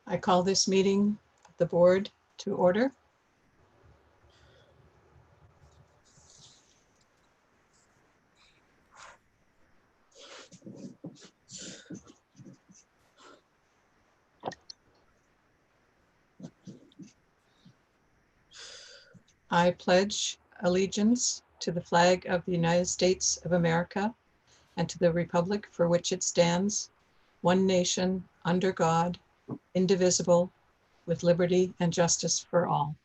I call this meeting of the board to order. I pledge allegiance to the flag of the United States of America and to the republic for which it stands, one nation, under God, indivisible, with liberty and justice for all.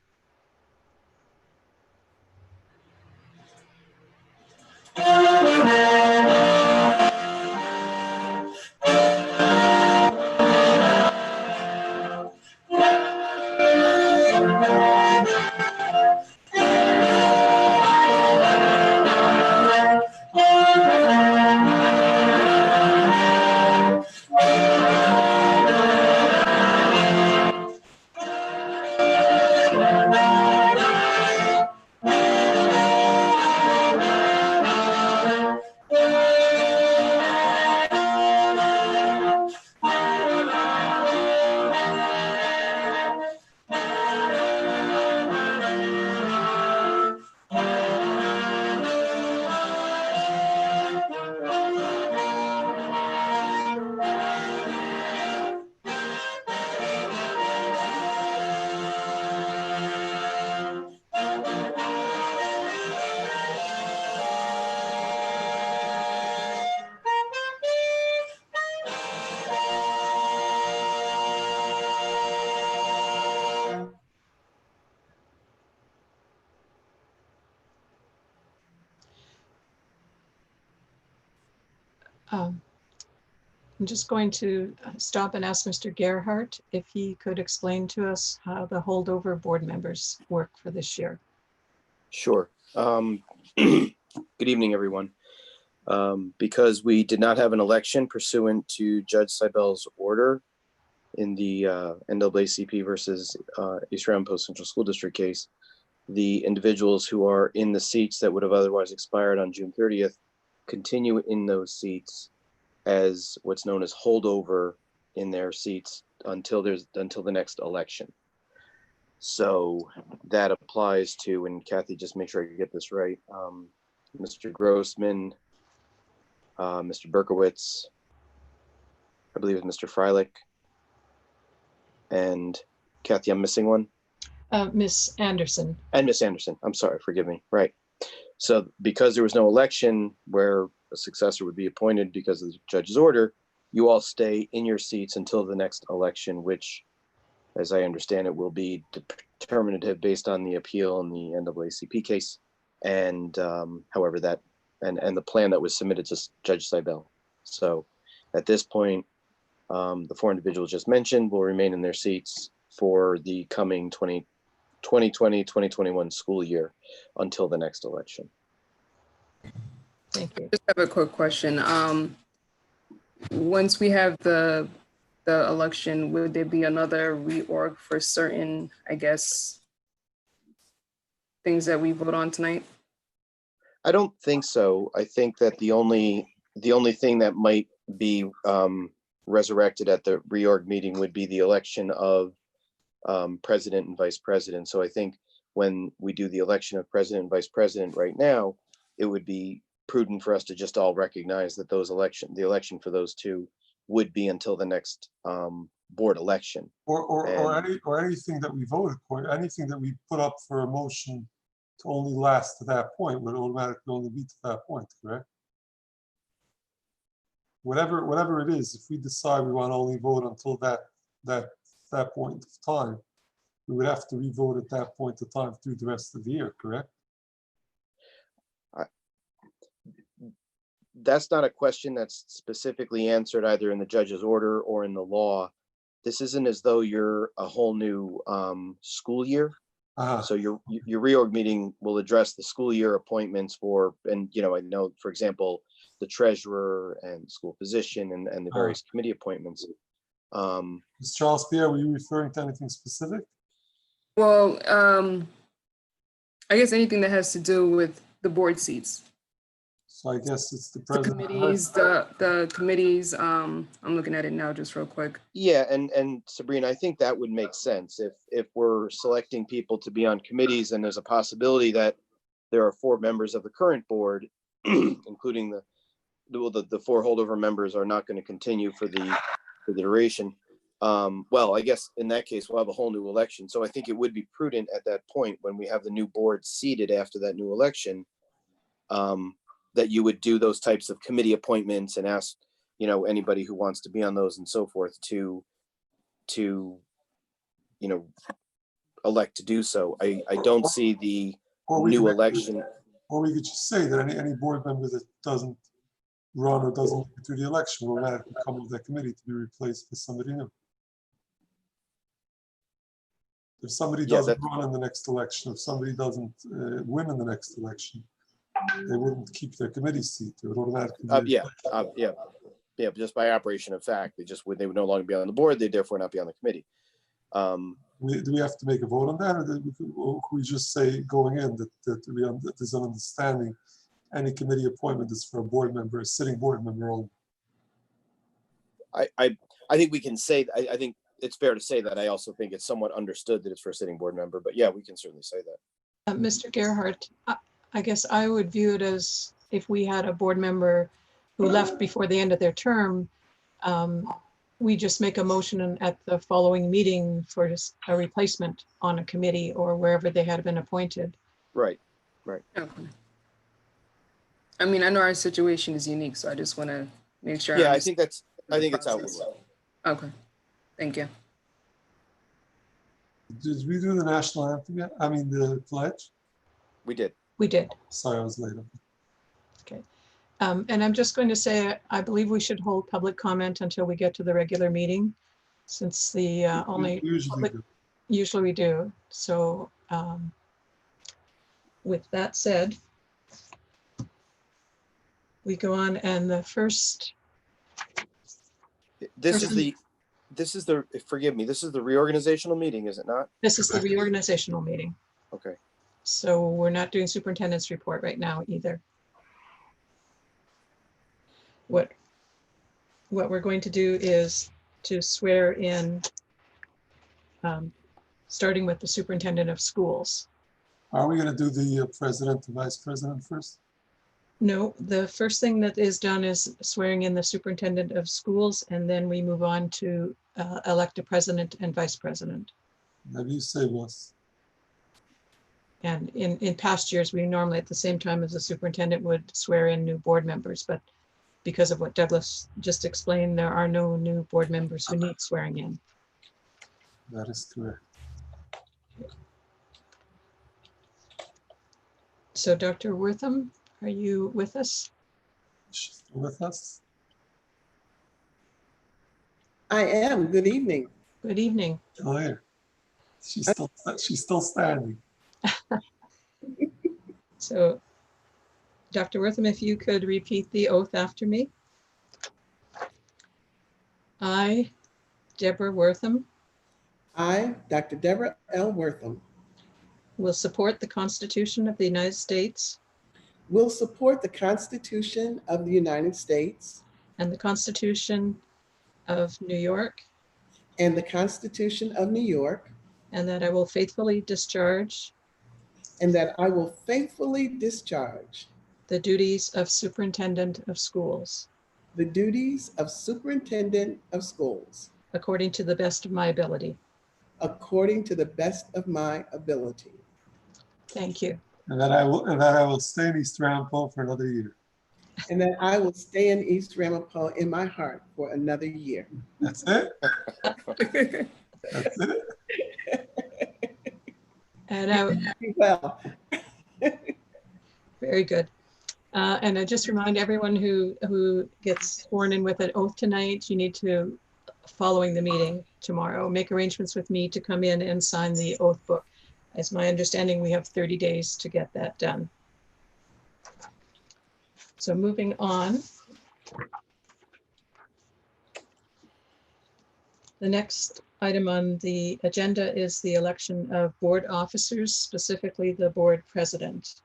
I'm just going to stop and ask Mr. Gerhardt if he could explain to us how the holdover board members work for this year. Sure. Good evening, everyone. Because we did not have an election pursuant to Judge Seibel's order in the NAACP versus East Round Post Central School District case, the individuals who are in the seats that would have otherwise expired on June 30th continue in those seats as what's known as holdover in their seats until the next election. So that applies to, and Kathy, just make sure I get this right, Mr. Grossman, Mr. Berkowitz, I believe it's Mr. Freilich, and Kathy, I'm missing one. Miss Anderson. And Miss Anderson, I'm sorry, forgive me, right. So because there was no election where a successor would be appointed because of the judge's order, you all stay in your seats until the next election, which, as I understand it, will be determinative based on the appeal in the NAACP case, and however that, and the plan that was submitted to Judge Seibel. So at this point, the four individuals just mentioned will remain in their seats for the coming 2020-2021 school year until the next election. Thank you. Just have a quick question. Once we have the election, would there be another reorg for certain, I guess, things that we vote on tonight? I don't think so. I think that the only thing that might be resurrected at the reorg meeting would be the election of president and vice president. So I think when we do the election of president and vice president right now, it would be prudent for us to just all recognize that the election for those two would be until the next board election. Or anything that we voted for, anything that we put up for a motion to only last to that point would automatically only be to that point, correct? Whatever it is, if we decide we want to only vote until that point of time, we would have to re-vote at that point of time through the rest of the year, correct? That's not a question that's specifically answered either in the judge's order or in the law. This isn't as though you're a whole new school year. So your reorg meeting will address the school year appointments for, and I know, for example, the treasurer and school position and the various committee appointments. Ms. Charles Pierre, were you referring to anything specific? Well, I guess anything that has to do with the board seats. So I guess it's the The president. committees, the committees, I'm looking at it now just real quick. Yeah, and Sabrina, I think that would make sense if we're selecting people to be on committees, and there's a possibility that there are 4 members of the current board, including the 4 holdover members are not going to continue for the duration. Well, I guess in that case, we'll have a whole new election. So I think it would be prudent at that point, when we have the new board seated after that new election, that you would do those types of committee appointments and ask, anybody who wants to be on those and so forth to elect to do so. I don't see the new election. Or we could just say that any board member that doesn't run or doesn't get through the election will automatically come with that committee to be replaced by somebody new. If somebody doesn't run in the next election, if somebody doesn't win in the next election, they wouldn't keep their committee seat. They would automatically. Just by operation of fact, they would no longer be on the board. They therefore not be on the committee. Do we have to make a vote on that, or can we just say going in that there's an understanding any committee appointment is for a board member, a sitting board member only? I think we can say, I think it's fair to say that. I also think it's somewhat understood that it's for a sitting board member, but yeah, we can certainly say that. Mr. Gerhardt, I guess I would view it as if we had a board member who left before the end of their term, we just make a motion at the following meeting for just a replacement on a committee or wherever they had been appointed. Right. Okay. I mean, I know our situation is unique, so I just want to make sure. Yeah, I think that's how it would work. Okay, thank you. Did we do the national anthem yet? I mean, the pledge? We did. We did. Sorry, I was late. Okay. And I'm just going to say, I believe we should hold public comment until we get to the regular meeting, since the only usually we do. So with that said, we go on, and the first. This is the forgive me, this is the reorganizational meeting, is it not? This is the reorganizational meeting. Okay. So we're not doing superintendent's report right now either. What we're going to do is to swear in, starting with the superintendent of schools. Are we going to do the president and vice president first? No, the first thing that is done is swearing in the superintendent of schools, and then we move on to elect a president and vice president. Maybe you say was. And in past years, we normally at the same time as the superintendent would swear in new board members, but because of what Douglas just explained, there are no new board members who need swearing in. That is correct. So Dr. Wortham, are you with us? She's still with us? I am. Good evening. Good evening. Still here. She's still standing. So Dr. Wortham, if you could repeat the oath after me. I, Deborah Wortham. I, Dr. Deborah L. Wortham. Will support the Constitution of the United States. Will support the Constitution of the United States. And the Constitution of New York. And the Constitution of New York. And that I will faithfully discharge. And that I will faithfully discharge. The duties of Superintendent of Schools. The duties of Superintendent of Schools. According to the best of my ability. According to the best of my ability. Thank you. And that I will stay in East Ramapo for another year. And that I will stay in East Ramapo in my heart for another year. That's it? That's it? And Well. Very good. And I just remind everyone who gets sworn in with an oath tonight, you need to, following the meeting tomorrow, make arrangements with me to come in and sign the oath book. As my understanding, we have 30 days to get that done. So moving on. The next item on the agenda is the election of board officers, specifically the board president.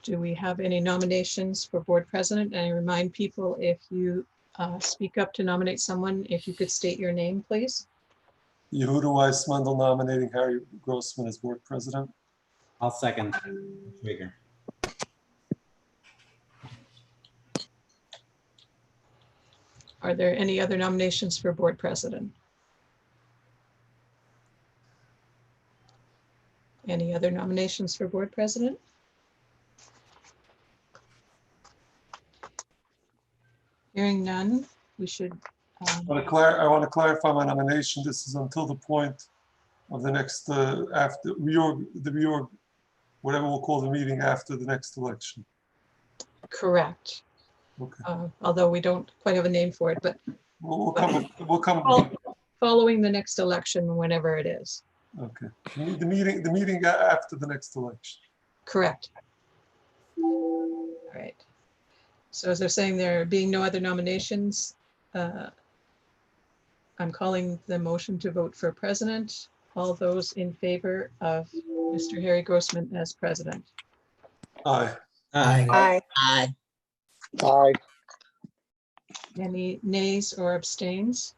Do we have any nominations for board president? And I remind people, if you speak up to nominate someone, if you could state your name, please. Yehuda Weiss Mundell nominating Harry Grossman as board president. I'll second Trigger. Are there any other nominations for board president? Any other nominations for board president? Hearing none, we should. I want to clarify my nomination. This is until the point of the next, after the reorg, whatever we'll call the meeting after the next election. Correct. Okay. Although we don't quite have a name for it, but We'll come. following the next election, whenever it is. Okay. The meeting after the next election. Correct. All right. So as they're saying, there being no other nominations, I'm calling the motion to vote for president. All those in favor of Mr. Harry Grossman as president? Aye. Aye. Aye. Aye. Any nays or abstains?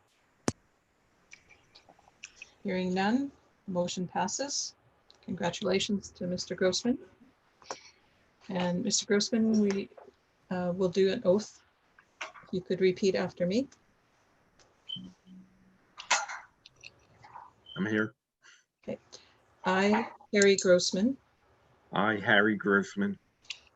Hearing none, motion passes. Congratulations to Mr. Grossman. And Mr. Grossman, we will do an oath. If you could repeat after me. I'm here. Okay. I, Harry Grossman, I, Harry Grossman,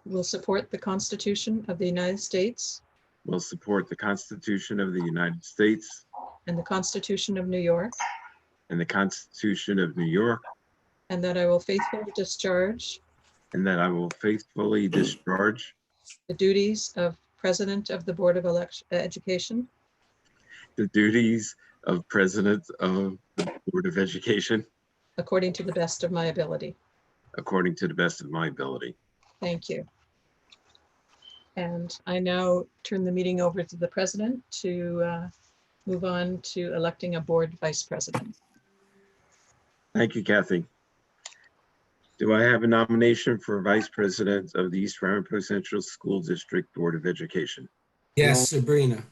will support the Constitution of the United States will support the Constitution of the United States and the Constitution of New York, and the Constitution of New York, and that I will faithfully discharge and that I will faithfully discharge the duties of President of the Board of Education the duties of President of the Board of Education according to the best of my ability. according to the best of my ability. Thank you. And I now turn the meeting over to the president to move on to electing a board vice president. Thank you, Kathy. Do I have a nomination for Vice President of the East Ramapo Central School District Board of Education? Yes, Sabrina.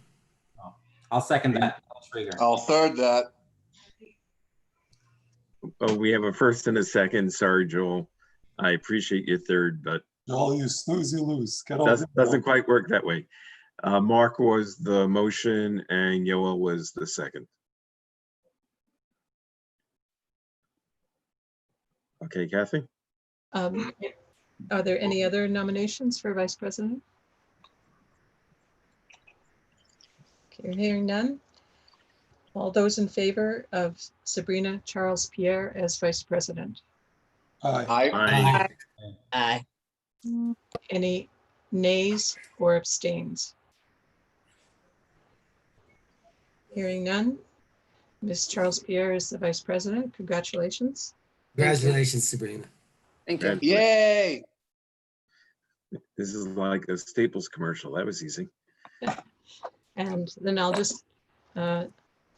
I'll second that. Trigger. I'll third that. Oh, we have a first and a second. Sorry, Joel. I appreciate your third, but All you snooze, you lose. Get on the doesn't board. quite work that way. Mark was the motion and Yoel was the second. Okay, Kathy? Are there any other nominations for vice president? Okay, hearing none. All those in favor of Sabrina Charles Pierre as vice president? Aye. Aye. Aye. Aye. Any nays or abstains? Hearing none. Ms. Charles Pierre is the vice president. Congratulations. Congratulations, Sabrina. Thank you. Yay. This is like a Staples commercial. That was easy. And then I'll just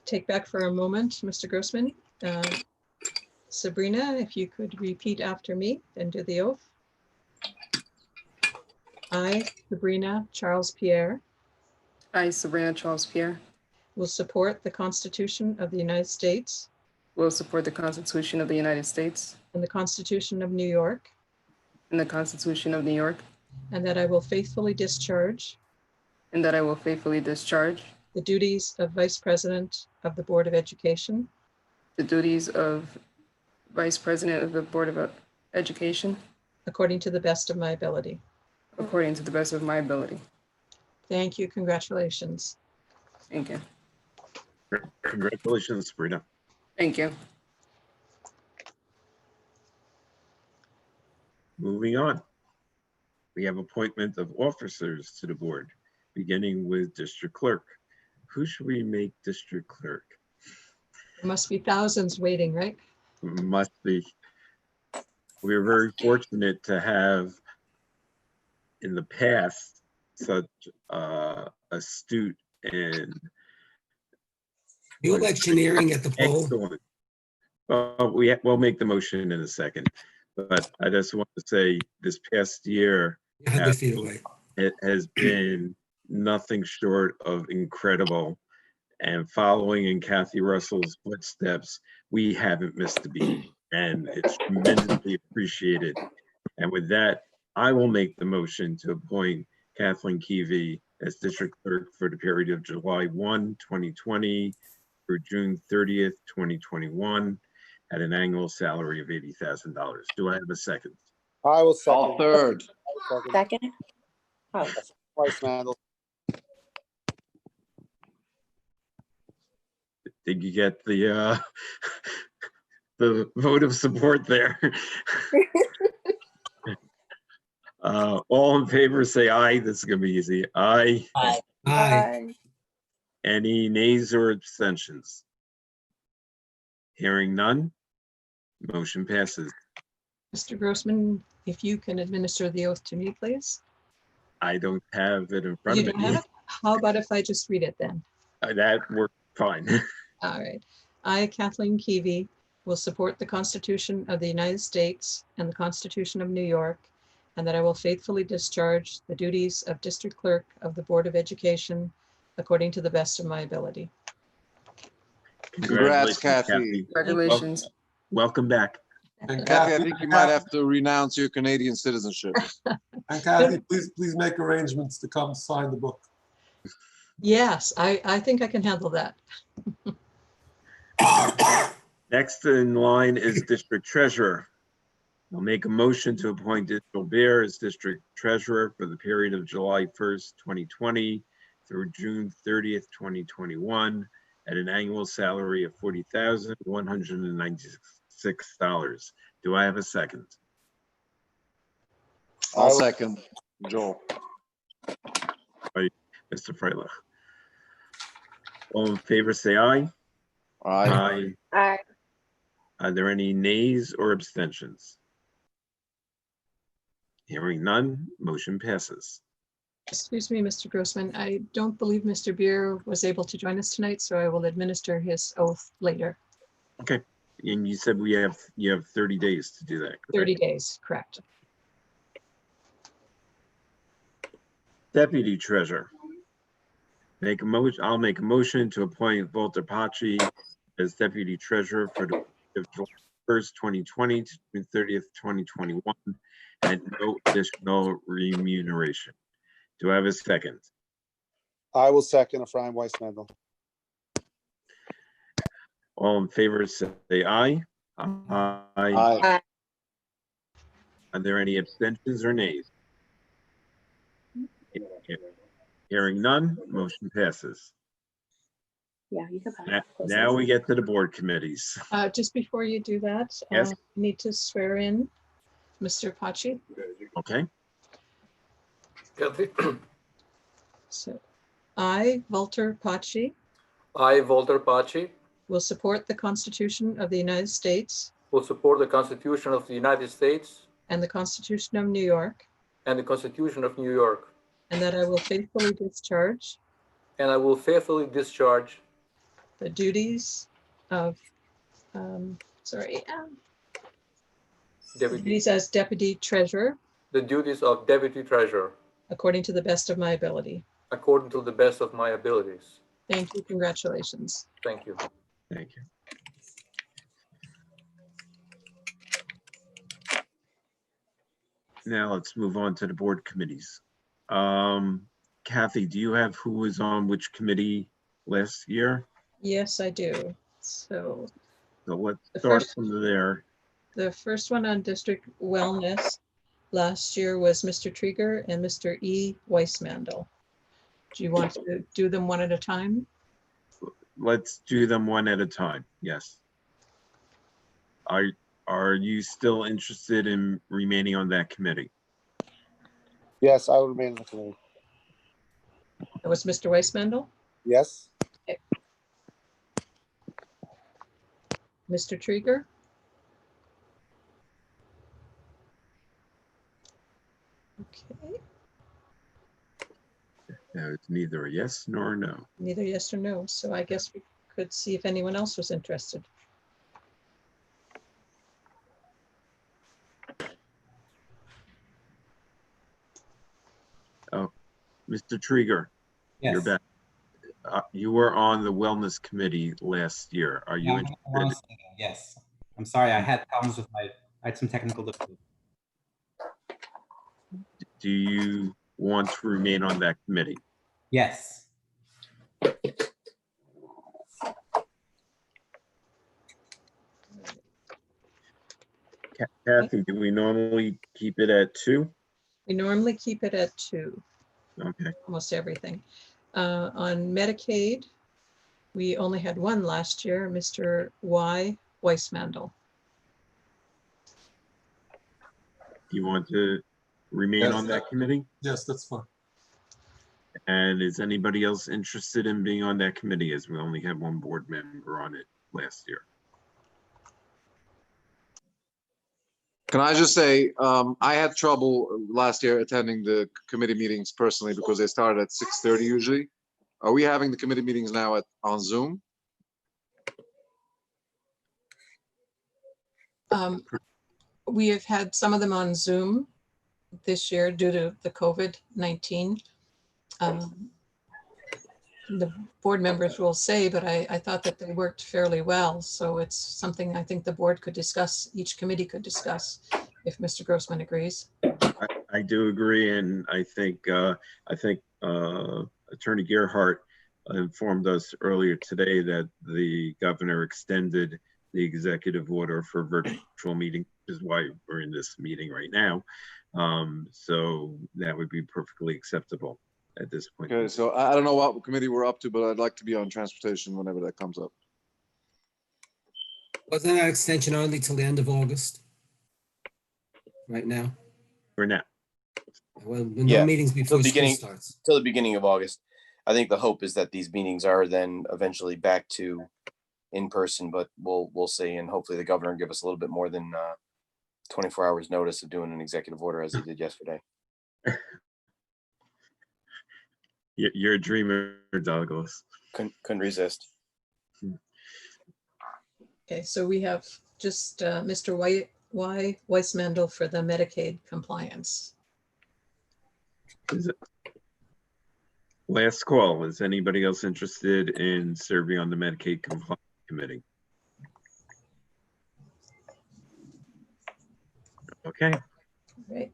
take back for a moment, Mr. Grossman. Sabrina, if you could repeat after me and do the oath. I, Sabrina Charles Pierre, I, Sabrina Charles Pierre, will support the Constitution of the United States will support the Constitution of the United States and the Constitution of New York, and the Constitution of New York, and that I will faithfully discharge and that I will faithfully discharge the duties of Vice President of the Board of Education the duties of Vice President of the Board of Education according to the best of my ability. according to the best of my ability. Thank you. Congratulations. Thank you. Congratulations, Sabrina. Thank you. Moving on. We have appointment of officers to the board, beginning with district clerk. Who should we make district clerk? There must be thousands waiting, right? Must be. we're very fortunate to have in the past such astute and You electioneering at the poll? excellent. Well, we'll make the motion in a second, but I just want to say this past year 100 feet away. it has been nothing short of incredible. And following in Kathy Russell's footsteps, we haven't missed a beat, and it's tremendously appreciated. And with that, I will make the motion to appoint Kathleen Keevy as district clerk for the period of July 1, 2020 through June 30th, 2021 at an annual salary of $80,000. Do I have a second? I will second. All third. Second. Oh, Vice Mandel. Did you get the the vote of support there? All in favor, say aye. This is gonna be easy. Aye. Aye. Aye. Any nays or abstentions? Hearing none, motion passes. Mr. Grossman, if you can administer the oath to me, please. I don't have it in front You of don't me. have it? How about if I just read it then? That worked fine. All right. I, Kathleen Keevy, will support the Constitution of the United States and the Constitution of New York, and that I will faithfully discharge the duties of District Clerk of the Board of Education according to the best of my ability. Congrats, Kathy. Congratulations. Welcome back. And Kathy, I think you might have to renounce your Canadian citizenship. And Kathy, please make arrangements to come sign the book. Yes, I think I can handle that. Next in line is District Treasurer. I'll make a motion to appoint Digital Bear as District Treasurer for the period of July 1st, 2020 through June 30th, 2021 at an annual salary of $40,196. Do I have a second? I'll second, Joel. Mr. Freilich. All in favor, say aye. Aye. aye. Are there any nays or abstentions? Hearing none, motion passes. Excuse me, Mr. Grossman, I don't believe Mr. Beer was able to join us tonight, so I will administer his oath later. Okay, and you said you have 30 days to do that. correct? 30 days, correct. Deputy Treasurer. I'll make a motion to appoint Walter Paci as Deputy Treasurer for the July 1st, 2020 to June 30th, 2021 at no additional remuneration. Do I have a second? I will second Ephraim Weiss Mandel. All in favor, say aye. Aye. Aye. Are there any abstentions or nays? Hearing none, motion passes. Yeah, you can. Now we get to the board committees. Just before you do that, Yes. you need to swear in Mr. Paci. Okay, Kathy, So I, Walter Paci, I, Walter Paci, will support the Constitution of the United States will support the Constitution of the United States and the Constitution of New York, and the Constitution of New York, and that I will faithfully discharge and I will faithfully discharge the duties of, Deputy, duties as Deputy Treasurer the duties of Deputy Treasurer according to the best of my ability. according to the best of my abilities. Thank you. Congratulations. Thank you. thank you. Now let's move on to the board committees. Kathy, do you have who was on which committee last year? Yes, I do. So So let's The start first- from there. the first one on district wellness last year was Mr. Trieger and Mr. E. Weissmandel. Do you want to do them one at a time? Let's do them one at a time. Yes. Are you still interested in remaining on that committee? Yes, I will remain in the committee. That was Mr. Weissmandel, Yes, Mr. Trieger, Okay, Now, it's neither a yes nor a no. neither yes or no. So I guess we could see if anyone else was interested. Oh, Mr. Trigger, you're Yes. back. You were on the Wellness Committee last year. Are you Yeah, I wanna interested? say that, yes. I'm sorry, I had problems with I had some technical difficulties. Do you want to remain on that committee? Yes. Kathy, do we normally keep it at 2? We normally keep it at 2, Okay. almost everything. On Medicaid, we only had one last year, Mr. Y. Weissmandel. You want to remain Yes. on that committee? Yes, that's fine. And is anybody else interested in being on that committee, as we only had one board member on it last year? Can I just say, I had trouble last year attending the committee meetings personally because they started at 6:30 usually. Are we having the committee meetings now on Zoom? We have had some of them on Zoom this year due to the COVID-19. The board members will say, but I thought that they worked fairly well. So it's something I think the board could discuss, each committee could discuss, if Mr. Grossman agrees. I do agree, and I think Attorney Gerhart informed us earlier today that the governor extended the executive order for virtual meeting, which is why we're in this meeting right now. So that would be perfectly acceptable at this point. Okay, so I don't know what committee we're up to, but I'd like to be on transportation whenever that comes up. Wasn't that extension only till the end of August? Right now? For now. Well, Yeah, no meetings before school beginning- starts. Till the beginning of August. I think the hope is that these meetings are then eventually back to in person, but we'll see. And hopefully the governor will give us a little bit more than 24 hours notice of doing an executive order as he did yesterday. You're a dreamer, Douglas. Couldn't resist. Okay, so we have just Mr. Weissmandel for the Medicaid compliance. Is it? Last call. Is anybody else interested in serving on the Medicaid Compliance Committee? Okay. Right,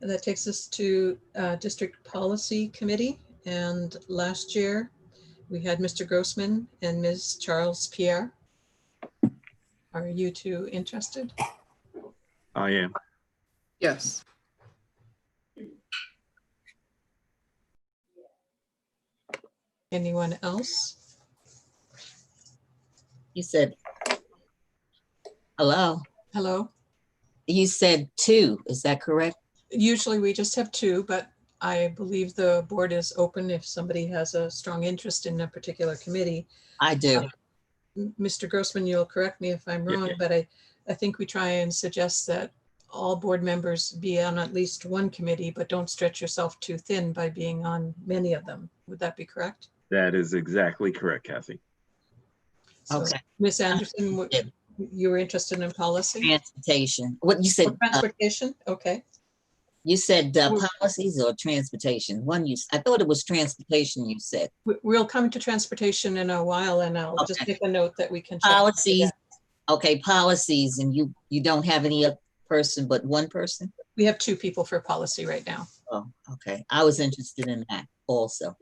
and that takes us to District Policy Committee. And last year we had Mr. Grossman and Ms. Charles Pierre. Are you two interested? I am. Yes. Anyone else? You said, hello, Hello? you said 2, is that correct? Usually we just have 2, but I believe the board is open if somebody has a strong interest in a particular committee. I do. Mr. Grossman, you'll correct me if I'm wrong, but I think we try and suggest that all board members be on at least one committee, but don't stretch yourself too thin by being on many of them. Would that be correct? That is exactly correct, Kathy. So, Okay. Ms. Anderson, you were interested in policy? Transportation. What you said? Transportation, okay. You said policies or transportation? I thought it was transportation you said. We'll come to transportation in a while, and I'll just make a note that we can check. Policies. Okay, policies, and you don't have any other person but one person? We have 2 people for policy right now. Oh, okay. I was interested in that also.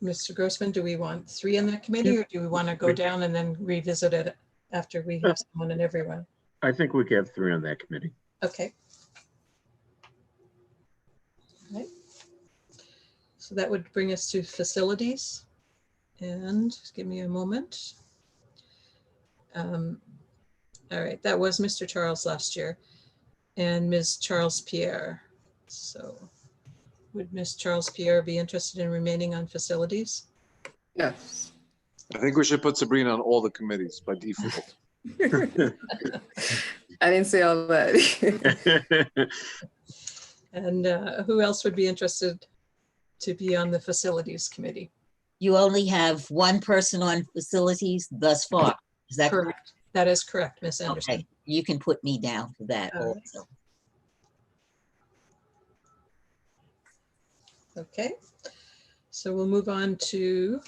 Mr. Grossman, do we want 3 in that committee, or do we want to go down and then revisit it after we have someone and everyone? I think we could have 3 on that committee. Okay. All right. So that would bring us to facilities. And just give me a moment. All right, that was Mr. Charles last year and Ms. Charles Pierre. So would Ms. Charles Pierre be interested in remaining on facilities? Yes. I think we should put Sabrina on all the committees by default. I didn't say all that. And who else would be interested to be on the Facilities Committee? You only have one person on facilities thus far. Is that correct? Correct. That is correct, Ms. Anderson. Okay, you can put me down for that All right. also. Okay, so we'll move on to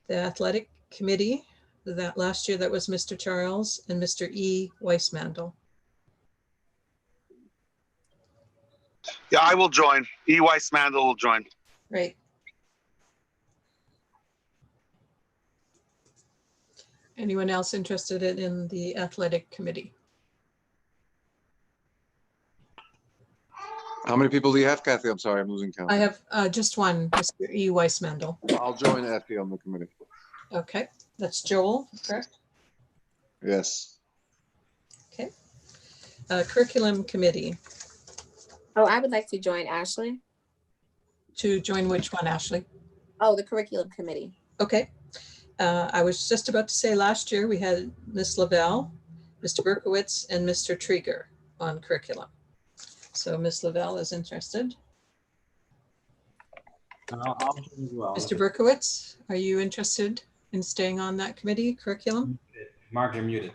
the Athletic Committee. That last year, that was Mr. Charles and Mr. E. Weissmandel. Yeah, I will join. E. Weissmandel will join. Right. Anyone else interested in the Athletic Committee? How many people do you have, Kathy? I'm sorry, I'm losing count. I have just one, Mr. E. Weissmandel. I'll join Effie on the committee. Okay, that's Joel, correct? Yes. Okay. Curriculum Committee. Oh, I would like to join Ashley. To join which one, Ashley? Oh, the Curriculum Committee. Okay. I was just about to say last year we had Ms. Lavelle, Mr. Berkowitz, and Mr. Trieger on curriculum. So Ms. Lavelle is interested. I'll join as well. Mr. Berkowitz, are you interested in staying on that committee, curriculum? Mark, you're muted.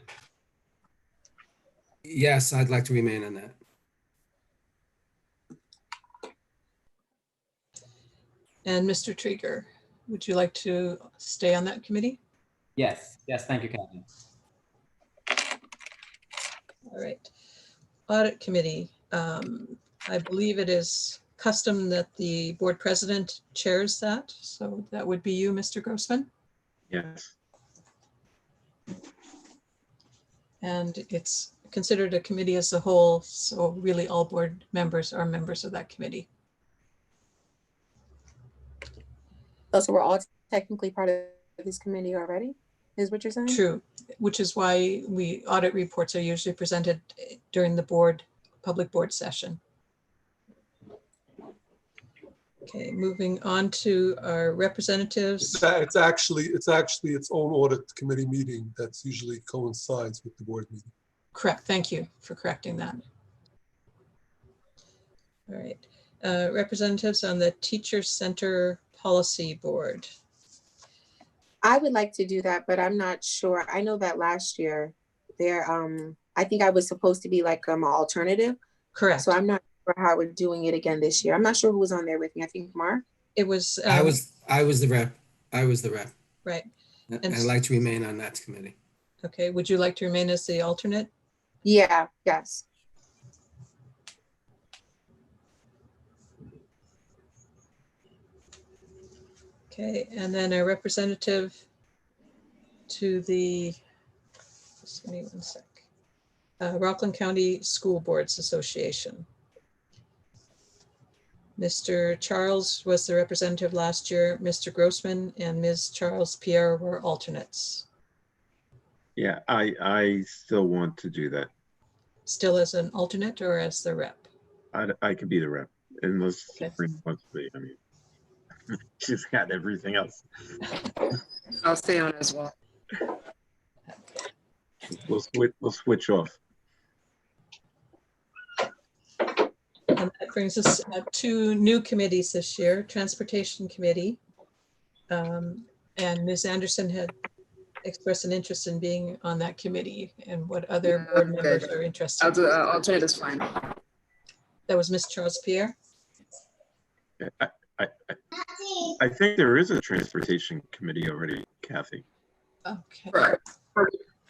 Yes, I'd like to remain on that. And Mr. Trieger, would you like to stay on that committee? Yes, thank you, Kathy. All right. Audit Committee. I believe it is custom that the board president chairs that. So that would be you, Mr. Grossman. Yes. And it's considered a committee as a whole. So really all board members are members of that committee. Oh, so we're all technically part of this committee already, is what you're saying? True, which is why audit reports are usually presented during the public board session. Okay, moving on to our representatives. It's actually its own audit committee meeting that's usually coincides with the board meeting. Correct, thank you for correcting that. All right, representatives on the Teacher Center Policy Board. I would like to do that, but I'm not sure. I know that last year there, I think I was supposed to be like an alternative. Correct. So I'm not sure how we're doing it again this year. I'm not sure who was on there with me. I think Mark. It was. I was the rep. I was the rep. Right. And I'd like to remain on that committee. Okay, would you like to remain as the alternate? Yeah, yes. Okay, and then a representative to the, just give me one sec, Rockland County School Boards Association. Mr. Charles was the representative last year. Mr. Grossman and Ms. Charles Pierre were alternates. Yeah, I still want to do that. Still as an alternate or as the rep? I could be the rep unless Okay. Sabrina wants to be. I mean, she's got everything else. I'll stay on as well. We'll switch off. And that brings us to new committees this year, Transportation Committee. And Ms. Anderson had expressed an interest in being on that committee, and what other board members are interested. I'll do alternate is fine. That was Ms. Charles Pierre. I think there is a transportation committee already, Kathy. Okay. Right.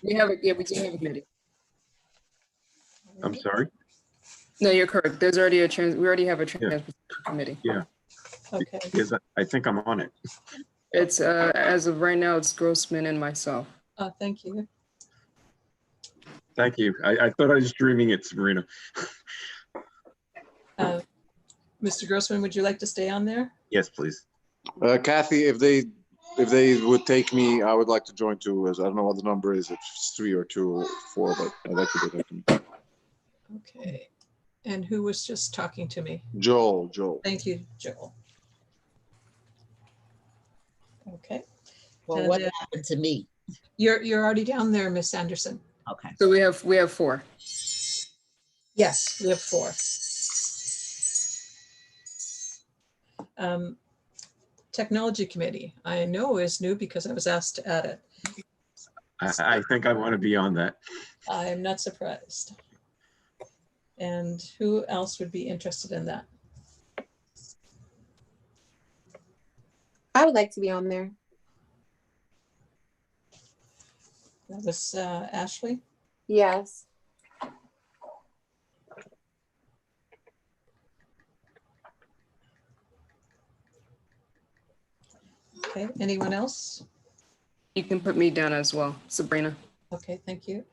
We have we do have a committee. I'm sorry? No, you're correct. There's already we already have a transportation committee. Yeah. Okay. Because I think I'm on it. It's as of right now, it's Grossman and myself. Oh, thank you. Thank you. I thought I was dreaming it, Sabrina. Mr. Grossman, would you like to stay on there? Yes, please. Kathy, if they would take me, I would like to join too. As I don't know what the number is, if it's 3 or 2 or 4, but I'd like to do that. Okay. And who was just talking to me? Joel. Thank you, Joel. Okay. Well, And, what happened to me? You're already down there, Miss Anderson. Okay. So we have 4. Yes, we have 4. Technology Committee, I know is new because I was asked to add it. I think I want to be on that. I'm not surprised. And who else would be interested in that? I would like to be on there. That was Ashley. Yes. Okay, anyone else? You can put me down as well, Sabrina. Okay, thank you.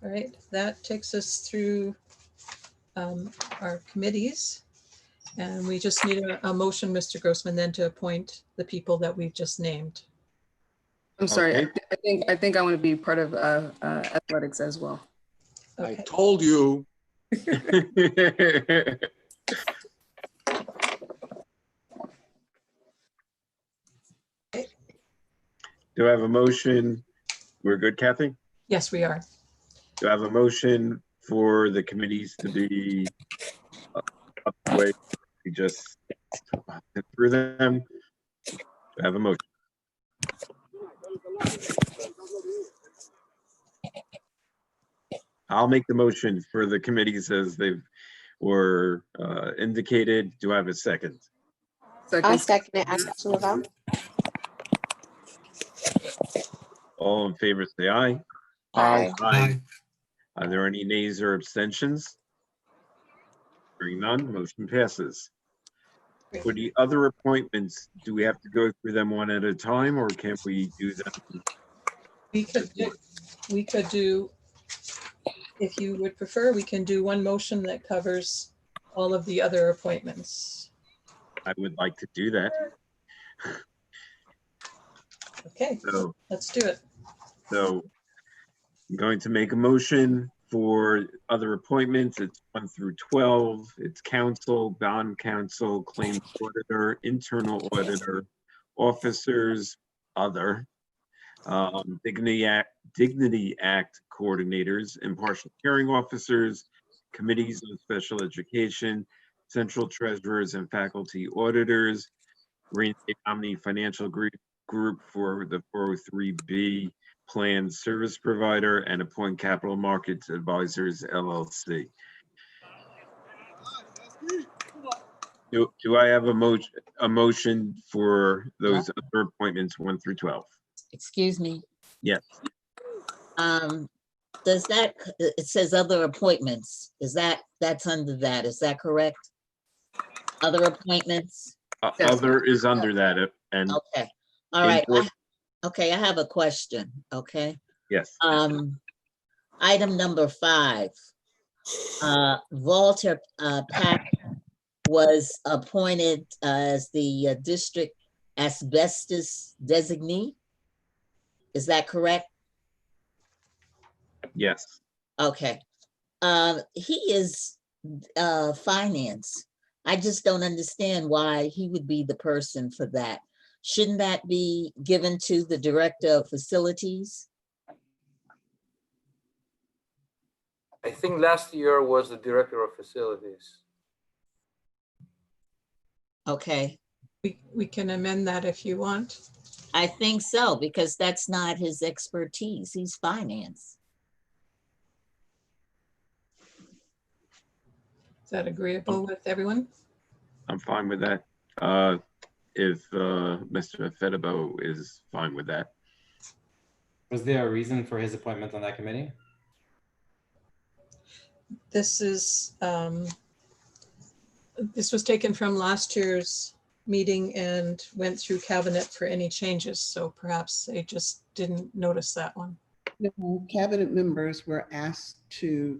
All right, that takes us through our committees. And we just need a motion, Mr. Grossman, then to appoint the people that we've just named. I'm sorry. Okay. I think I want to be part of athletics as well. Okay. I told you. Do I have a motion? We're good, Kathy? Yes, we are. Do I have a motion for the committees to be up the way we just went through them? Do I have a motion? I'll make the motion for the committees as they were indicated. Do I have a second? I'll second it, Ashley Lavelle. All in favor, say aye. Aye. Aye. Are there any nays or abstentions? Hearing none, motion passes. For the other appointments, do we have to go through them one at a time, or can we do them? We could do, if you would prefer, we can do one motion that covers all of the other appointments. I would like to do that. Okay, So, let's do it. so I'm going to make a motion for other appointments. It's 1 through 12. It's counsel, bond counsel, claims auditor, internal auditor, officers, other, Dignity Act coordinators, impartial hearing officers, committees on special education, central treasurers and faculty auditors, Green State Omni Financial Group for the 403B plan service provider, and appoint Capital Markets Advisors LLC. Do I have a motion for those other appointments 1 through 12? Excuse me. Yes. Does that, it says other appointments, that's under that, is that correct? Other appointments? Other is under that, and Okay, all right. Okay, I have a question, okay? yes. Item number 5. Walter Pack was appointed as the district asbestos designee. Is that correct? Yes. Okay. He is finance. I just don't understand why he would be the person for that. Shouldn't that be given to the director of facilities? I think last year was the director of facilities. Okay, We can amend that if you want. I think so, because that's not his expertise. He's finance. Is that agreeable with everyone? I'm fine with that. If Mr. Fedibo is fine with that. Was there a reason for his appointment on that committee? This was taken from last year's meeting and went through cabinet for any changes. So perhaps they just didn't notice that one. No, cabinet members were asked to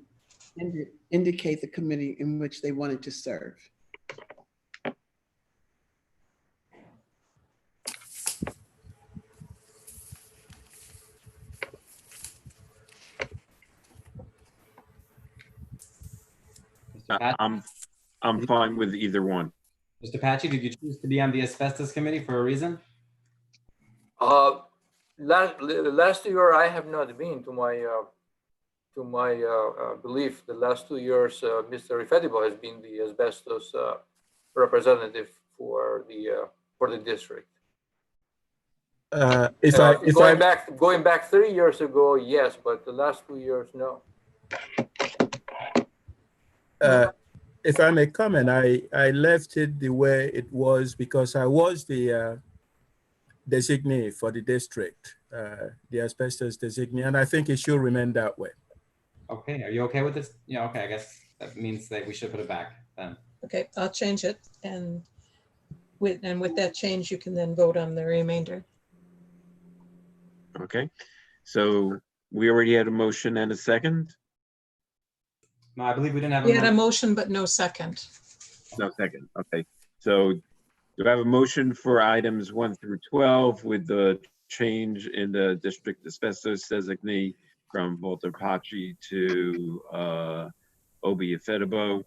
indicate the committee in which they wanted to serve. I'm fine with either one. Mr. Patchy, did you choose to be on the asbestos committee for a reason? last year I have not been to my belief. The last 2 years, Mr. Ifedibo has been the asbestos representative for the district. Going back 3 years ago, yes, but the last 2 years, no. If I may comment, I left it the way it was because I was the designee for the district, the asbestos designee, and I think it should remain that way. Okay, are you okay with this? Yeah, okay, I guess that means that we should put it back then. Okay, I'll change it, and with that change, you can then vote on the remainder. Okay, so we already had a motion and a second? No, I believe we didn't have We had a motion, but no second. No second, okay. So do I have a motion for items 1 through 12 with the change in the district asbestos designee from Walter Paci to Obi Ifedibo?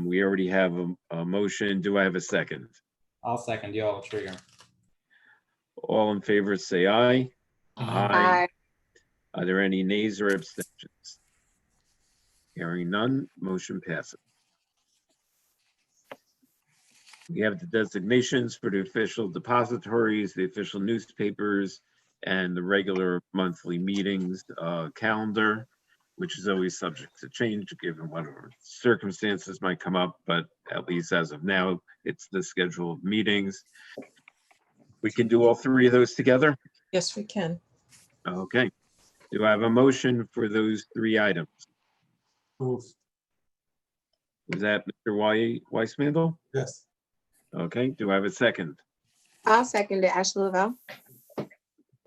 We already have a motion. Do I have a second? I'll second you, Trigger. All in favor, say aye. Aye. Are there any nays or abstentions? Hearing none, motion passes. We have the designations for the official depositories, the official newspapers, and the regular monthly meetings calendar, which is always subject to change given whatever circumstances might come up, but at least as of now, it's the schedule of meetings. We can do all three of those together? Yes, we can. Okay. Do I have a motion for those three items? Move. Was that Mr. Weissmandel? Yes. Okay, do I have a second? I'll second it, Ashley Lavelle.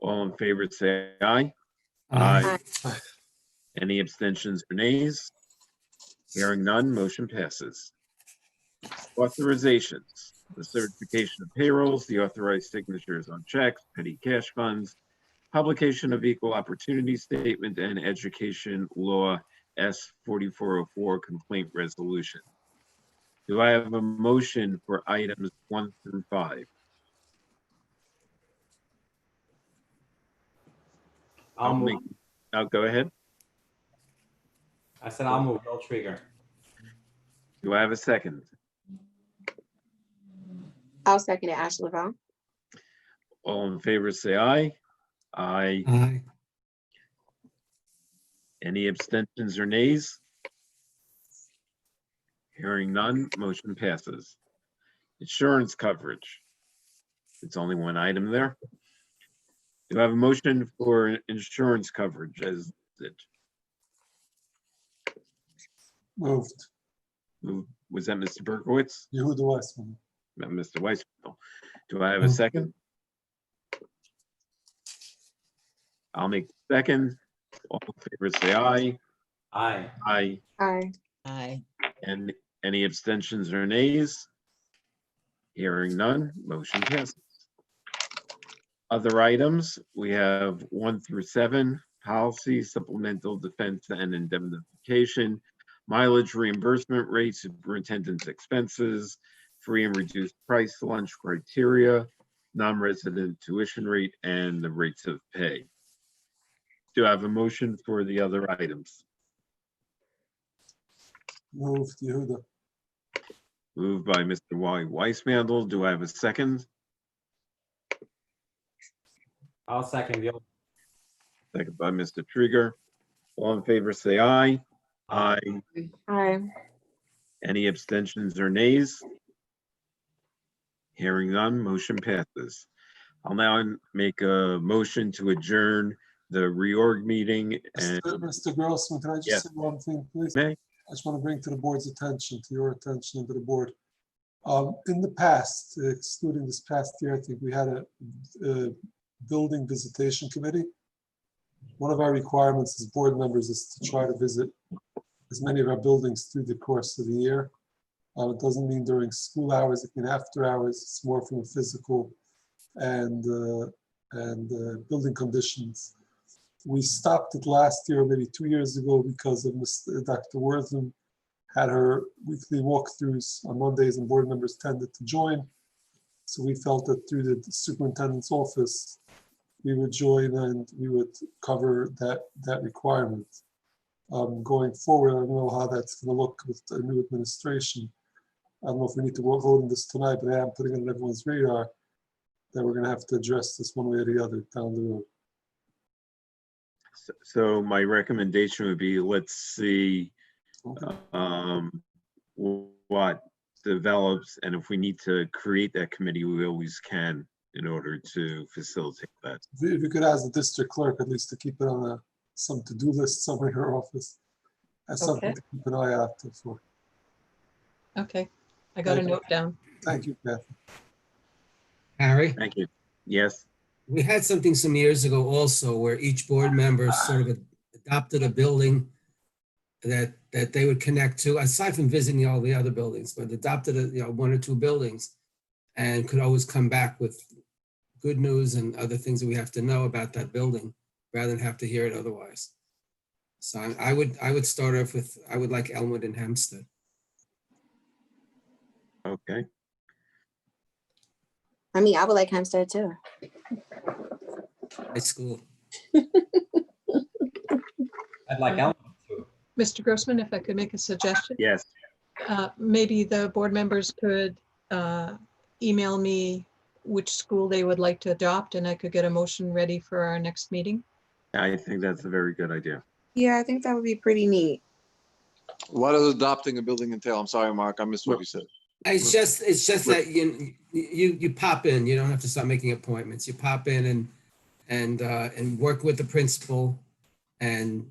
All in favor, say aye. Aye. Any abstentions or nays? Hearing none, motion passes. Authorizations, the certification of payrolls, the authorized signatures on checks, petty cash funds, publication of equal opportunity statement, and education law S4404 complaint resolution. Do I have a motion for items 1 through 5? I'll move. Go ahead. I said I'll move, no Trigger. Do I have a second? I'll second it, Ashley Lavelle. All in favor, say aye. Aye. Aye. Any abstentions or nays? Hearing none, motion passes. Insurance coverage. It's only one item there. Do I have a motion for insurance coverage as it? Moved. Was that Mr. Berkowitz? Yehuda Weissman. Mr. Weissman. Do I have a second? I'll make the second. All in favor, say aye. Aye. Aye. Aye. Aye. And any abstentions or nays? Hearing none, motion passes. Other items, we have 1 through 7, policy, supplemental defense and indemnification, mileage reimbursement rates, superintendent's expenses, free and reduced price lunch criteria, non-resident tuition rate, and the rates of pay. Do I have a motion for the other items? Moved, Yehuda. Moved by Mr. Weissmandel. Do I have a second? I'll second you. Second by Mr. Trigger. All in favor, say aye. Aye. Aye. Any abstentions or nays? Hearing none, motion passes. I'll now make a motion to adjourn the reorg meeting. And Mr. Grossman, can I just say one thing, please? May. I just want to bring to the board's attention, to your attention and to the board. In the past, excluding this past year, I think we had a building visitation committee. One of our requirements as board members is to try to visit as many of our buildings through the course of the year. It doesn't mean during school hours, it can be after hours. It's more from a physical and building conditions. We stopped it last year, maybe 2 years ago, because of Dr. Wortham had her weekly walkthroughs on Mondays and board members tended to join. So we felt that through the superintendent's office, we would join and we would cover that requirement. Going forward, I don't know how that's going to look with the new administration. I don't know if we need to vote on this tonight, but I am putting it on everyone's radar that we're going to have to address this one way or the other down the road. So my recommendation would be, let's see what develops, and if we need to create that committee, we always can in order to facilitate that. If you could ask the district clerk at least to keep it on some to-do list somewhere in her office, as something Okay. to keep an eye out for. Okay, I got a Thank you. note down. Thank you, Kathy. Harry, Thank you. Yes. we had something some years ago also where each board member sort of adopted a building that they would connect to, aside from visiting all the other buildings, but adopted one or two buildings and could always come back with good news and other things that we have to know about that building rather than have to hear it otherwise. So I would start off with, I would like Elmwood and Hempstead. Okay. I mean, I would like Hempstead too. High school. I'd like Elmwood too. Mr. Grossman, if I could make a suggestion, Yes. maybe the board members could email me which school they would like to adopt, and I could get a motion ready for our next meeting. I think that's a very good idea. Yeah, I think that would be pretty neat. What does adopting a building entail? I'm sorry, Mark, I missed what you said. It's just that you pop in. You don't have to start making appointments. You pop in and work with the principal and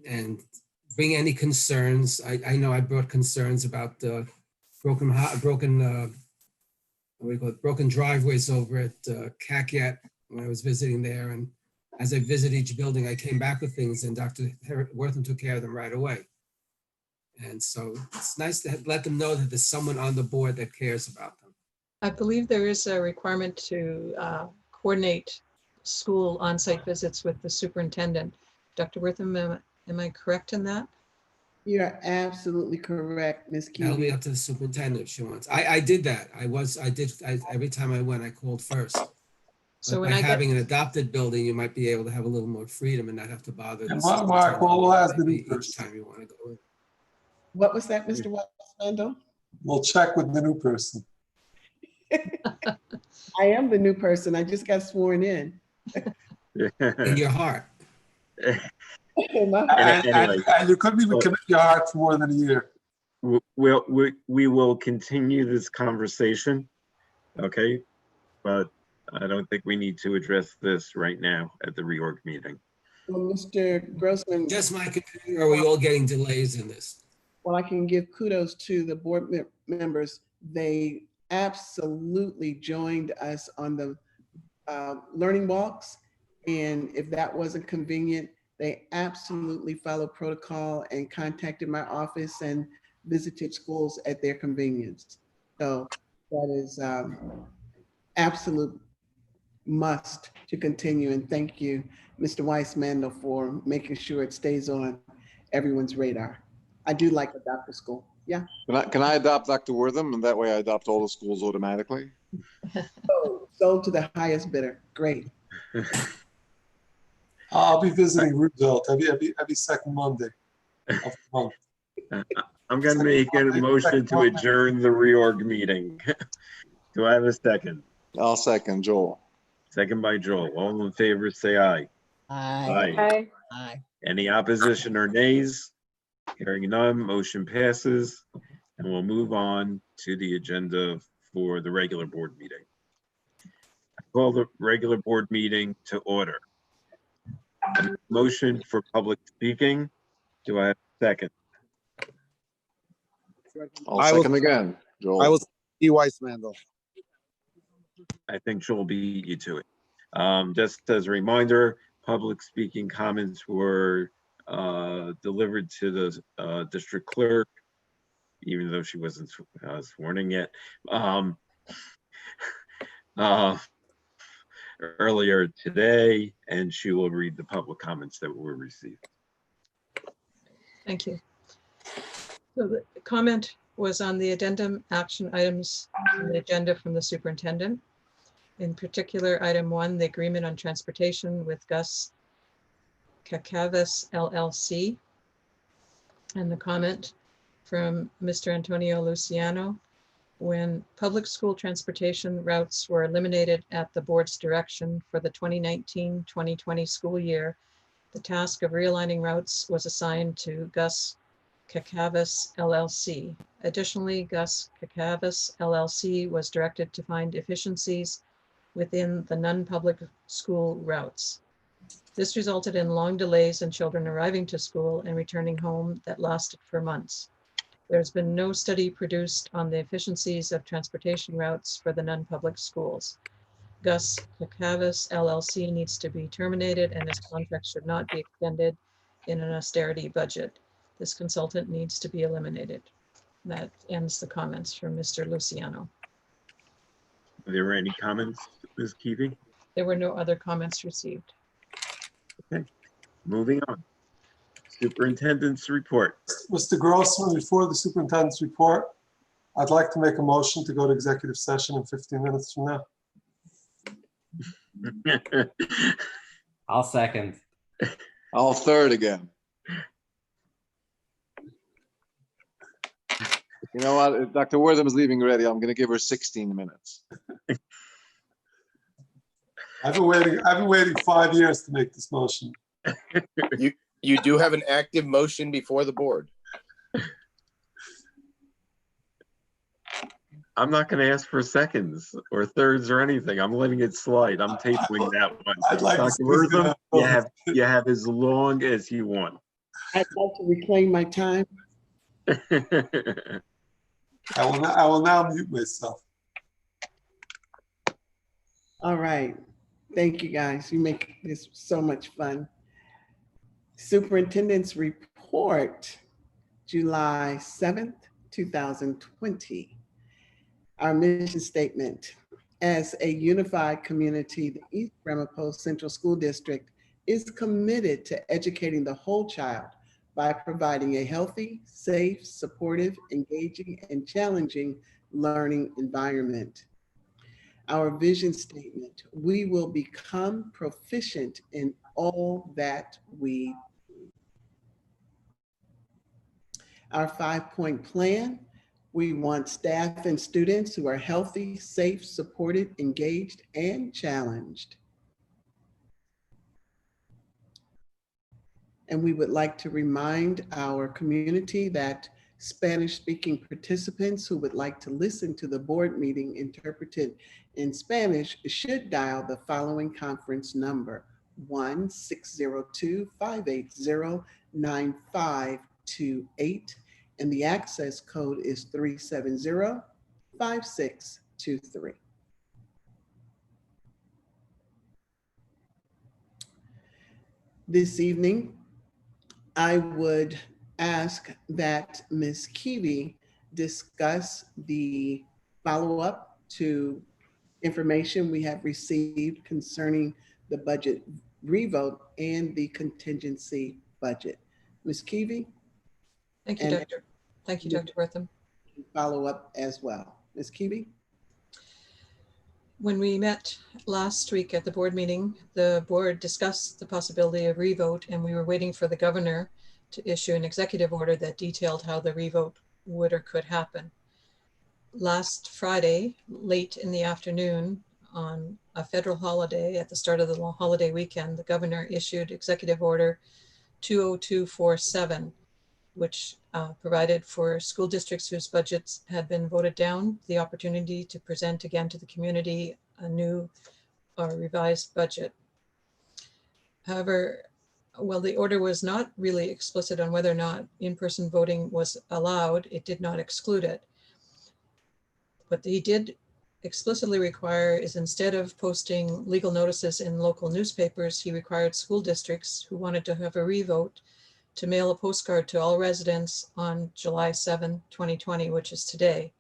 bring any concerns. I know I brought concerns about the broken driveways over at CACYET when I was visiting there. And as I visit each building, I came back with things, and Dr. Wortham took care of them right away. And so it's nice to let them know that there's someone on the board that cares about them. I believe there is a requirement to coordinate school on-site visits with the superintendent. Dr. Wortham, am I correct in that? You're absolutely correct, Ms. That'll be Keating. up to the superintendent if she wants. I did that. Every time I went, I called first. So But when by I get, having an adopted building, you might be able to have a little more freedom and not have to bother. And the Mark, we'll ask the new each person. time you want to go in. What was that, Mr. Westmandel? We'll check with the new person. I am the new person. I just got sworn in. In your heart. In my heart. Anyway. And you couldn't even commit your heart for more than a year. We will continue this conversation, okay? But I don't think we need to address this right now at the reorg meeting. Well, Mr. Grossman. Just my computer, or are we all getting delays in this? Well, I can give kudos to the board members. They absolutely joined us on the learning walks. And if that wasn't convenient, they absolutely followed protocol and contacted my office and visited schools at their convenience. So that is absolute must to continue. And thank you, Mr. Weissmandel, for making sure it stays on everyone's radar. I do like adopt a school. Yeah. Can I adopt Dr. Wortham, and that way I adopt all the schools automatically? Sold to the highest bidder. Great. I'll be visiting Roosevelt every second Monday of the month. I'm going to make a motion to adjourn the reorg meeting. Do I have a second? I'll second, Joel. Second by Joel. All in favor, say aye. Aye. Aye. Any opposition or nays? Hearing none, motion passes, and we'll move on to the agenda for the regular board meeting. I call the regular board meeting to order. A motion for public speaking. Do I have a second? I'll second again, Joel. I was E. Weissmandel. I think Joel beat you to it. Just as a reminder, public speaking comments were delivered to the district clerk, even though she wasn't sworn in yet, earlier today, and she will read the public comments that were received. thank you. So the comment was on the addendum action items on the agenda from the superintendent. In particular, item 1, the agreement on transportation with Gus Cacavas LLC. And the comment from Mr. Antonio Luciano: when public school transportation routes were eliminated at the board's direction for the 2019-2020 school year, the task of realigning routes was assigned to Gus Cacavas LLC. Additionally, Gus Cacavas LLC was directed to find efficiencies within the non-public school routes. This resulted in long delays in children arriving to school and returning home that lasted for months. There's been no study produced on the efficiencies of transportation routes for the non-public schools. Gus Cacavas LLC needs to be terminated, and his contract should not be extended in an austerity budget. This consultant needs to be eliminated. That ends the comments from Mr. Luciano. Are there any comments, Ms. Keevy? There were no other comments received. Okay, moving on. Superintendent's report. Mr. Grossman, before the superintendent's report, I'd like to make a motion to go to executive session in 15 minutes from now. I'll second. I'll third again. You know what? Dr. Wortham is leaving already. I'm going to give her 16 minutes. I've been waiting 5 years to make this motion. You do have an active motion before the board. I'm not going to ask for seconds or thirds or anything. I'm letting it slide. I'm tabling that one. I'd like to Dr. Wortham, you have as long as you want. I'd like to reclaim my time. I will now mute myself. All right. Thank you, guys. You make this so much fun. Superintendent's report, July 7th, 2020. Our mission statement: as a unified community, the East Ramapo Central School District is committed to educating the whole child by providing a healthy, safe, supportive, engaging, and challenging learning environment. Our vision statement: we will become proficient in all that we do. Our 5-point plan: we want staff and students who are healthy, safe, supported, engaged, and challenged. And we would like to remind our community that Spanish-speaking participants who would like to listen to the board meeting interpreted in Spanish should dial the following conference number: 1-602-580-9528, and the access code is 370-5623. This evening, I would ask that Ms. Keevy discuss the follow-up to information we have received concerning the budget revote and the contingency budget. Ms. Keevy? Thank you, Dr. Thank you, Dr. Wortham. Follow up as well. Ms. Keevy? When we met last week at the board meeting, the board discussed the possibility of revote, and we were waiting for the governor to issue an executive order that detailed how the revote would or could happen. Last Friday, late in the afternoon, on a federal holiday at the start of the holiday weekend, the governor issued Executive Order 20247, which provided for school districts whose budgets had been voted down the opportunity to present again to the community a new or revised budget. However, while the order was not really explicit on whether or not in-person voting was allowed, it did not exclude it. What he did explicitly require is, instead of posting legal notices in local newspapers, he required school districts who wanted to have a revote to mail a postcard to all residents on July 7, 2020, which is today.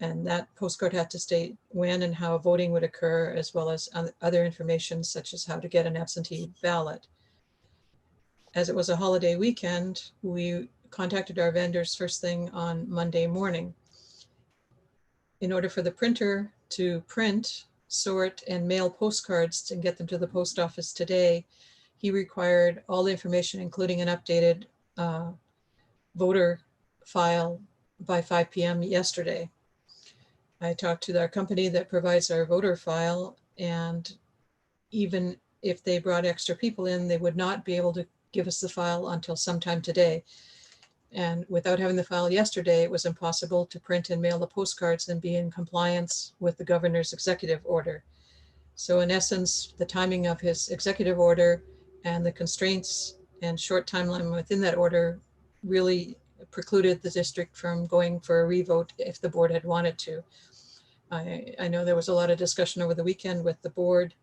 And that postcard had to state when and how voting would occur, as well as other information such as how to get an absentee ballot. As it was a holiday weekend, we contacted our vendors first thing on Monday morning. In order for the printer to print sort, and mail postcards and get them to the post office today, he required all the information, including an updated voter file by 5 p.m. yesterday. I talked to our company that provides our voter file, and even if they brought extra people in, they would not be able to give us the file until sometime today. And without having the file yesterday, it was impossible to print and mail the postcards and be in compliance with the governor's executive order. So in essence, the timing of his executive order and the constraints and short timeline within that order really precluded the district from going for a revote if the board had wanted to. I know there was a lot of discussion over the weekend with the board,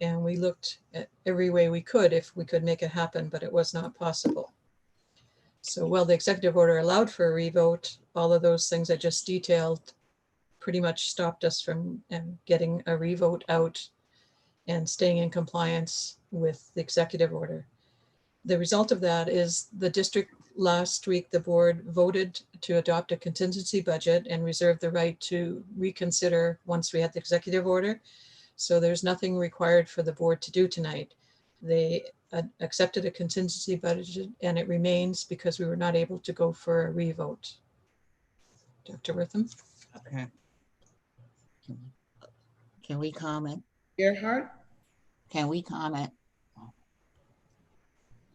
and we looked at every way we could if we could make it happen, but it was not possible. So while the executive order allowed for a revote, all of those things I just detailed pretty much stopped us from getting a revote out and staying in compliance with the executive order. The result of that is the district last week, the board voted to adopt a contingency budget and reserve the right to reconsider once we had the executive order. So there's nothing required for the board to do tonight. They accepted a contingency budget and it remains because we were not able to go for a revote. Dr. Wortham? Okay. Can we comment? Gerhard? Can we comment?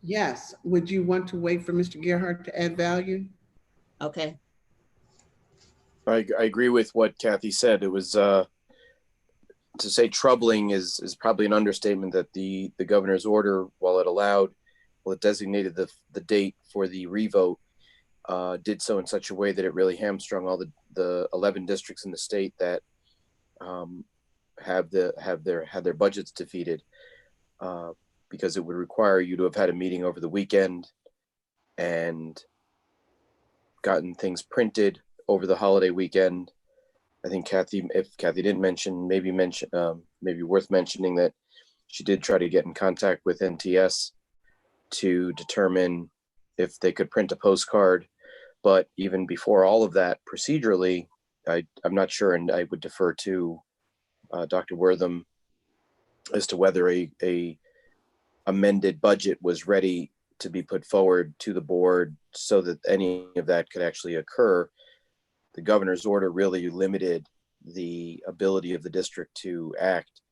Yes. Would you want to wait for Mr. Gerhard to add value? Okay. I agree with what Kathy said. It was, to say troubling is probably an understatement. That the governor's order, while it designated the date for the revote, did so in such a way that it really hamstrung all the 11 districts in the state that had their budgets defeated, because it would require you to have had a meeting over the weekend and gotten things printed over the holiday weekend. I think Kathy, if Kathy didn't mention, maybe worth mentioning that she did try to get in contact with NTS to determine if they could print a postcard. But even before all of that, procedurally, I'm not sure, and I would defer to Dr. Wortham as to whether a amended budget was ready to be put forward to the board so that any of that could actually occur. The governor's order really limited the ability of the district to act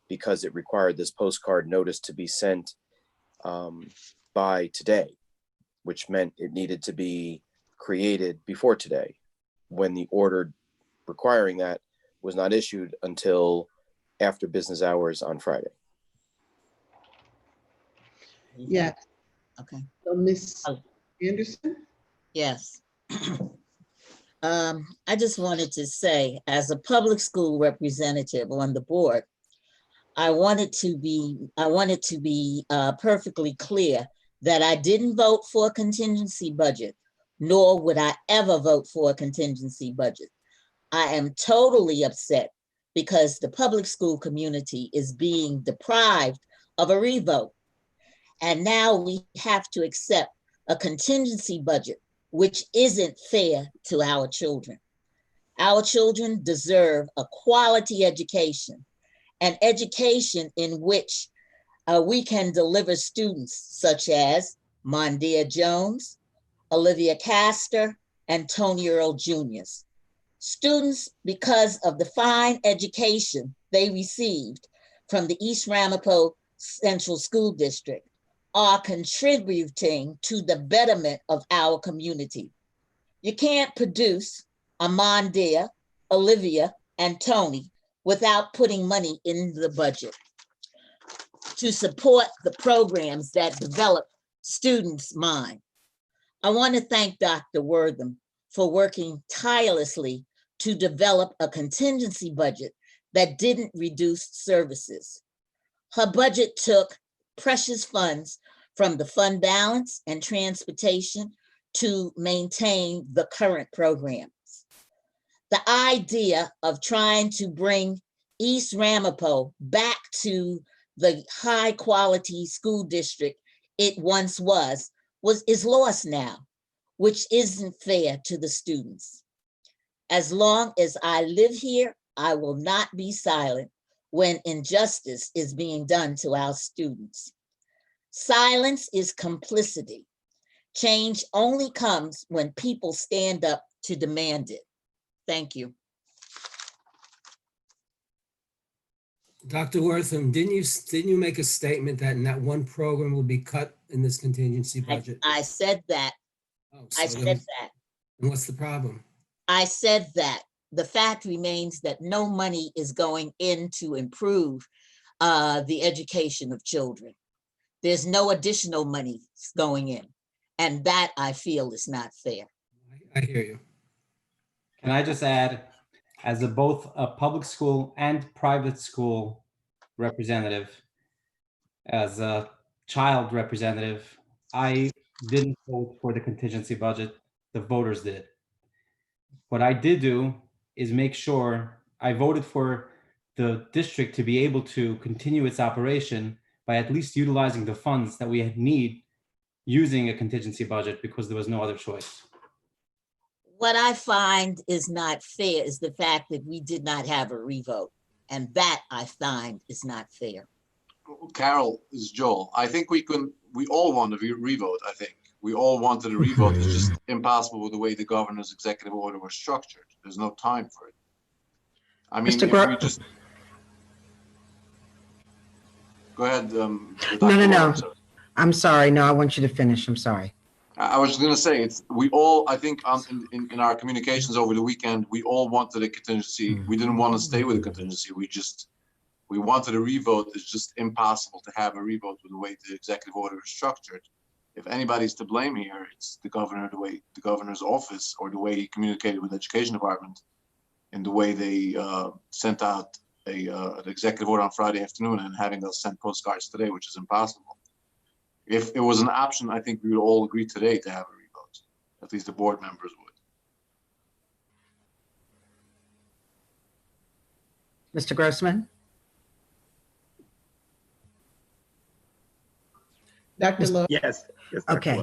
because it required this postcard notice to be sent by today, which meant it needed to be created before today, when the order requiring that was not issued until after business hours on Friday. Yeah. Okay. So Ms. Anderson? Yes. I just wanted to say, as a public school representative on the board, I wanted to be perfectly clear that I didn't vote for a contingency budget, nor would I ever vote for a contingency budget. I am totally upset because the public school community is being deprived of a revote. And now we have to accept a contingency budget, which isn't fair to our children. Our children deserve a quality education, an education in which we can deliver students such as Mondia Jones, Olivia Castor, and Tony Earl Jr.'s. Students, because of the fine education they received from the East Ramapo Central School District, are contributing to the betterment of our community. You can't produce a Mondia, Olivia, and Tony without putting money in the budget to support the programs that develop students' mind. I want to thank Dr. Wortham for working tirelessly to develop a contingency budget that didn't reduce services. Her budget took precious funds from the fund balance and transportation to maintain the current programs. The idea of trying to bring East Ramapo back to the high quality school district it once is lost now, which isn't fair to the students. As long as I live here, I will not be silent when injustice is being done to our students. Silence is complicity. Change only comes when people stand up to demand it. Thank you. Dr. Wortham, didn't you make a statement that not one program will be cut in this contingency budget? I said that. Oh, I so said then that. what's the problem? I said that. The fact remains that no money is going in to improve the education of children. There's no additional money going in. And that I feel is not fair. I hear you. Can I just add, as both a public school and private school representative, as a child representative, I didn't vote for the contingency budget. The voters did. What I did do is make sure I voted for the district to be able to continue its operation by at least utilizing the funds that we need using a contingency budget, because there was no other choice. What I find is not fair is the fact that we did not have a revote. And that I find is not fair. Carol, is Joel. I think we all want a revote, I think. We all wanted a revote. It's just impossible with the way the governor's executive order was structured. There's no time for it. I mean, if we just... Go ahead. No. I'm sorry. No, I want you to finish. I'm sorry. I was going to say, we all, I think in our communications over the weekend, we all wanted a contingency. We didn't want to stay with a contingency. We wanted a revote. It's just impossible to have a revote with the way the executive order is structured. If anybody's to blame here, it's the governor, the governor's office, or the way he communicated with the education department, and the way they sent out an executive order on Friday afternoon and having us send postcards today, which is impossible. If it was an option, I think we would all agree today to have a revote. At least the board members would. Mr. Grossman? Dr. Lowe? Yes. Okay.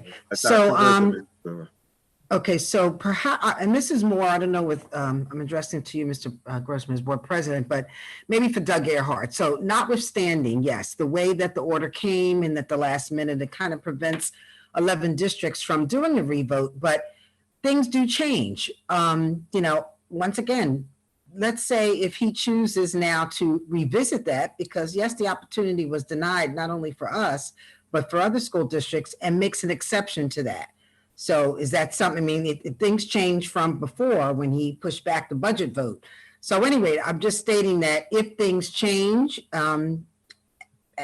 So perhaps, and this is more, I don't know, with I'm addressing to you, Mr. Grossman, as board president, but maybe for Doug Earhart. So notwithstanding, yes, the way that the order came and at the last minute, it kind of prevents 11 districts from doing a revote, but things do change. Once again, let's say if he chooses now to revisit that, because yes, the opportunity was denied, not only for us, but for other school districts, and makes an exception to that. So is that something, I mean, things change from before when he pushed back the budget vote. So anyway, I'm just stating that if things change, and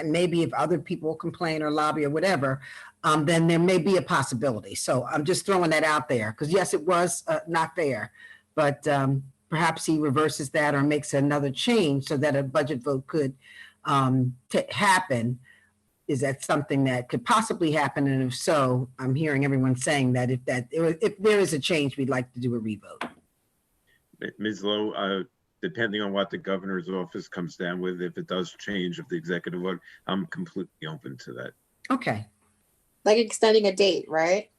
maybe if other people complain or lobby or whatever, then there may be a possibility. So I'm just throwing that out there, because yes, it was not fair, but perhaps he reverses that or makes another change so that a budget vote could happen. Is that something that could possibly happen? And if so, I'm hearing everyone saying that if there is a change, we'd like to do a revote. Ms. Lowe, depending on what the governor's office comes down with, if it does change of the executive order, I'm completely open to that. Okay. Like extending a date, right?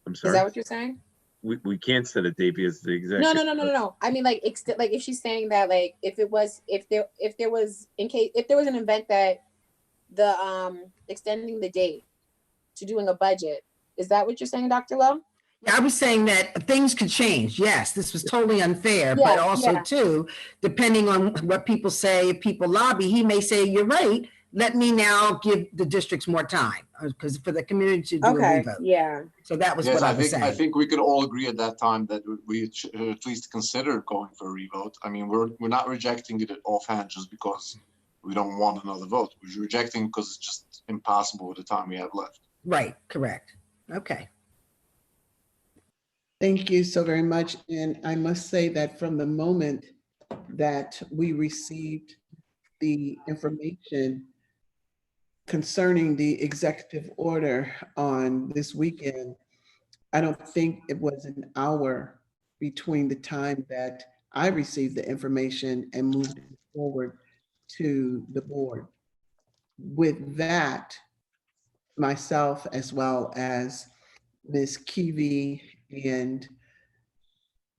I'm sorry. Is that what you're saying? We can't set a date because the executive. No. I mean, like if she's saying that, like if there was an event that the extending the date to doing a budget, is that what you're saying, Dr. Lowe? Yeah, I was saying that things could change. Yes, this was totally unfair, but also too, depending on what people say, if people lobby, he may say, you're right, let me now give the districts more time, because for the community to do a revote. Yeah. So that was what I was saying. I think we could all agree at that time that we should at least consider going for a revote. I mean, we're not rejecting it offhand just because we don't want another vote. We're rejecting because it's just impossible with the time we have left. Right, correct. Okay. Thank you so very much. And I must say that from the moment that we received the information concerning the executive order on this weekend, I don't think it was an hour between the time that I received the information and moved it forward to the board. With that, myself as well as Ms. Keevee and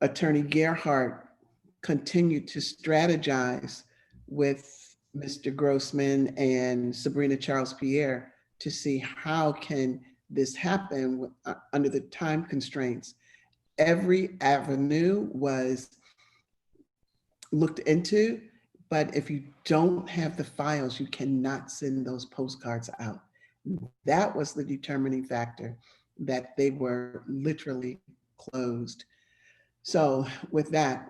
Attorney Gerhardt continued to strategize with Mr. Grossman and Sabrina Charles Pierre to see how can this happen under the time constraints. Every avenue was looked into, but if you don't have the files, you cannot send those postcards out. That was the determining factor, that they were literally closed. So with that,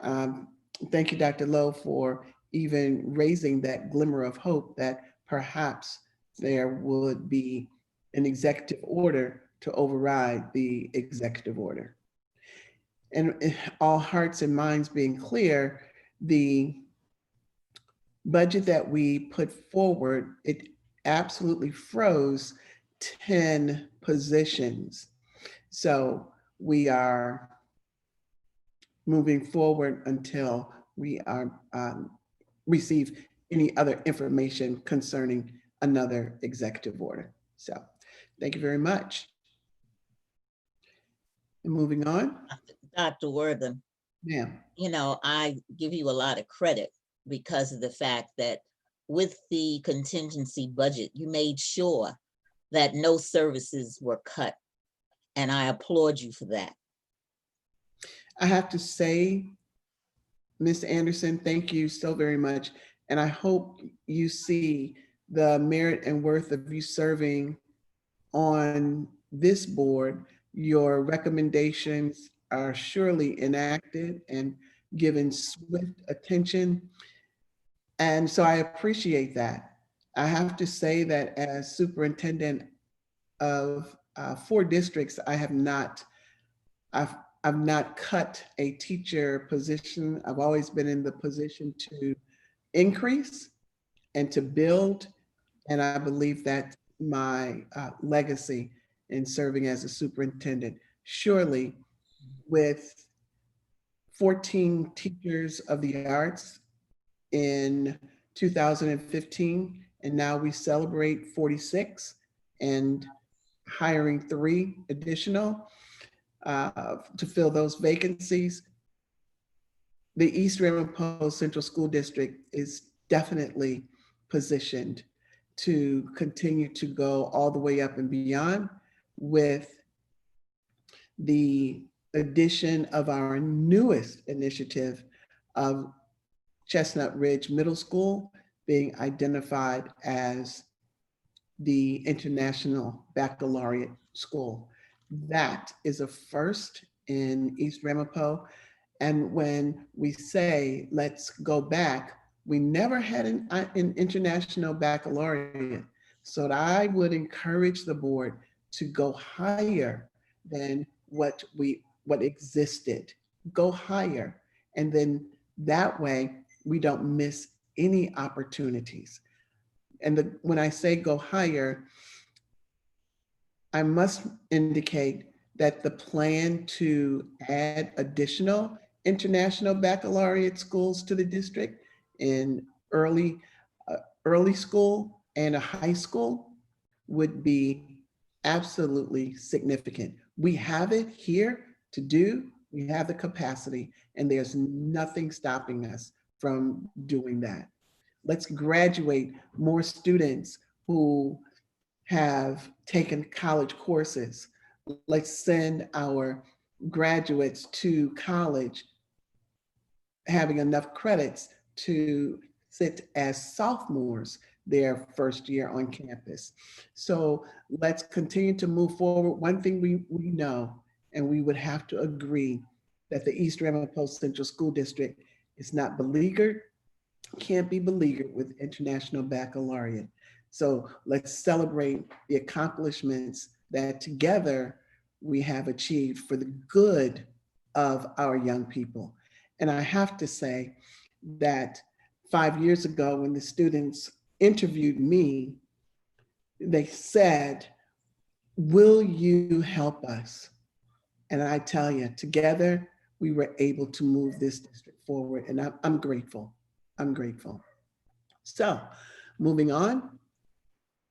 thank you, Dr. Lowe, for even raising that glimmer of hope that perhaps there would be an executive order to override the executive order. And all hearts and minds being clear, the budget that we put forward, it absolutely froze 10 positions. So we are moving forward until we are receive any other information concerning another executive order. So thank you very much. And moving on. Dr. Wortham, Ma'am. you know, I give you a lot of credit because of the fact that with the contingency budget, you made sure that no services were cut. And I applaud you for that. I have to say, Ms. Anderson, thank you so very much. And I hope you see the merit and worth of you serving on this board. Your recommendations are surely enacted and given swift attention. And so I appreciate that. I have to say that as superintendent of 4 districts, I've not cut a teacher position. I've always been in the position to increase and to build. And I believe that's my legacy in serving as a superintendent. Surely with 14 teachers of the arts in 2015, and now we celebrate 46 and hiring 3 additional to fill those vacancies. The East Ramapo Central School District is definitely positioned to continue to go all the way up and beyond with the addition of our newest initiative of Chestnut Ridge Middle School being identified as the International Baccalaureate School. That is a first in East Ramapo. And when we say, let's go back, we never had an International Baccalaureate. So I would encourage the board to go higher than what existed. Go higher. And then that way we don't miss any opportunities. And when I say go higher, I must indicate that the plan to add additional International Baccalaureate schools to the district in early school and a high school would be absolutely significant. We have it here to do, we have the capacity, and there's nothing stopping us from doing that. Let's graduate more students who have taken college courses. Let's send our graduates to college having enough credits to sit as sophomores their first year on campus. So let's continue to move forward. One thing we know, and we would have to agree, that the East Ramapo Central School District is not beleaguered, can't be beleaguered with International Baccalaureate. So let's celebrate the accomplishments that together we have achieved for the good of our young people. And I have to say that 5 years ago, when the students interviewed me, they said, will you help us? And I tell you, together, we were able to move this district forward, and I'm grateful. I'm grateful. So moving on.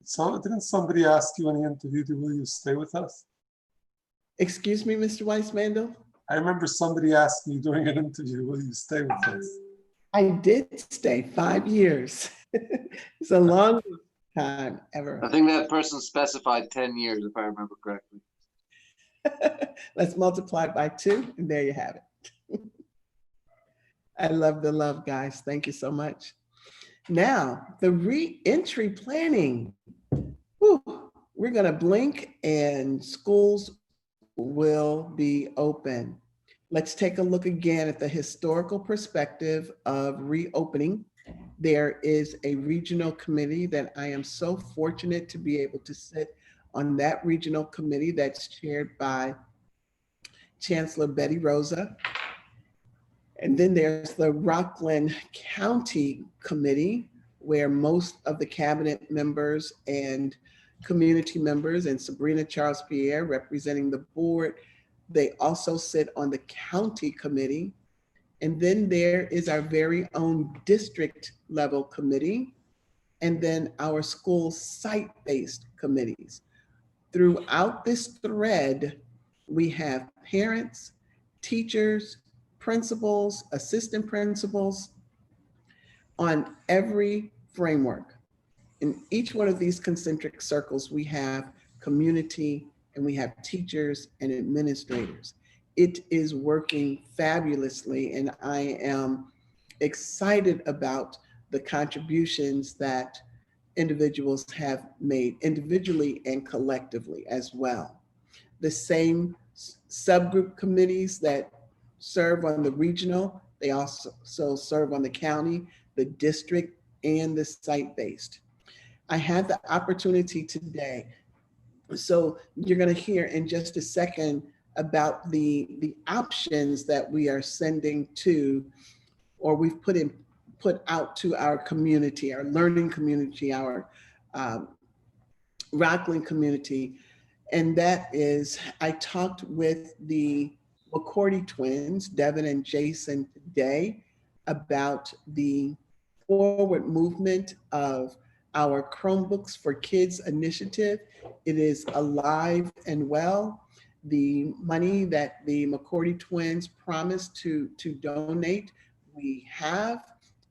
So didn't somebody ask you in the interview, will you stay with us? Excuse me, Mr. Weissmandel? I remember somebody asked me during an interview, will you stay with us? I did stay 5 years. It's a long time ever. I think that person specified 10 years, if I remember correctly. Let's multiply by 2, and there you have it. I love the love, guys. Thank you so much. Now, the re-entry planning. Whew, we're going to blink and schools will be open. Let's take a look again at the historical perspective of reopening. There is a regional committee that I am so fortunate to be able to sit on that regional committee that's chaired by Chancellor Betty Rosa. And then there's the Rockland County Committee, where most of the cabinet members and community members, and Sabrina Charles Pierre representing the board, they also sit on the county committee. And then there is our very own district level committee, and then our school site-based committees. Throughout this thread, we have parents, teachers, principals, assistant principals on every framework. In each one of these concentric circles, we have community and we have teachers and administrators. It is working fabulously, and I am excited about the contributions that individuals have made individually and collectively as well. The same subgroup committees that serve on the regional, they also serve on the county, the district, and the site-based. I had the opportunity today, so you're going to hear in just a second about the options that we are sending to, or we've put out to our community, our learning community, our Rockland community. And that is, I talked with the McCourty twins, Devin and Jason, today about the forward movement of our Chromebooks for Kids initiative. It is alive and well. The money that the McCourty twins promised to donate, we have.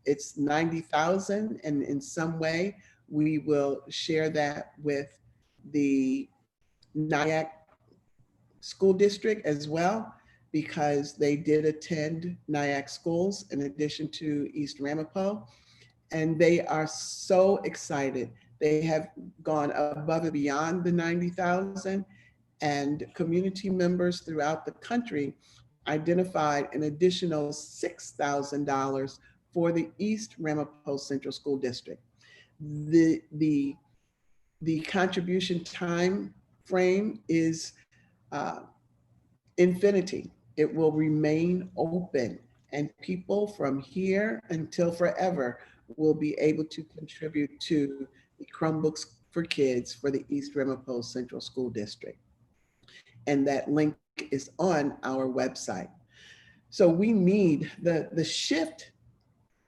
It's $90,000, and in some way we will share that with the Nyack School District as well, because they did attend Nyack schools in addition to East Ramapo, and they are so excited. They have gone above and beyond the 90,000, and community members throughout the country identified an additional $6,000 for the East Ramapo Central School District. The contribution time frame is infinity. It will remain open, and people from here until forever will be able to contribute to the Chromebooks for Kids for the East Ramapo Central School District. And that link is on our website. So we need, the shift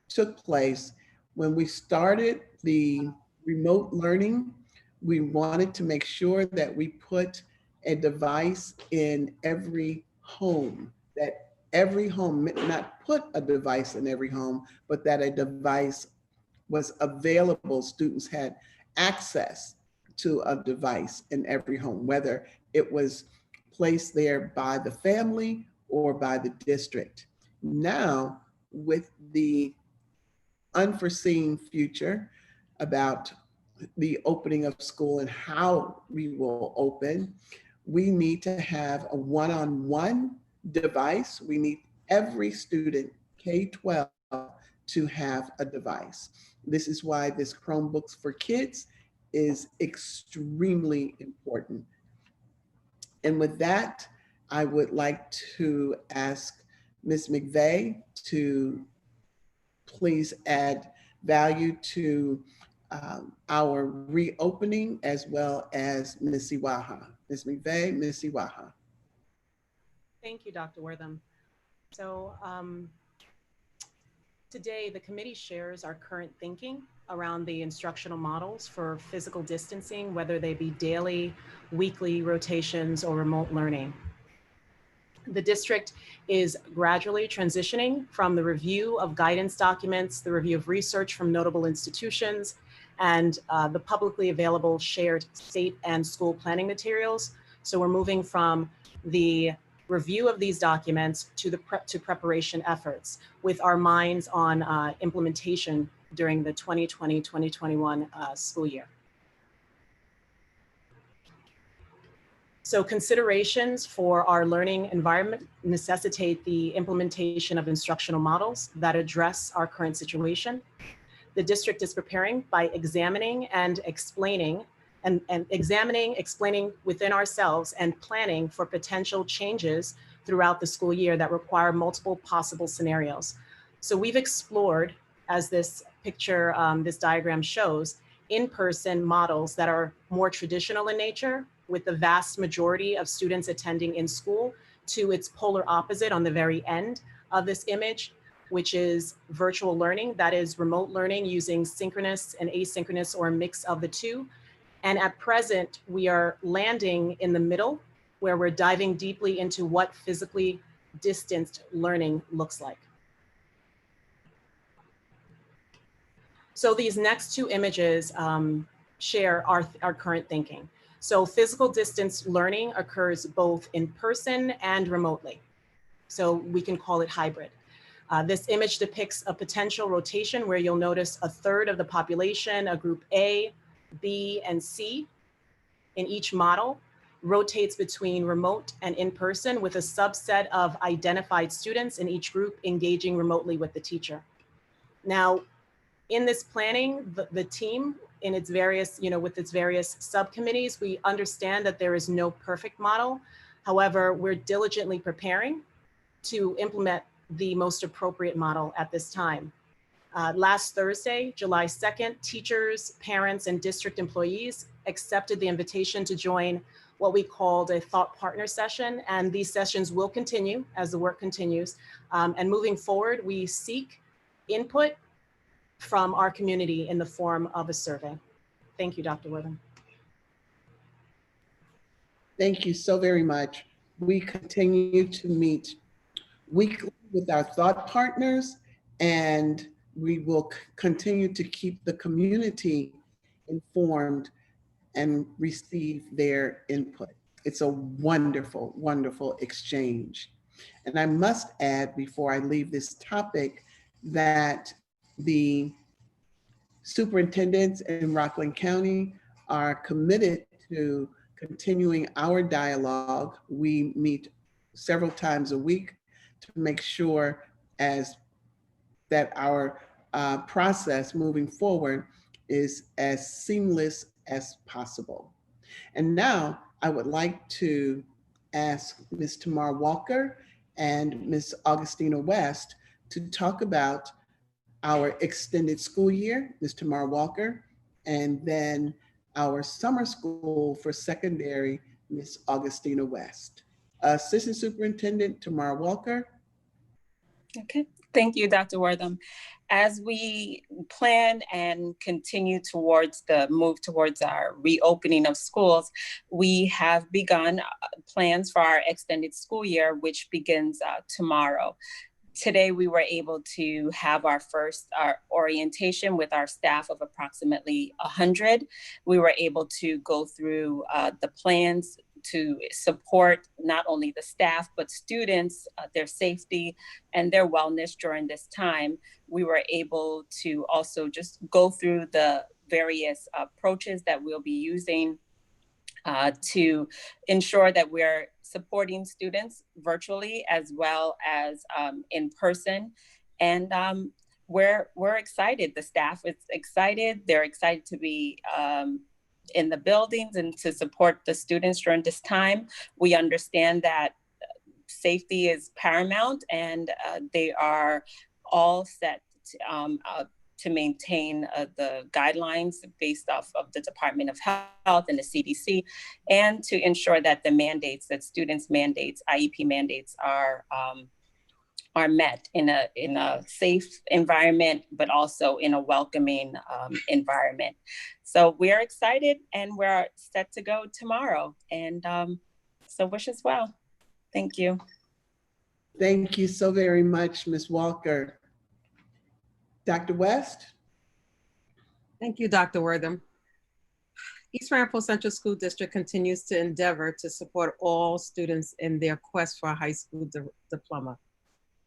took place when we started the remote learning. We wanted to make sure that we put a device in every home, that every home, not put a device in every home, but that a device was available. Students had access to a device in every home, whether it was placed there by the family or by the district. Now, with the unforeseen future about the opening of school and how we will open, we need to have a one-on-one device. We need every student, K-12, to have a device. This is why this Chromebooks for Kids is extremely important. And with that, I would like to ask Ms. McVeigh to please add value to our reopening, as well as Ms. Iwaha. Ms. McVeigh, Ms. Iwaha. Thank you, Dr. Wortham. So today, the committee shares our current thinking around the instructional models for physical distancing, whether they be daily, weekly rotations, or remote learning. The district is gradually transitioning from the review of guidance documents, the review of research from notable institutions, and the publicly available shared state and school planning materials. So we're moving from the review of these documents to preparation efforts, with our minds on implementation during the 2020-2021 school year. So considerations for our learning environment necessitate the implementation of instructional models that address our current situation. The district is preparing by examining and explaining, explaining within ourselves and planning for potential changes throughout the school year that require multiple possible scenarios. So we've explored, as this picture, this diagram shows, in-person models that are more traditional in nature, with the vast majority of students attending in school, to its polar opposite on the very end of this image, which is virtual learning, that is remote learning using synchronous and asynchronous or a mix of the two. And at present, we are landing in the middle, where we're diving deeply into what physically distanced learning looks like. So these next two images share our current thinking. So physical distance learning occurs both in person and remotely. So we can call it hybrid. This image depicts a potential rotation where you'll notice a third of the population, a group A, B, and C in each model, rotates between remote and in-person, with a subset of identified students in each group engaging remotely with the teacher. Now, in this planning, the team in its various, with its various subcommittees, we understand that there is no perfect model. However, we're diligently preparing to implement the most appropriate model at this time. Last Thursday, July 2nd, teachers, parents, and district employees accepted the invitation to join what we called a thought partner session. And these sessions will continue as the work continues. And moving forward, we seek input from our community in the form of a survey. Thank you, Dr. Wortham. Thank you so very much. We continue to meet weekly with our thought partners, and we will continue to keep the community informed and receive their input. It's a wonderful, wonderful exchange. And I must add, before I leave this topic, that the superintendents in Rockland County are committed to continuing our dialogue. We meet several times a week to make sure that our process moving forward is as seamless as possible. And now I would like to ask Ms. Tamar Walker and Ms. Augustina West to talk about our extended school year, Ms. Tamar Walker, and then our summer school for secondary, Ms. Augustina West. Assistant Superintendent Tamar Walker. Okay, thank you, Dr. Wortham. As we plan and continue towards the move towards our reopening of schools, we have begun plans for our extended school year, which begins tomorrow. Today, we were able to have our first orientation with our staff of approximately 100. We were able to go through the plans to support not only the staff, but students, their safety and their wellness during this time. We were able to also just go through the various approaches that we'll be using to ensure that we're supporting students virtually as well as in person. And we're excited. The staff is excited. They're excited to be in the buildings and to support the students during this time. We understand that safety is paramount, and they are all set to maintain the guidelines based off of the Department of Health and the CDC, and to ensure that the mandates, that students' mandates, IEP mandates are met in a safe environment, but also in a welcoming environment. So we're excited and we're set to go tomorrow. And so wish us well. Thank you. Thank you so very much, Ms. Walker. Dr. West? Thank you, Dr. Wortham. East Ramapo Central School District continues to endeavor to support all students in their quest for a high school diploma.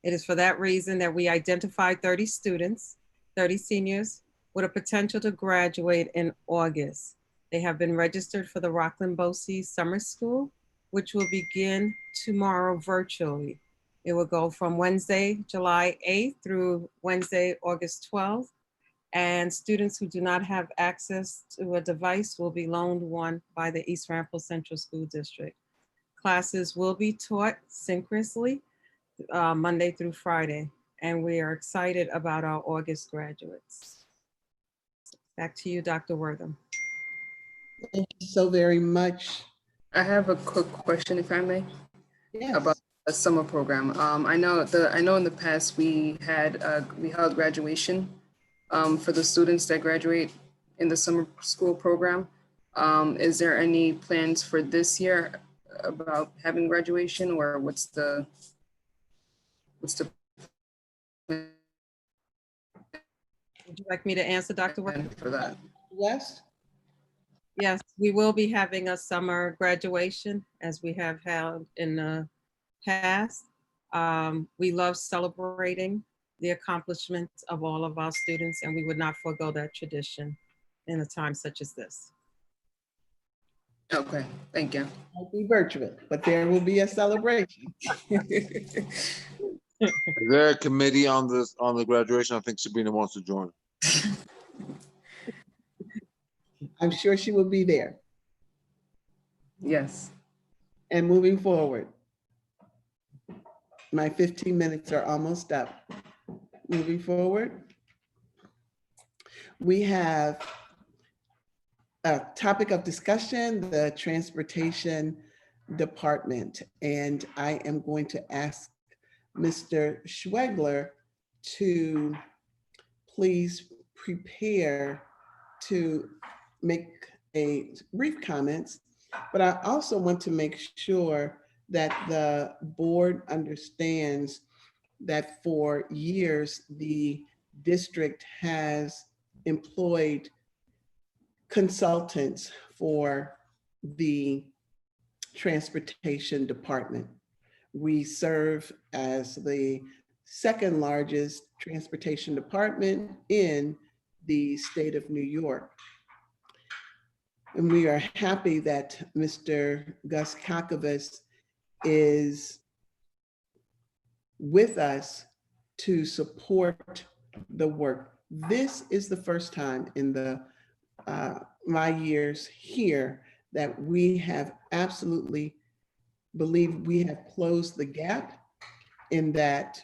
It is for that reason that we identified 30 students, 30 seniors, with a potential to graduate in August. They have been registered for the Rockland BOCE Summer School, which will begin tomorrow virtually. It will go from Wednesday, July 8th through Wednesday, August 12th. And students who do not have access to a device will be loaned one by the East Ramapo Central School District. Classes will be taught synchronously Monday through Friday, and we are excited about our August graduates. Back to you, Dr. Wortham. Thank you so very much. I have a quick question, if I may. Yes. About a summer program. I know in the past we held graduation for the students that graduate in the summer school program. Is there any plans for this year about having graduation, or what's the Would you like me to answer, Dr. Wortham? plan for that? West? Yes, we will be having a summer graduation as we have held in the past. We love celebrating the accomplishments of all of our students, and we would not forego that tradition in a time such as this. Okay, thank you. It'll be virtual, but there will be a celebration. Is there a committee on the graduation? I think Sabrina wants to join. I'm sure she will be there. Yes. And moving forward, my 15 minutes are almost up. Moving forward, we have a topic of discussion, the transportation department. And I am going to ask Mr. Schwegler to please prepare to make a brief comments, but I also want to make sure that the board understands that for years, the district has employed consultants for the transportation department. We serve as the second largest transportation department in the state of New York. And we are happy that Mr. Gus Kakavas is with us to support the work. This is the first time in my years here that we have absolutely believed we have closed the gap, in that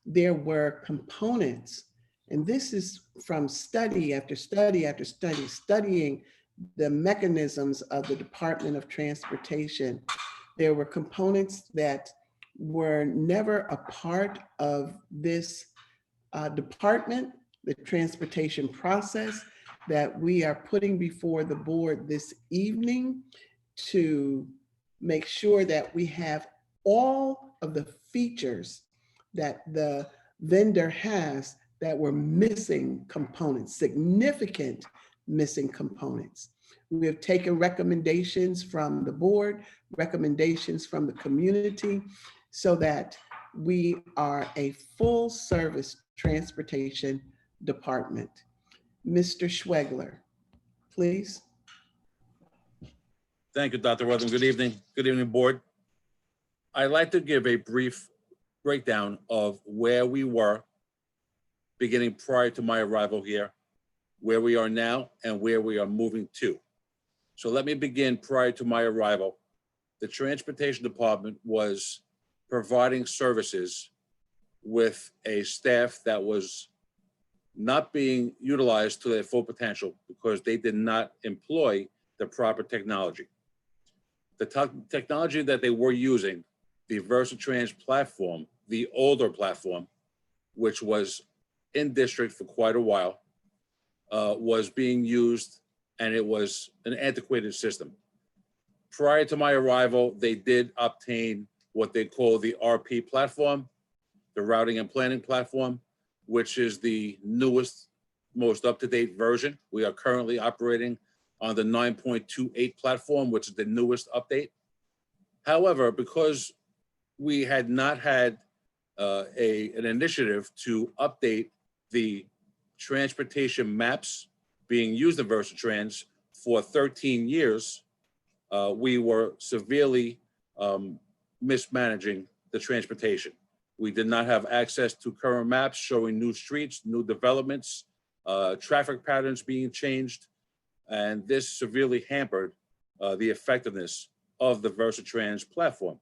there were components, and this is from study after study after study, studying the mechanisms of the Department of Transportation. There were components that were never a part of this department, the transportation process, that we are putting before the board this evening to make sure that we have all of the features that the vendor has that were missing components, significant missing components. We have taken recommendations from the board, recommendations from the community, so that we are a full service transportation department. Mr. Schwegler, please. Thank you, Dr. Wortham. Good evening. Good evening, board. I'd like to give a brief breakdown of where we were beginning prior to my arrival here, where we are now, and where we are moving to. So let me begin prior to my arrival. The transportation department was providing services with a staff that was not being utilized to their full potential because they did not employ the proper technology. The technology that they were using, the VersaTrans platform, the older platform, which was in district for quite a while, was being used, and it was an antiquated system. Prior to my arrival, they did obtain what they call the RP platform, the routing and planning platform, which is the newest, most up-to-date version. We are currently operating on the 9.28 platform, which is the newest update. However, because we had not had an initiative to update the transportation maps being used in Versatrans for 13 years, we were severely mismanaging the transportation. We did not have access to current maps showing new streets, new developments, traffic patterns being changed, and this severely hampered the effectiveness of the Versatrans platform.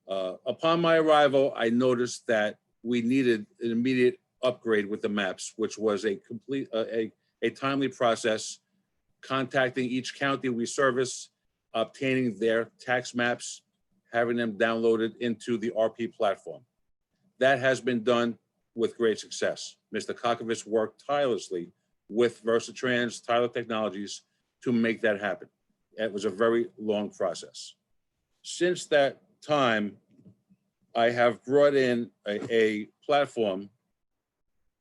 Upon my arrival, I noticed that we needed an immediate upgrade with the maps, which was a complete, a timely process, contacting each county we service, obtaining their tax maps, having them downloaded into the RP platform. That has been done with great success. Mr. Kokovich worked tirelessly with Versatrans, Tyler Technologies to make that happen. It was a very long process. Since that time, I have brought in a platform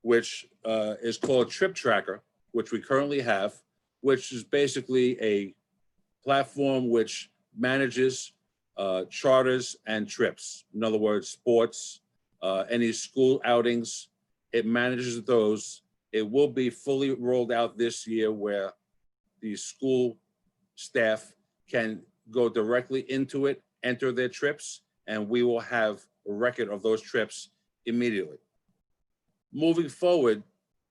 which is called Trip Tracker, which we currently have, which is basically a platform which manages charters and trips. In other words, sports, any school outings, it manages those. It will be fully rolled out this year where the school staff can go directly into it, enter their trips, and we will have a record of those trips immediately. Moving forward,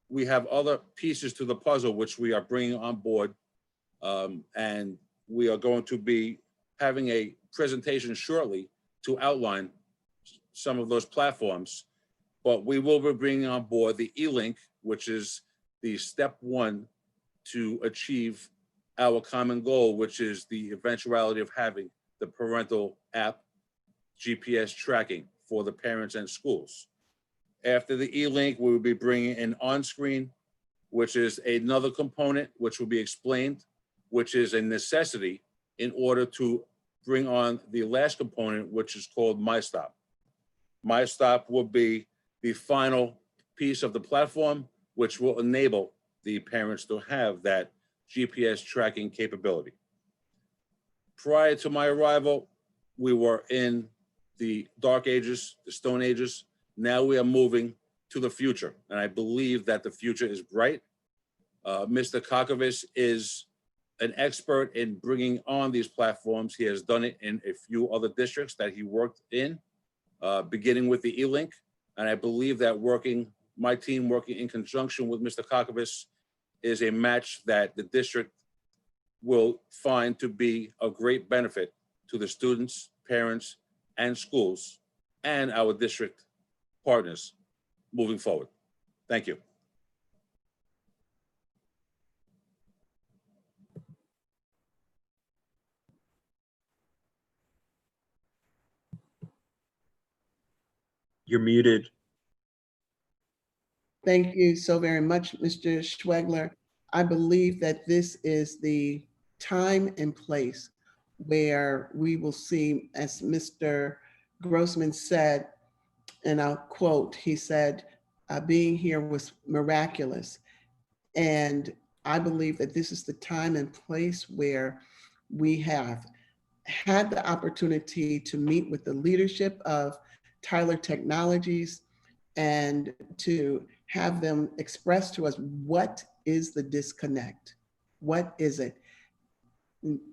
we have other pieces to the puzzle which we are bringing on board, and we are going to be having a presentation shortly to outline some of those platforms, but we will be bringing on board the E-Link, which is the step one to achieve our common goal, which is the eventuality of having the parental app GPS tracking for the parents and schools. After the E-Link, we will be bringing in on-screen, which is another component which will be explained, which is a necessity in order to bring on the last component, which is called MyStop. MyStop will be the final piece of the platform, which will enable the parents to have that GPS tracking capability. Prior to my arrival, we were in the dark ages, the stone ages. Now we are moving to the future, and I believe that the future is bright. Mr. Kokovich is an expert in bringing on these platforms. He has done it in a few other districts that he worked in, beginning with the E-Link. And I believe that my team working in conjunction with Mr. Kokovich is a match that the district will find to be of great benefit to the students, parents, and schools, and our district partners moving forward. Thank you. You're muted. Thank you so very much, Mr. Schwegler. I believe that this is the time and place where we will see, as Mr. Grossman said, and I'll quote, he said, being here was miraculous. And I believe that this is the time and place where we have had the opportunity to meet with the leadership of Tyler Technologies and to have them express to us, what is the disconnect? What is it?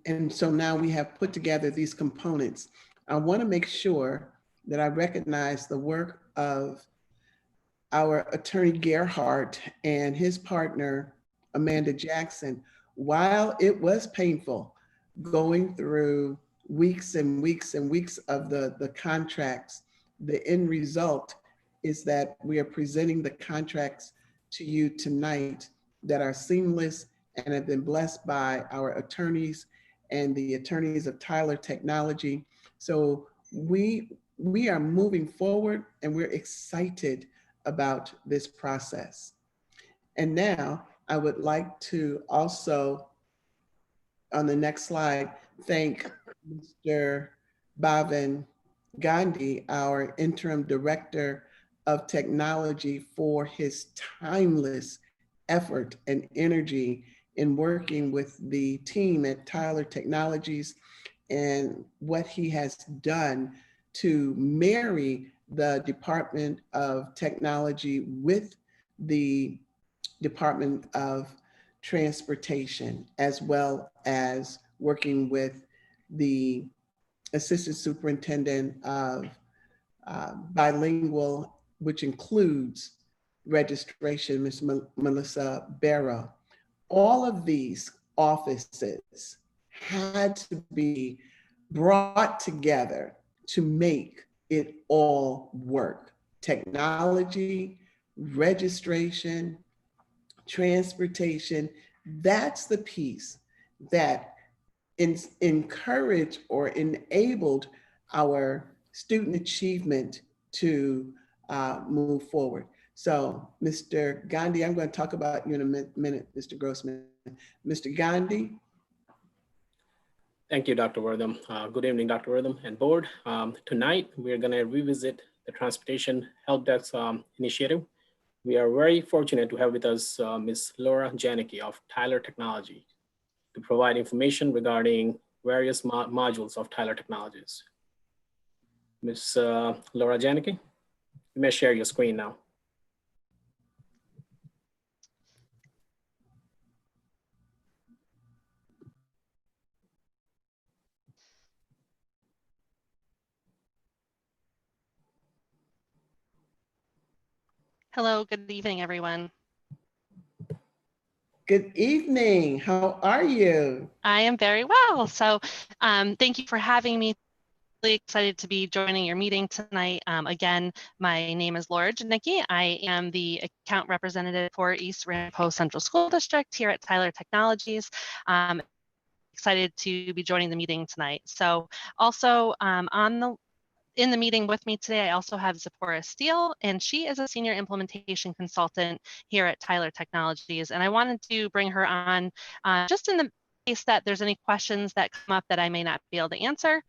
And so now we have put together these components. I want to make sure that I recognize the work of our attorney Gerhardt and his partner, Amanda Jackson. While it was painful going through weeks and weeks and weeks of the contracts, the end result is that we are presenting the contracts to you tonight that are seamless and have been blessed by our attorneys and the attorneys of Tyler Technology. So we are moving forward and we're excited about this process. And now I would like to also, on the next slide, thank Mr. Bhavin Gandhi, our interim director of technology, for his timeless effort and energy in working with the team at Tyler Technologies and what he has done to marry the Department of Technology with the Department of Transportation, as well as working with the Assistant Superintendent of Bilingual, which includes registration, Ms. Melissa Barrow. All of these offices had to be brought together to make it all work. Technology, registration, transportation, that's the piece that encouraged or enabled our student achievement to move forward. So, Mr. Gandhi, I'm going to talk about you in a minute, Mr. Grossman. Mr. Gandhi. Thank you, Dr. Wortham. Good evening, Dr. Wortham and board. Tonight, we're going to revisit the Transportation Help Desk initiative. We are very fortunate to have with us Ms. Laura Janicki of Tyler Technology to provide information regarding various modules of Tyler Technologies. Ms. Laura Janicki, you may share your screen now. Hello, good evening, everyone. Good evening. How are you? I am very well. So thank you for having me. Really excited to be joining your meeting tonight. Again, my name is Laura Janicki. I am the account representative for East Ramapo Central School District here at Tyler Technologies. Excited to be joining the meeting tonight. So also in the meeting with me today, I also have Zipporah Steele, and she is a senior implementation consultant here at Tyler Technologies. And I wanted to bring her on just in the case that there's any questions that come up that I may not be able to answer.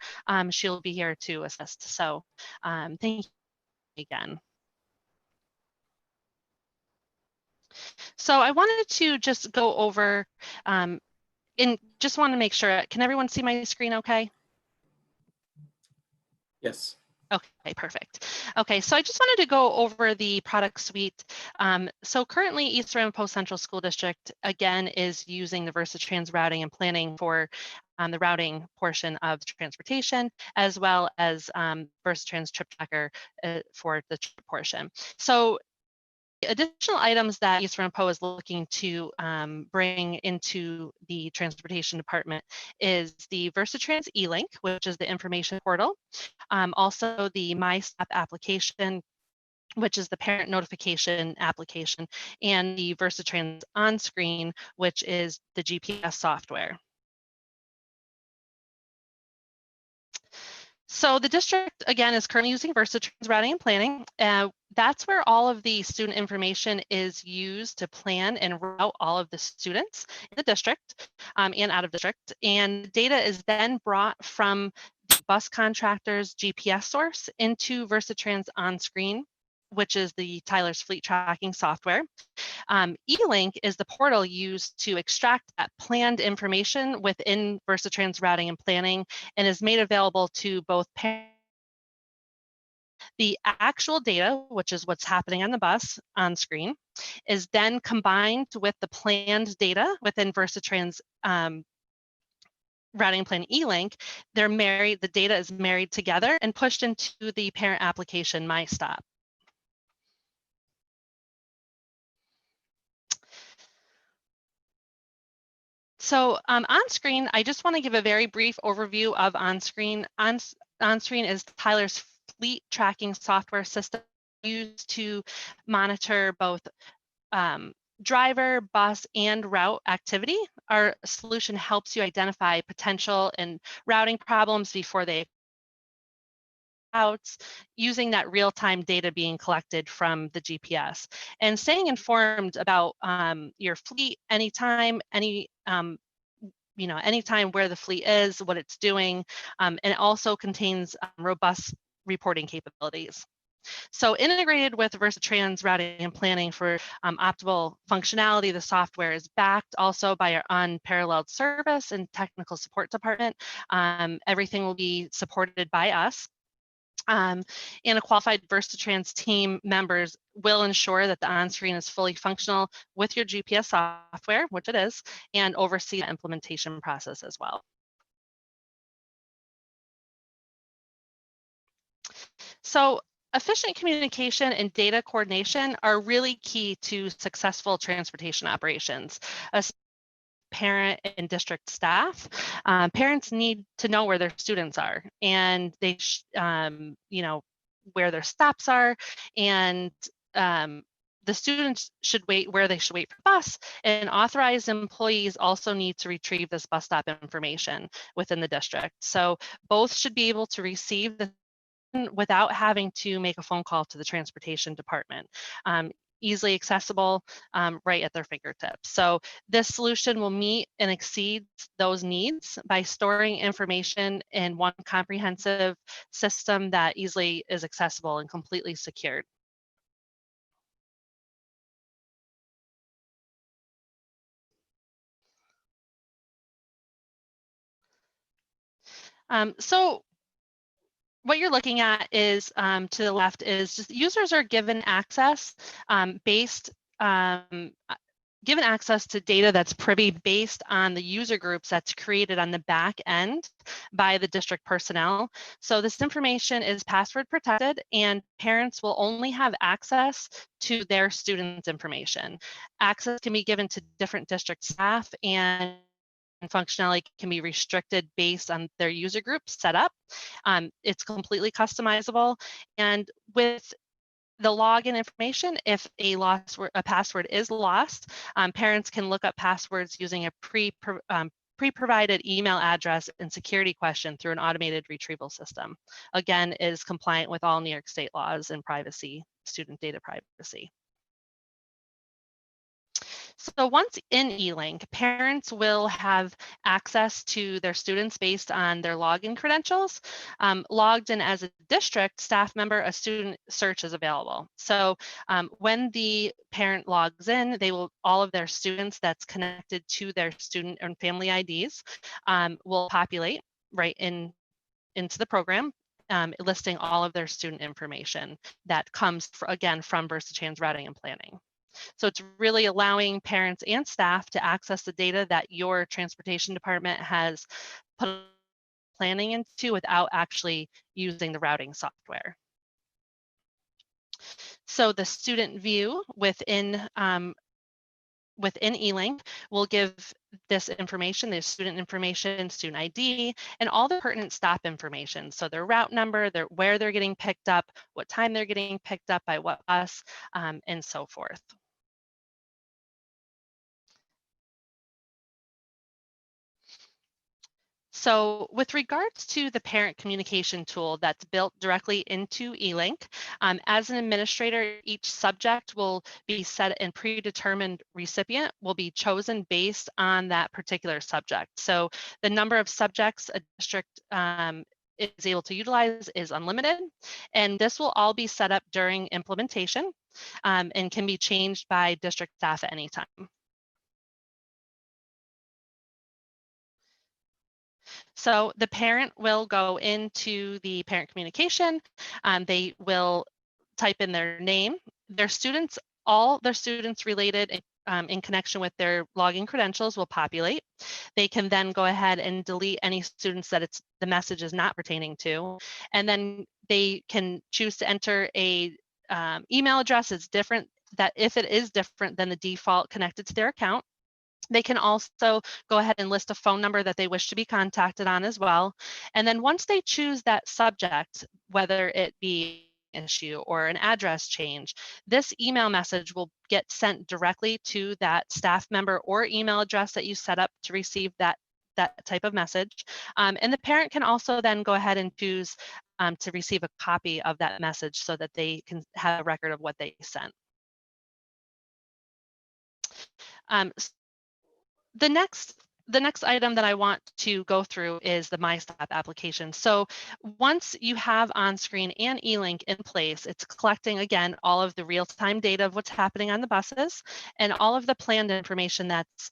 She'll be here to assist. So thank you again. So I wanted to just go over and just want to make sure, can everyone see my screen okay? Yes. Okay, perfect. Okay, so I just wanted to go over the product suite. So currently East Ramapo Central School District, again, is using the VersaTrans routing and planning for the routing portion of transportation, as well as VersaTrans trip tracker for the trip portion. So additional items that East Ramapo is looking to bring into the transportation department is the VersaTrans eLink, which is the information portal. Also the MyStop application, which is the parent notification application, and the VersaTrans on-screen, which is the GPS software. So the district, again, is currently using VersaTrans routing and planning. That's where all of the student information is used to plan and route all of the students in the district and out of district. And data is then brought from the bus contractor's GPS source into VersaTrans on-screen, which is the Tyler's fleet tracking software. eLink is the portal used to extract that planned information within VersaTrans routing and planning and is made available to both parents. The actual data, which is what's happening on the bus on screen, is then combined with the planned data within VersaTrans routing and planning eLink. They're married, the data is married together and pushed into the parent application MyStop. So on screen, I just want to give a very brief overview of on screen. On screen is Tyler's fleet tracking software system used to monitor both driver, bus, and route activity. Our solution helps you identify potential and routing problems before they routes, using that real-time data being collected from the GPS and staying informed about your fleet anytime, anytime where the fleet is, what it's doing, and it also contains robust reporting capabilities. So integrated with VersaTrans routing and planning for optimal functionality, the software is backed also by our unparalleled service and technical support department. Everything will be supported by us. And a qualified VersaTrans team members will ensure that the on-screen is fully functional with your GPS software, which it is, and oversee the implementation process as well. So efficient communication and data coordination are really key to successful transportation operations. As parent and district staff, parents need to know where their students are, and they, where their stops are, and the students should wait where they should wait for the bus, and authorized employees also need to retrieve this bus stop information within the district. So both should be able to receive the without having to make a phone call to the transportation department. Easily accessible right at their fingertips. So this solution will meet and exceed those needs by storing information in one comprehensive system that easily is accessible and completely secured. So what you're looking at is to the left is just users are given access given access to data that's privy based on the user groups that's created on the back end by the district personnel. So this information is password protected, and parents will only have access to their students' information. Access can be given to different district staff, and functionality can be restricted based on their user group setup. It's completely customizable, and with the login information, if a password is lost, parents can look up passwords using a pre-provided email address and security question through an automated retrieval system. Again, is compliant with all New York State laws and privacy, student data privacy. So once in eLink, parents will have access to their students based on their login credentials. Logged in as a district staff member, a student search is available. So when the parent logs in, all of their students that's connected to their student and family IDs will populate right into the program, listing all of their student information that comes, again, from VersaTrans routing and planning. So it's really allowing parents and staff to access the data that your transportation department has put planning into without actually using the routing software. So the student view within eLink will give this information, the student information, student ID, and all the pertinent stop information. So their route number, where they're getting picked up, what time they're getting picked up by what bus, and so forth. So with regards to the parent communication tool that's built directly into eLink, as an administrator, each subject will be set and predetermined recipient will be chosen based on that particular subject. So the number of subjects a district is able to utilize is unlimited, and this will all be set up during implementation and can be changed by district staff at any time. So the parent will go into the parent communication. They will type in their name, their students, all their students related in connection with their login credentials will populate. They can then go ahead and delete any students that the message is not pertaining to. And then they can choose to enter a email address that's different, that if it is different than the default connected to their account. They can also go ahead and list a phone number that they wish to be contacted on as well. And then once they choose that subject, whether it be an issue or an address change, this email message will get sent directly to that staff member or email address that you set up to receive that type of message. And the parent can also then go ahead and choose to receive a copy of that message so that they can have a record of what they sent. The next the next item that I want to go through is the MyStop application. So once you have on-screen and eLink in place, it's collecting, again, all of the real-time data of what's happening on the buses and all of the planned information that's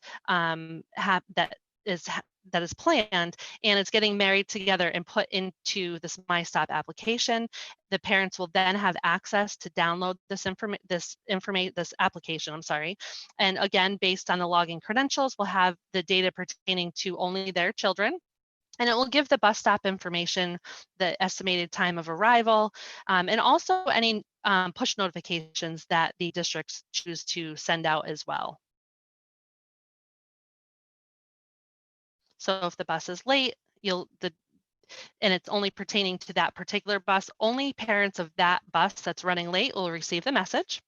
that is planned, and it's getting married together and put into this MyStop application. The parents will then have access to download this application, and again, based on the login credentials, we'll have the data pertaining to only their children. And it will give the bus stop information, the estimated time of arrival, and also any push notifications that the districts choose to send out as well. So if the bus is late, and it's only pertaining to that particular bus, only parents of that bus that's running late will receive the message.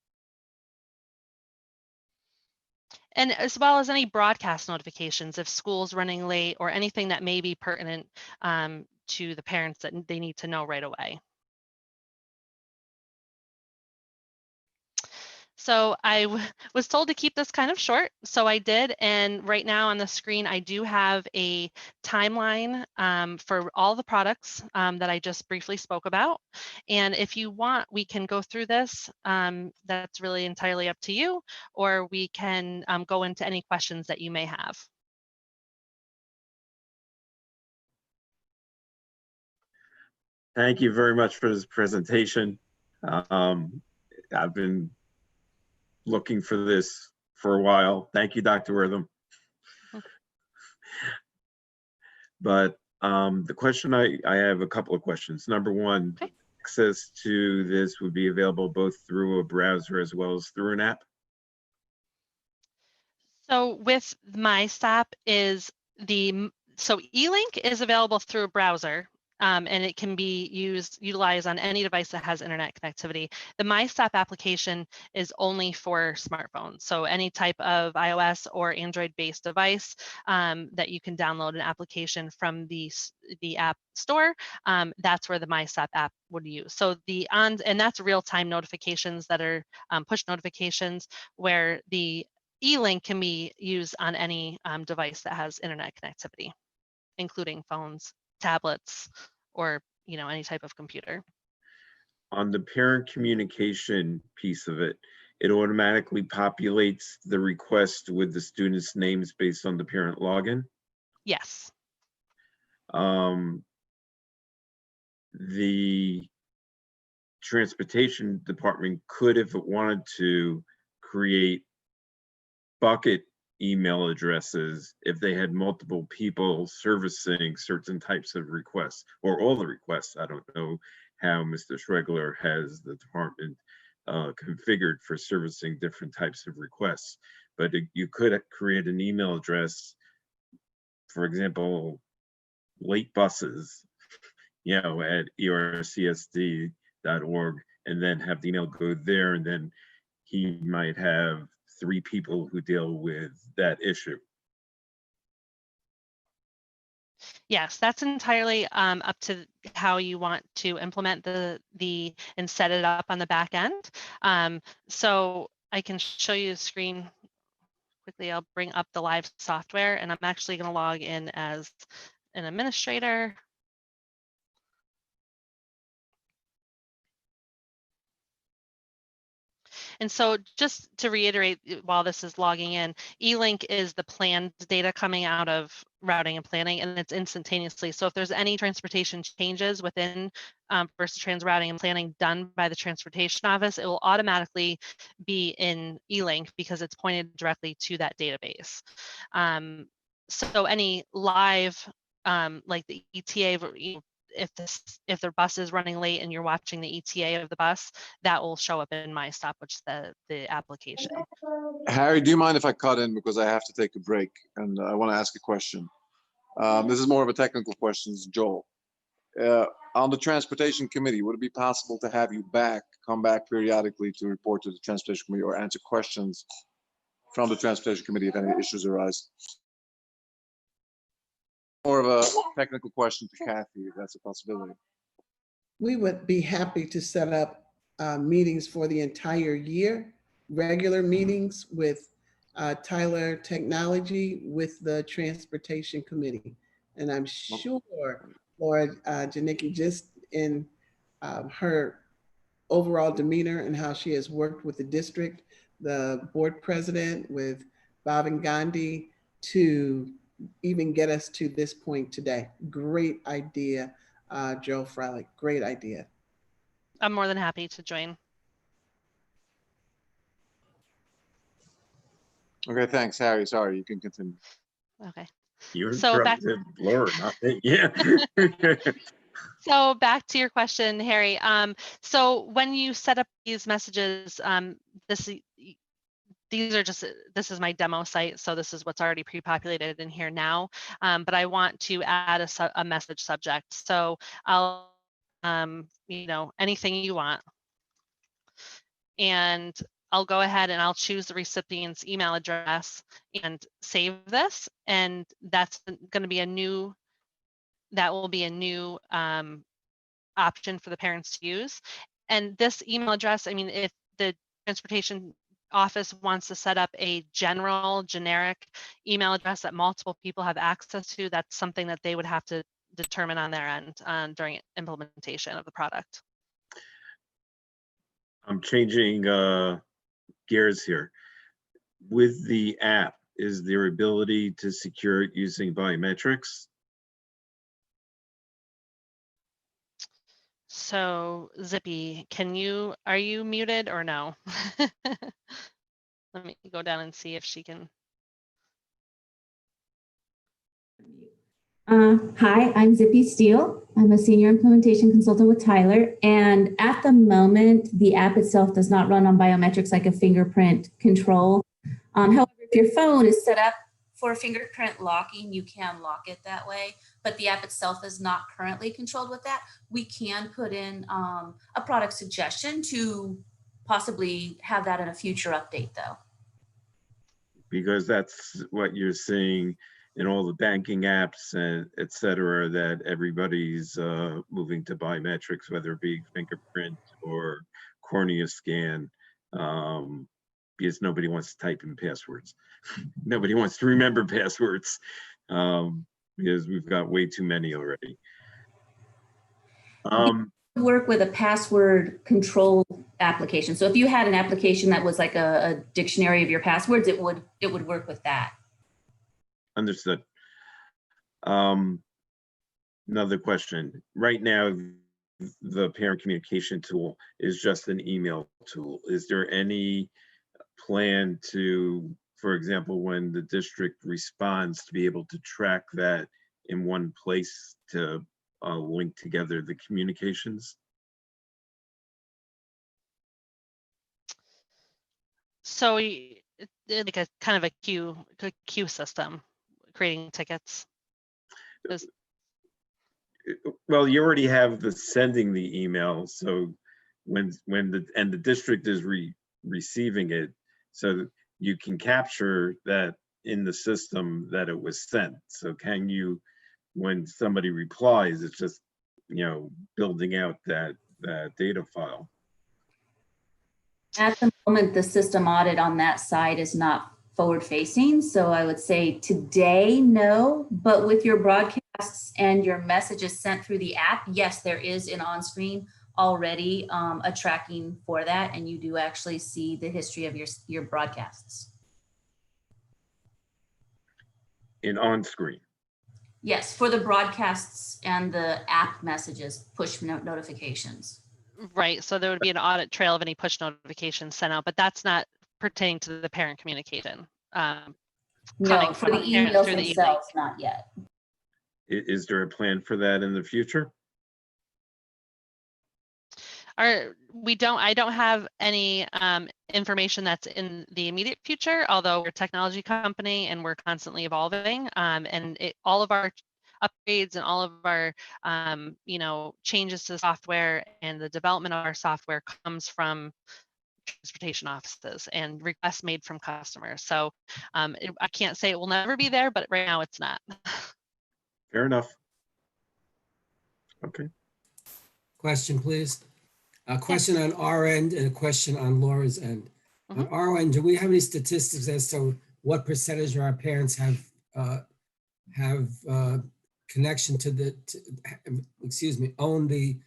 And as well as any broadcast notifications if school's running late or anything that may be pertinent to the parents that they need to know right away. So I was told to keep this kind of short, so I did. And right now on the screen, I do have a timeline for all the products that I just briefly spoke about. And if you want, we can go through this. That's really entirely up to you, or we can go into any questions that you may have. Thank you very much for this presentation. I've been looking for this for a while. Thank you, Dr. Wortham. But the question I have a couple of questions. Number one, okay. Access to this would be available both through a browser as well as through an app? So with MyStop so eLink is available through a browser. And it can be utilized on any device that has internet connectivity. The MyStop application is only for smartphones. So any type of iOS or Android-based device that you can download an application from the app store, that's where the MyStop app would use. So and that's real-time notifications that are push notifications, where the eLink can be used on any device that has internet connectivity, including phones, tablets, or any type of computer. On the parent communication piece of it, it automatically populates the request with the students' names based on the parent login? Yes. The transportation department could, if it wanted to, create bucket email addresses if they had multiple people servicing certain types of requests, or all the requests. I don't know how Mr. Schregler has the department configured for servicing different types of requests, but you could create an email address, for example, late buses, at ERCSD.org, and then have the email go there, and then he might have 3 people who deal with that issue. Yes, that's entirely up to how you want to implement and set it up on the back end. So I can show you the screen quickly. I'll bring up the live software, and I'm actually going to log in as an administrator. And so just to reiterate, while this is logging in, eLink is the planned data coming out of routing and planning, and it's instantaneously. So if there's any transportation changes within VersaTrans routing and planning done by the transportation office, it will automatically be in eLink because it's pointed directly to that database. So any live, like the ETA, if their bus is running late and you're watching the ETA of the bus, that will show up in MyStop, which is the application. Harry, do you mind if I cut in, because I have to take a break and I want to ask a question. This is more of a technical question, Joel. On the Transportation Committee, would it be possible to have you come back periodically to report to the Transportation Committee or answer questions from the Transportation Committee if any issues arise? More of a technical question to Kathy, if that's a possibility. We would be happy to set up meetings for the entire year, regular meetings with Tyler Technology with the Transportation Committee. And I'm sure Laura Janicki, just in her overall demeanor and how she has worked with the district, the board president, with Bhavin Gandhi, to even get us to this point today. Great idea, Joe Freilich, great idea. I'm more than happy to join. Okay, thanks, Harry. Sorry, you can continue. Okay. You So back, interrupted Laura, not me. Yeah. so back to your question, Harry. So when you set up these messages, these are just, this is my demo site, so this is what's already pre-populated in here now, but I want to add a message subject. So I'll, you know, anything you want. And I'll go ahead and I'll choose the recipient's email address and save this. And that's going to be a new, that will be a new option for the parents to use. And this email address, I mean, if the transportation office wants to set up a generic email address that multiple people have access to, that's something that they would have to determine on their end during implementation of the product. I'm changing gears here. With the app, is there ability to secure it using biometrics? So Zippy, are you muted or no? Let me go down and see if she can. Hi, I'm Zippy Steele. I'm a senior implementation consultant with Tyler. And at the moment, the app itself does not run on biometrics like a fingerprint control. However, if your phone is set up for fingerprint locking, you can lock it that way, but the app itself is not currently controlled with that. We can put in a product suggestion to possibly have that in a future update though. Because that's what you're seeing in all the banking apps and et cetera, that everybody's moving to biometrics, whether it be fingerprint or cornea scan, because nobody wants to type in passwords. Nobody wants to remember passwords because we've got way too many already. Work with a password control application. So if you had an application that was like a dictionary of your passwords, it would work with that. Understood. Another question. Right now, the parent communication tool is just an email tool. Is there any plan to, for example, when the district responds, to be able to track that in one place to link together the communications? So like a kind of a queue system, creating tickets. Well, you already have the sending the email, so when the district is receiving it, so you can capture that in the system that it was sent. So can you, when somebody replies, it's just, you know, building out that data file. At the moment, the system audit on that side is not forward facing. So I would say today, no, but with your broadcasts and your messages sent through the app, yes, there is an on-screen already a tracking for that. And you do actually see the history of your broadcasts. In on-screen? Yes, for the broadcasts and the app messages, push notifications. Right, so there would be an audit trail of any push notifications sent out, but that's not pertaining to the parent communication. No, for the emails themselves, not yet. Is there a plan for that in the future? I don't have any information that's in the immediate future, although we're a technology company and we're constantly evolving. And all of our upgrades and all of our you know, changes to the software and the development of our software comes from transportation offices and requests made from customers. So I can't say it will never be there, but right now it's not. Fair enough. Okay. Question, please. A question on our end and a question on Laura's end. Arwen, do we have any statistics as to what percentage of our parents have connection to the, own the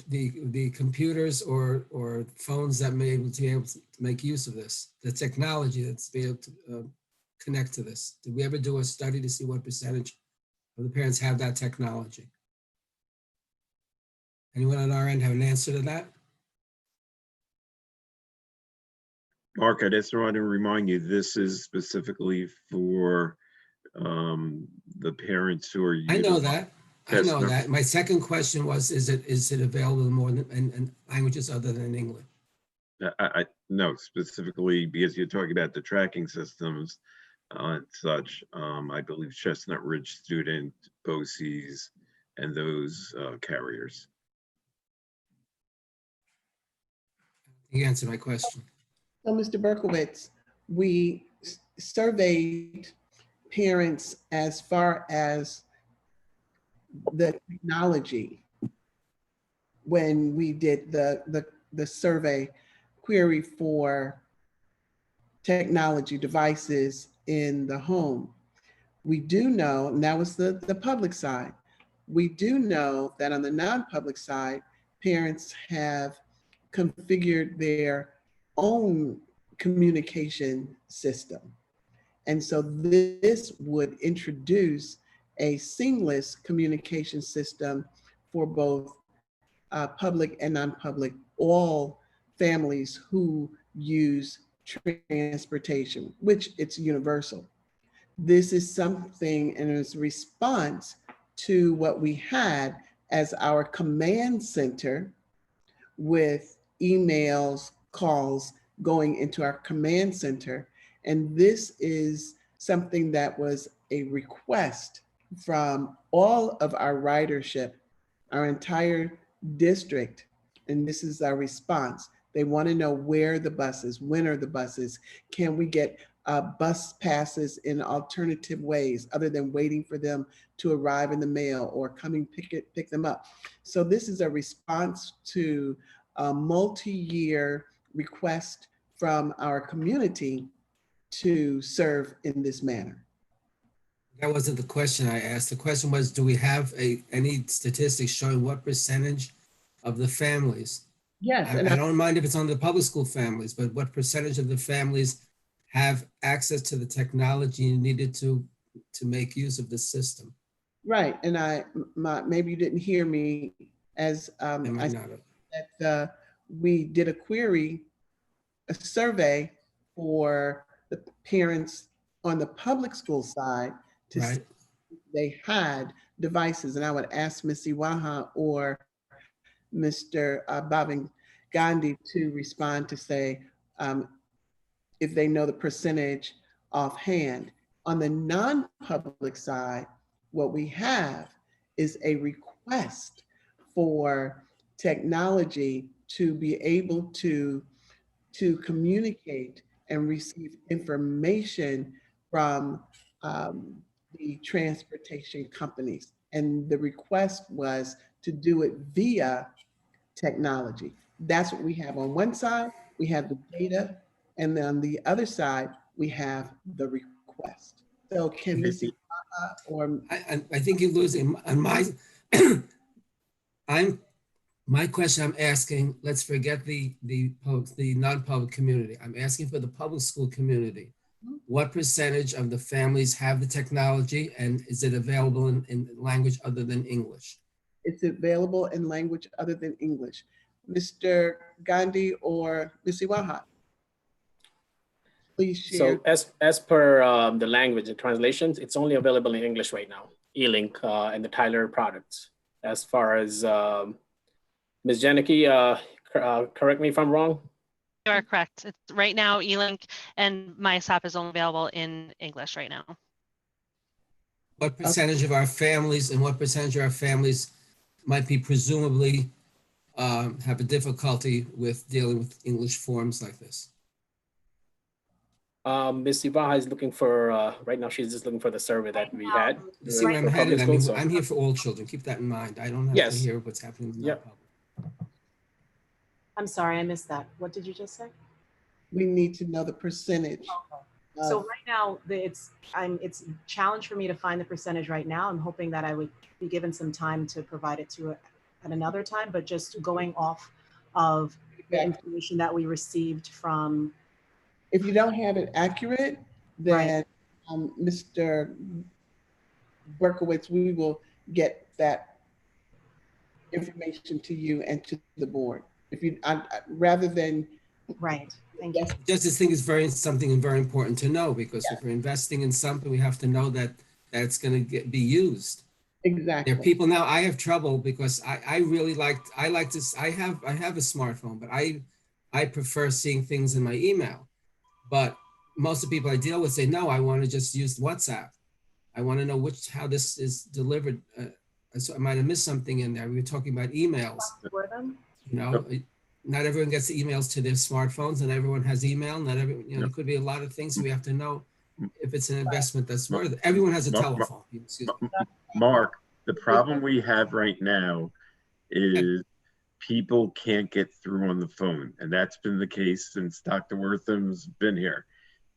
the computers or phones that may be able to make use of this, the technology that's be able to connect to this? Did we ever do a study to see what percentage of the parents have that technology? Anyone on our end have an answer to that? Mark, I just want to remind you, this is specifically for the parents who are. I know that. I know no. that. My second question was, is it available in more than in languages other than English? No, specifically because you're talking about the tracking systems and such. I believe Chestnut Ridge Student, BOCES, and those carriers. You answered my question. So, Mr. Berkowitz, we surveyed parents as far as the technology when we did the survey query for technology devices in the home. We do know, and that was the public side, we do know that on the non-public side, parents have configured their own communication system. And so this would introduce a seamless communication system for both public and non-public, all families who use transportation, which it's universal. This is something, and it's a response to what we had as our command center with emails, calls going into our command center. And this is something that was a request from all of our ridership, our entire district. And this is our response. They want to know where the buses, when are the buses? Can we get bus passes in alternative ways other than waiting for them to arrive in the mail or coming pick them up? So this is a response to a multi-year request from our community to serve in this manner. That wasn't the question I asked. The question was, do we have any statistics showing what percentage of the families? Yes. I don't mind if it's on the public school families, but what percentage of the families have access to the technology needed to make use of the system? Right, and maybe you didn't hear me as I said that we did a query, a survey for the parents on the public school side to see if they had devices. And I would ask Ms. Iwaha or Mr. Bhavin Gandhi to respond to say if they know the percentage offhand. On the non-public side, what we have is a request for technology to be able to communicate and receive information from the transportation companies. And the request was to do it via technology. That's what we have on one side. We have the data, and then on the other side, we have the request. So can Ms. or I think you're losing on my my question I'm asking, let's forget the non-public community. I'm asking for the public school community. What percentage of the families have the technology, and is it available in language other than English? It's available in language other than English. Mr. Gandhi or Ms. Iwaha, please share. So as per the language and translations, it's only available in English right now, E-Link and the Tyler products. As far as Ms. Janicki, correct me if I'm wrong. You are correct. It's right now E-Link and MySop is only available in English right now. What percentage of our families and what percentage of our families might be presumably have a difficulty with dealing with English forms like this? Ms. Ibaha is looking for, right now, she's just looking for the survey that we had. You see where I'm for headed? public I mean, schools, so- I'm here for all children. Keep that in mind. I don't have to Yes. hear what's happening in the Yep. public. I'm sorry, I missed that. What did you just say? We need to know the percentage. So of- right now, it's a challenge for me to find the percentage right now. I'm hoping that I would be given some time to provide it to at another time, but just going off of the information that we received from. If you don't have it accurate, then Mr. Berkowitz, we will get that information to you and to the board. If you, rather than. Right, thank you. Just this thing is something very important to know, because if we're investing in something, we have to know that it's going to be used. Exactly. There are people now, I have trouble because I really like this. I have a smartphone, but I prefer seeing things in my email. But most of the people I deal with say, no, I want to just use WhatsApp. I want to know how this is delivered. So I might have missed something in there. We were talking about emails. You know, not everyone gets the emails to their smartphones, and everyone has email. Not everyone, you know, there could be a lot of things we have to know if it's an investment that's worth it. Everyone has a telephone. Excuse me. Mark, the problem we have right now is people can't get through on the phone. And that's been the case since Dr. Wortham's been here,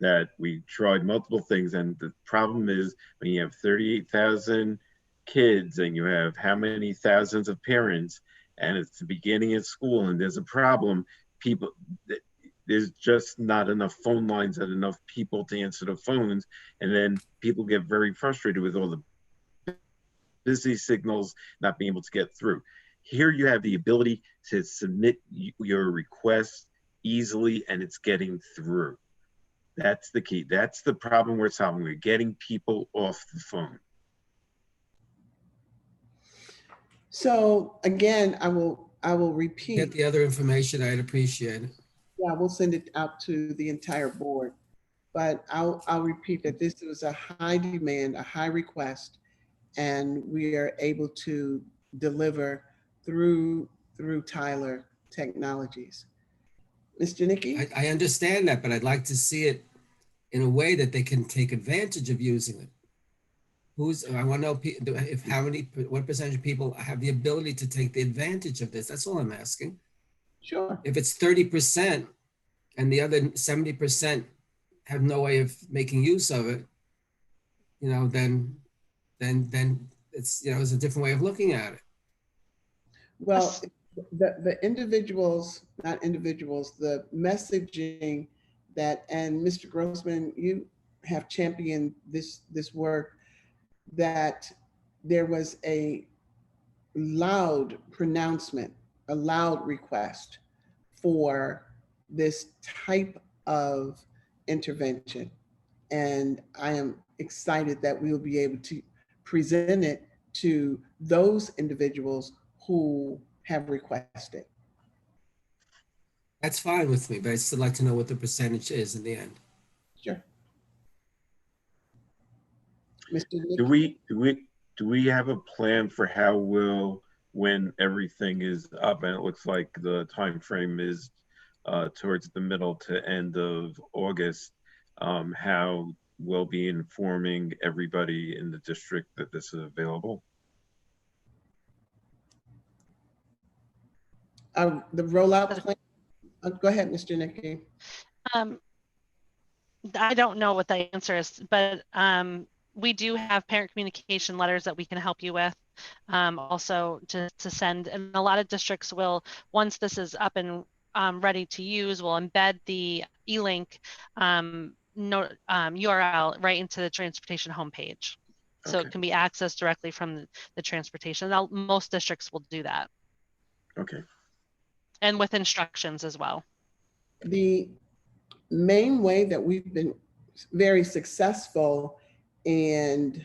that we tried multiple things. And the problem is when you have 38,000 kids and you have how many thousands of parents, and it's the beginning of school and there's a problem, there's just not enough phone lines and enough people to answer the phones. And then people get very frustrated with all the busy signals not being able to get through. Here you have the ability to submit your request easily and it's getting through. That's the key. That's the problem we're solving. We're getting people off the phone. So again, I will repeat. Get the other information, I'd appreciate it. Yeah, we'll send it out to the entire board. But I'll repeat that this was a high demand, a high request, and we are able to deliver through Tyler Technologies. Mr. Nikki? I understand that, but I'd like to see it in a way that they can take advantage of using it. I want to know what percentage of people have the ability to take the advantage of this. That's all I'm asking. Sure. If it's 30% and the other 70% have no way of making use of it, you know, then it's, you know, it's a different way of looking at it. Well, the individuals, not individuals, the messaging that, and Mr. Grossman, you have championed this work, that there was a loud pronouncement, a loud request for this type of intervention. And I am excited that we will be able to present it to those individuals who have requested. That's fine with me, but I'd still like to know what the percentage is in the end. Sure. Do we have a plan for how when everything is up, and it looks like the time frame is towards the middle to end of August, how we'll be informing everybody in the district that this is available? The rollout plan. Go ahead, Mr. Nikki. I don't know what the answer is, but we do have parent communication letters that we can help you with, also to send. And a lot of districts will, once this is up and ready to use, will embed the e-link URL right into the transportation homepage. So Okay. it can be accessed directly from the transportation. Most districts will do that. Okay. And with instructions as well. The main way that we've been very successful and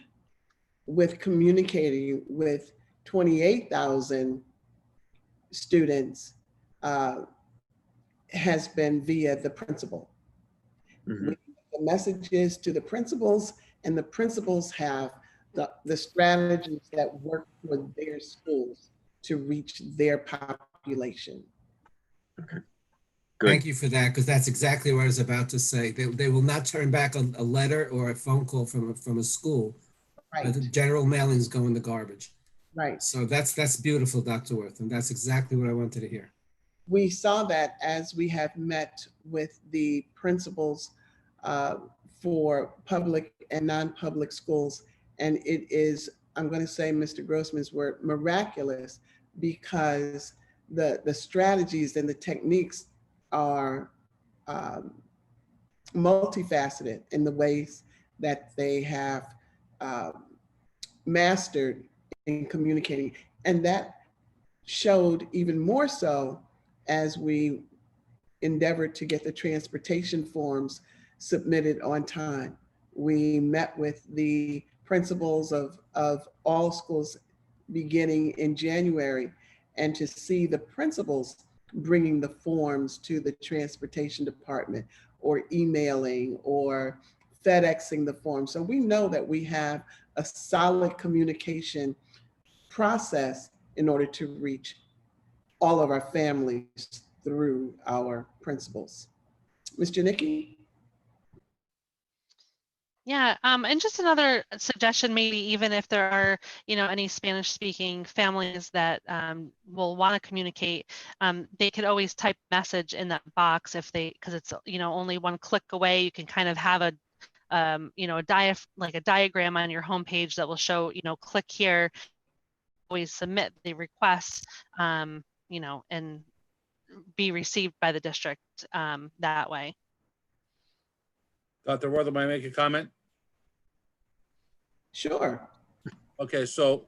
with communicating with 28,000 students has been via the principal. Mm-hmm. The messages to the principals, and the principals have the strategies that work for their schools to reach their population. Okay. Thank you for that, because that's exactly what I was about to say. They will not turn back a letter or a phone call from a school. Right. The general mailings go in the garbage. Right. So that's beautiful, Dr. Worth, and that's exactly what I wanted to hear. We saw that as we have met with the principals for public and non-public schools. And it is, I'm going to say Mr. Grossman's word, miraculous, because the strategies and the techniques are multifaceted in the ways that they have mastered in communicating. And that showed even more so as we endeavored to get the transportation forms submitted on time. We met with the principals of all schools beginning in January, and to see the principals bringing the forms to the transportation department or emailing or FedExing the form. So we know that we have a solid communication process in order to reach all of our families through our principals. Ms. Janicki? Yeah, and just another suggestion, maybe even if there are, any Spanish-speaking families that will want to communicate, they could always type message in that box because it's, only one click away. You can kind of have a diagram on your homepage that will show, click here, always submit the request, and be received by the district that way. Dr. Wortham, may I make a comment? Sure. Okay, so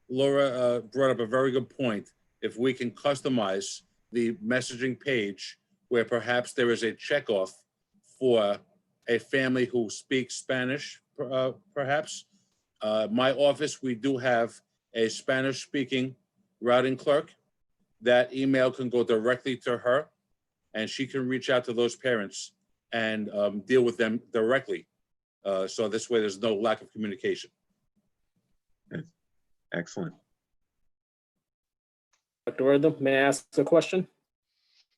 Laura brought up a very good point. If we can customize the messaging page where perhaps there is a checkoff for a family who speaks Spanish, perhaps. My office, we do have a Spanish-speaking routing clerk. That email can go directly to her, and she can reach out to those parents and deal with them directly. So this way there's no lack of communication. Excellent. Dr. Wortham, may I ask a question?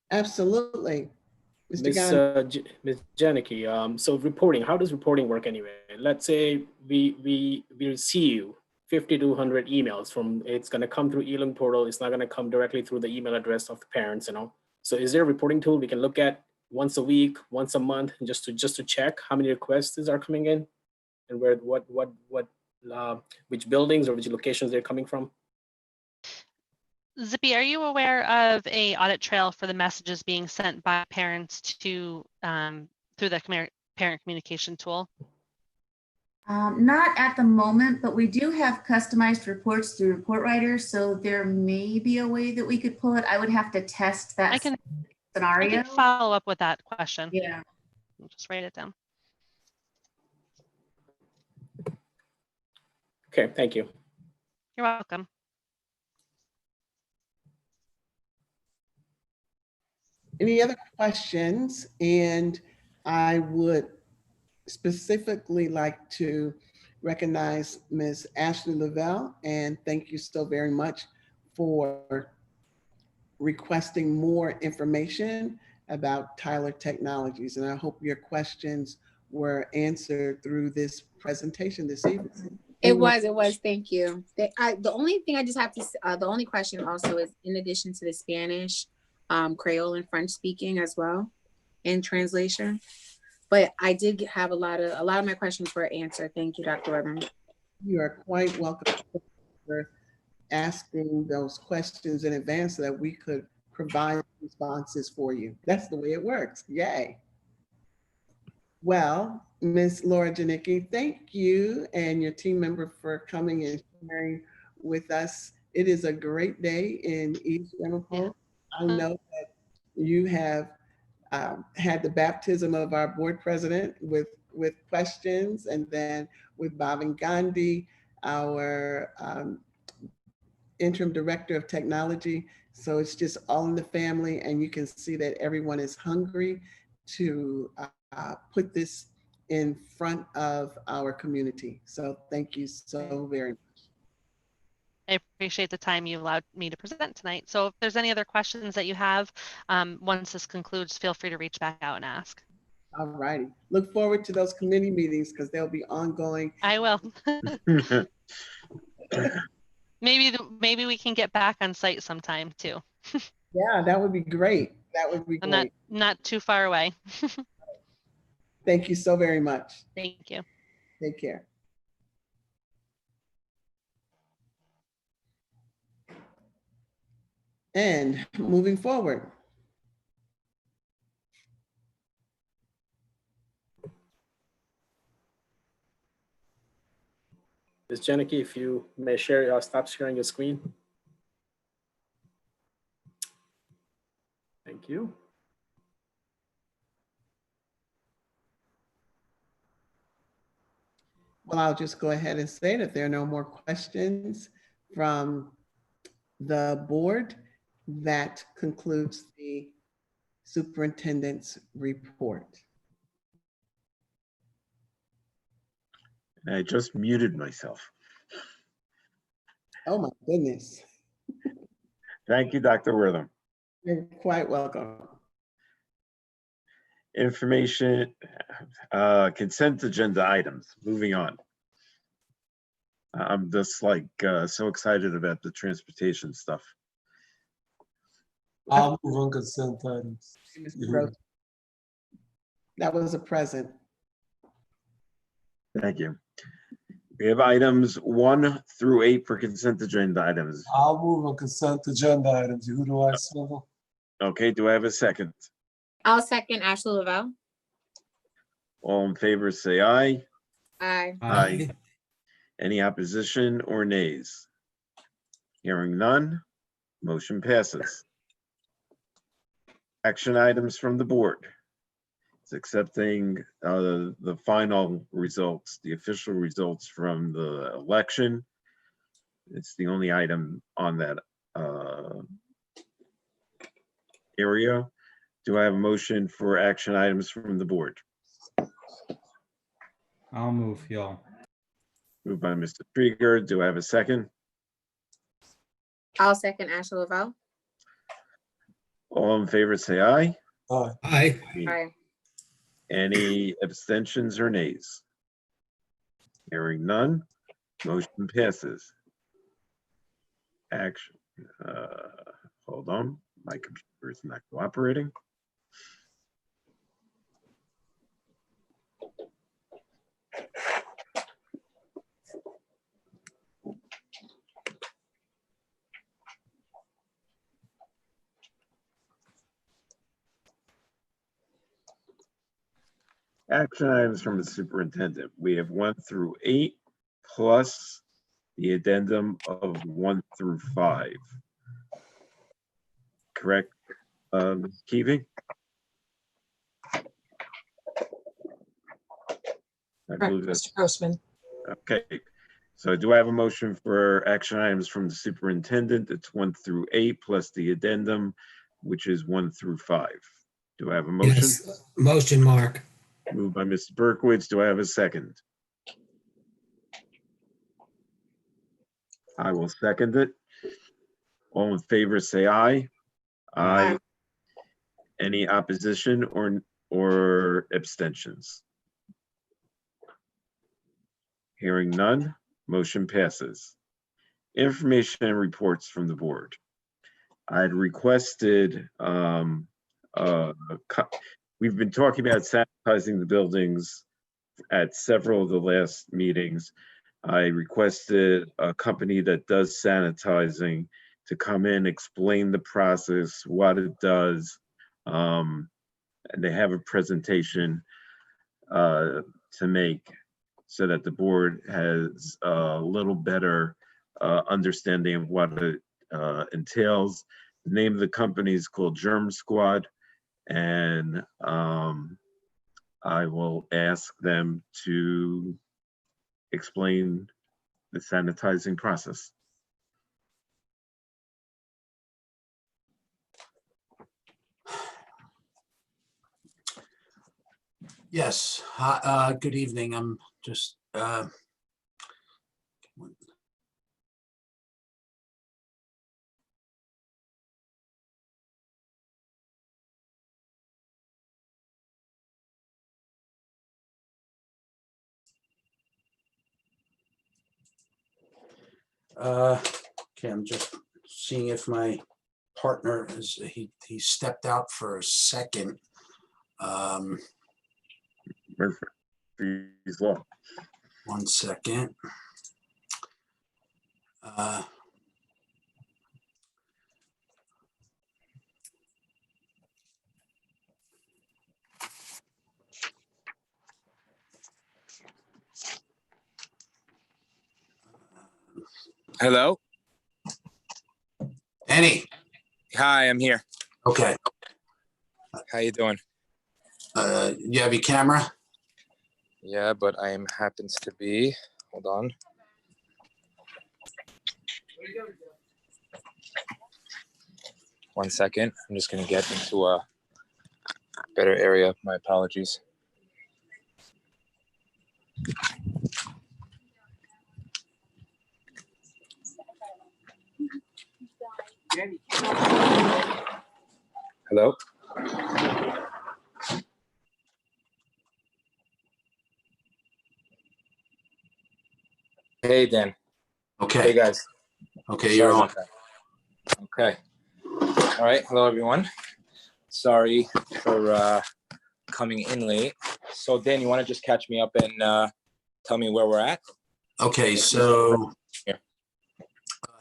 Absolutely. Ms. Janicki, so reporting, how does reporting work anyway? Let's say we receive 50 to 100 emails from, it's going to come through e-learning portal. It's not going to come directly through the email address of the parents, So is there a reporting tool we can look at once a week, once a month, and just to check how many requests are coming in and where, which buildings or which locations they're coming from? Zippy, are you aware of a audit trail for the messages being sent by parents to through the parent communication tool? Not at the moment, but we do have customized reports through report writers, so there may be a way that we could pull it. I would have to test that scenario. I can follow up with that question. Yeah. I'll just write it down. Okay, thank you. You're welcome. Any other questions? And I would specifically like to recognize Ms. Ashley Lavelle, and thank you so very much for requesting more information about Tyler Technologies. And I hope your questions were answered through this presentation this evening. It was, thank you. The only thing I just have to, the only question also is, in addition to the Spanish, Creole and French speaking as well in translation. But I did have a lot of my questions were answered. Thank you, Dr. Wortham. You are quite welcome for asking those questions in advance so that we could provide responses for you. That's the way it works. Yay. Well, Ms. Laura Janicki, thank you and your team member for coming and sharing with us. It is a great day in East Ramapo. I know that you have had the baptism of our board president with questions, and then with Bhavin Gandhi, our interim director of technology. So it's just all in the family, and you can see that everyone is hungry to put this in front of our community. So thank you so very much. I appreciate the time you allowed me to present tonight. So if there's any other questions that you have, once this concludes, feel free to reach back out and ask. All righty. Look forward to those committee meetings because they'll be ongoing. I will. Maybe we can get back on site sometime too. Yeah, that would be great. That would be I'm great. not too far away. Thank you so very much. Thank you. Take care. And moving forward. Ms. Janicki, if you may share, stop sharing your screen. Thank you. Well, I'll just go ahead and say that there are no more questions from the board. That concludes the superintendent's report. I just muted myself. Oh my goodness. Thank you, Dr. Wortham. You're quite welcome. Information, consent agenda items, moving on. I'm just like so excited about the transportation stuff. I'll move on consent items. Mr. Gross. That was a present. Thank you. We have items 1 through 8 for consent agenda items. I'll move on consent agenda items. Who do I second? Okay, do I have a second? I'll second Ashley Lavelle. All in favor, say aye. Aye. Aye. Any opposition or nays? Hearing none, motion passes. Action items from the board. It's accepting the final results, the official results from the election. It's the only item on that area. Do I have a motion for action items from the board? I'll move, y'all. Moved by Mr. Krieger. Do I have a second? I'll second Ashley Lavelle. All in favor, say aye. Aye. Aye. Aye. Any abstentions or nays? Hearing none, motion passes. Action, hold on, my computer is not cooperating. Action items from the superintendent. We have 1 through 8 plus the addendum of 1 through 5. Correct, Ms. Keevy? I Correct, believe that's Mr. Grossman. okay. So do I have a motion for action items from the superintendent? It's 1 through 8 plus the addendum, which is 1 through 5. Do I have a motion? Yes, motion, Mark. Moved by Mr. Berkowitz. Do I have a second? I will second it. All in favor, say aye. Aye. Any opposition or abstentions? Hearing none, motion passes. Information and reports from the board. I'd requested, we've been talking about sanitizing the buildings at several of the last meetings. I requested a company that does sanitizing to come in, explain the process, what it does. And they have a presentation to make so that the board has a little better understanding of what it entails. The name of the company is called Germ Squad, and I will ask them to explain the sanitizing process. Yes, good evening. I'm just Okay, I'm just seeing if my partner is, he stepped out for a second. Murphy's Law. 1 second. Hello? Annie. Hi, I'm here. Okay. How you doing? You have your camera? Yeah, but I happens to be. Hold on. One second. I'm just gonna get into a better area. My apologies. Hello? Hey, Dan. Okay. Hey, guys. Okay, you're on. Okay. All right. Hello, everyone. Sorry for coming in late. So, Dan, you want to just catch me up and tell me where we're at? Okay, so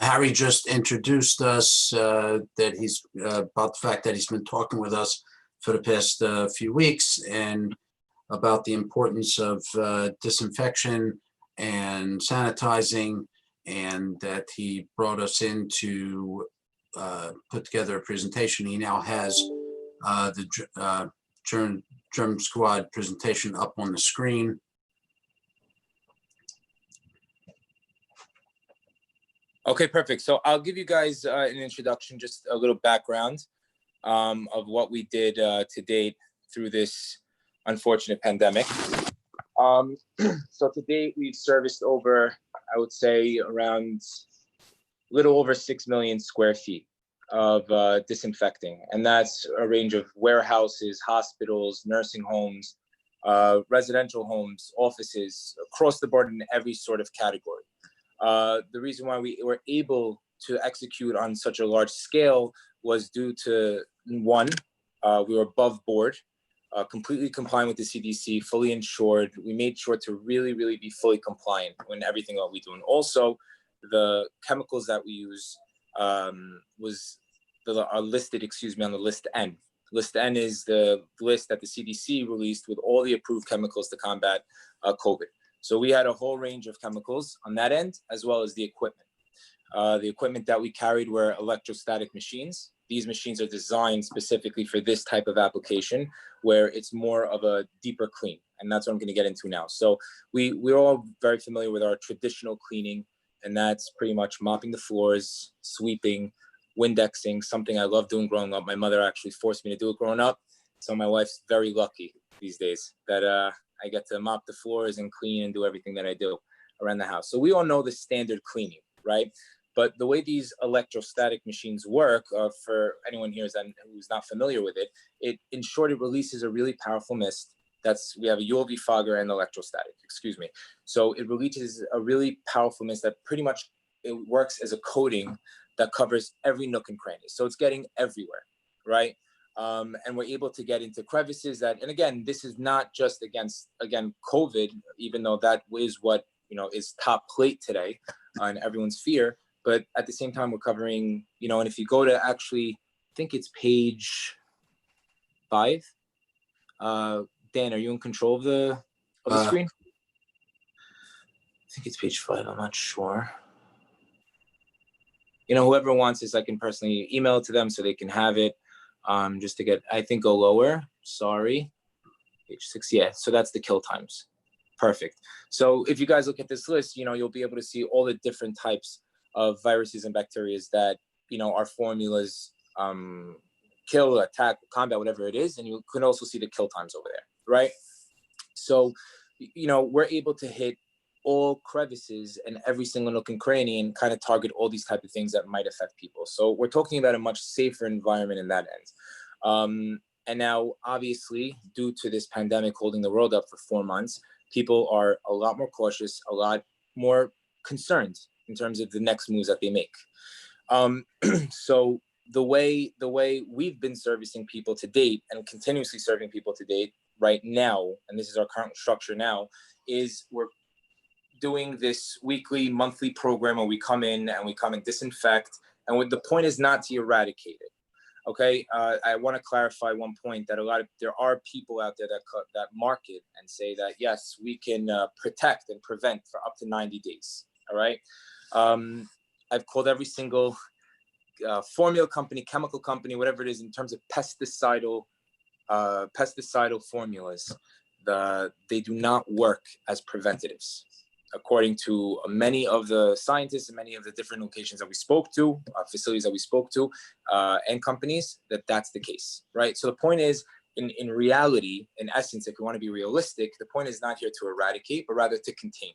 Harry just introduced us that he's about the fact that he's been talking with us for the past few weeks and about the importance of disinfection and sanitizing, and that he brought us in to put together a presentation. He now has the Germ Squad presentation up on the screen. Okay, perfect. So I'll give you guys an introduction, just a little background of what we did to date through this unfortunate pandemic. So to date, we've serviced over, I would say, around a little over 6 million square feet of disinfecting. And that's a range of warehouses, hospitals, nursing homes, residential homes, offices, across the board in every sort of category. The reason why we were able to execute on such a large scale was due to, one, we were above board, completely compliant with the CDC, fully insured. We made sure to really, really be fully compliant when everything that we do. And also the chemicals that we use are listed, on the list N. List N is the list that the CDC released with all the approved chemicals to combat COVID. So we had a whole range of chemicals on that end, as well as the equipment. The equipment that we carried were electrostatic machines. These machines are designed specifically for this type of application, where it's more of a deeper clean. And that's what I'm going to get into now. So we're all very familiar with our traditional cleaning, and that's pretty much mopping the floors, sweeping, Windexing, something I love doing growing up. My mother actually forced me to do it growing up. So my wife's very lucky these days that I get to mop the floors and clean and do everything that I do around the house. So we all know the standard cleaning, right? But the way these electrostatic machines work, for anyone here who's not familiar with it, in short, it releases a really powerful mist. We have a UV fogger and electrostatic, So it releases a really powerful mist that pretty much, it works as a coating that covers every nook and cranny. So it's getting everywhere, right? And we're able to get into crevices and again, this is not just against COVID, even though that is what, is top plate today in everyone's fear. But at the same time, we're covering, and if you go to actually, I think it's page 5. Dan, are you in control of the screen? I think it's page 5, I'm not sure. Whoever wants this, I can personally email it to them so they can have it. Just to get, I think, go lower. Sorry. Page 6. Yeah. So that's the kill times. Perfect. So if you guys look at this list, you'll be able to see all the different types of viruses and bacteria that, our formulas kill, attack, combat, whatever it is. And you can also see the kill times over there. Right. So, we're able to hit all crevices and every single nook and cranny and kind of target all these type of things that might affect people. So we're talking about a much safer environment in that end. And now, obviously, due to this pandemic holding the world up for 4 months, people are a lot more cautious, a lot more concerned in terms of the next moves that they make. So the way we've been servicing people to date and continuously serving people to date right now, and this is our current structure now, is we're doing this weekly, monthly program where we come in and disinfect. And the point is not to eradicate it. Okay, I want to clarify one point that there are people out there that market and say that yes, we can protect and prevent for up to 90 days. All right, I've called every single formula company, chemical company, whatever it is, in terms of pesticidal formulas. They do not work as preventatives, according to many of the scientists and many of the different locations that we spoke to, facilities that we spoke to, and companies, that's the case, right? So the point is, in reality, in essence, if we want to be realistic, the point is not here to eradicate, but rather to contain,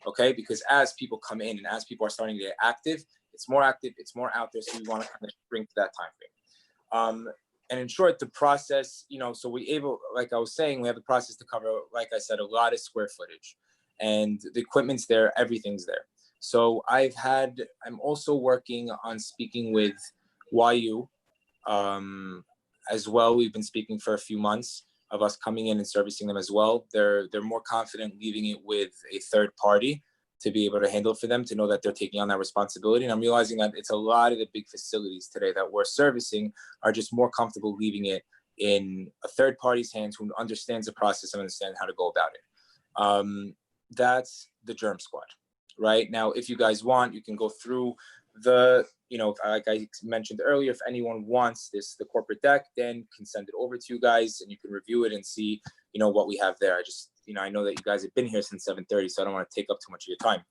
okay? Because as people come in and as people are starting to get active, it's more out there, so we want to kind of bring to that time frame. And in short, the process, so like I was saying, we have the process to cover, like I said, a lot of square footage. And the equipment's there, everything's there. So I'm also working on speaking with YU as well. We've been speaking for a few months of us coming in and servicing them as well. They're more confident leaving it with a third party to be able to handle it for them, to know that they're taking on that responsibility. And I'm realizing that it's a lot of the big facilities today that we're servicing are just more comfortable leaving it in a third party's hands who understands the process and understands how to go about it. That's the germ squad. Right now, if you guys want, you can go through like I mentioned earlier, if anyone wants the corporate deck, then can send it over to you guys and you can review it and see, what we have there. I know that you guys have been here since 7:30, so I don't want to take up too much of your time.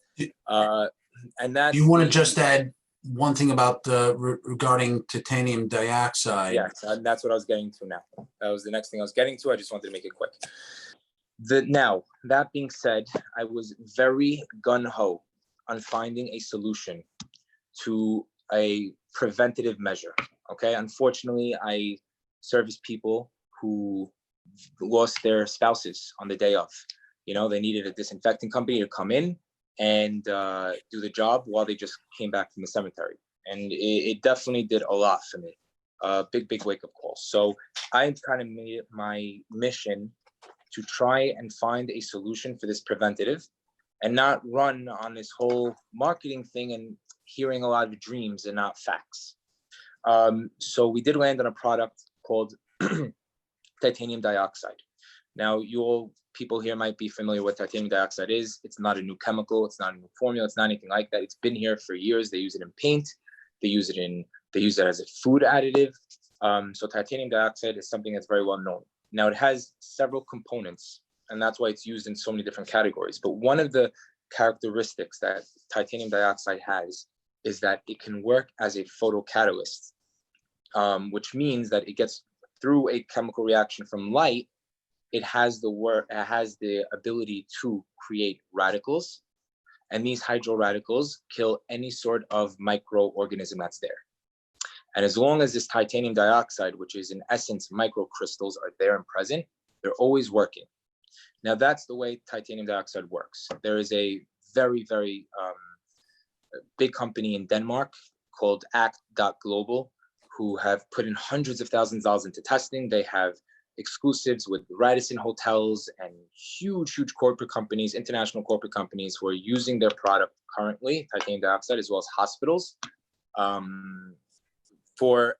And that's— You want to just add one thing about regarding titanium dioxide? Yes, that's what I was getting to now. That was the next thing I was getting to. I just wanted to make it quick. Now, that being said, I was very gung-ho on finding a solution to a preventative measure, okay? Unfortunately, I service people who lost their spouses on the day of. They needed a disinfecting company to come in and do the job while they just came back from the cemetery. And it definitely did a lot for me. Big wake-up call. So I kind of made it my mission to try and find a solution for this preventative and not run on this whole marketing thing and hearing a lot of dreams and not facts. So we did land on a product called titanium dioxide. Now, people here might be familiar with what titanium dioxide is. It's not a new chemical. It's not a new formula. It's not anything like that. It's been here for years. They use it in paint. They use it as a food additive. So titanium dioxide is something that's very well known. Now, it has several components, and that's why it's used in so many different categories. But one of the characteristics that titanium dioxide has is that it can work as a photocatalyst, which means that it gets through a chemical reaction from light. It has the ability to create radicals, and these hydroradicals kill any sort of microorganism that's there. And as long as this titanium dioxide, which is in essence microcrystals, are there and present, they're always working. Now, that's the way titanium dioxide works. There is a very, very big company in Denmark called Act.Global, who have put in hundreds of thousands of dollars into testing. They have exclusives with Radisson hotels and huge corporate companies, international corporate companies, who are using their product currently, titanium dioxide, as well as hospitals,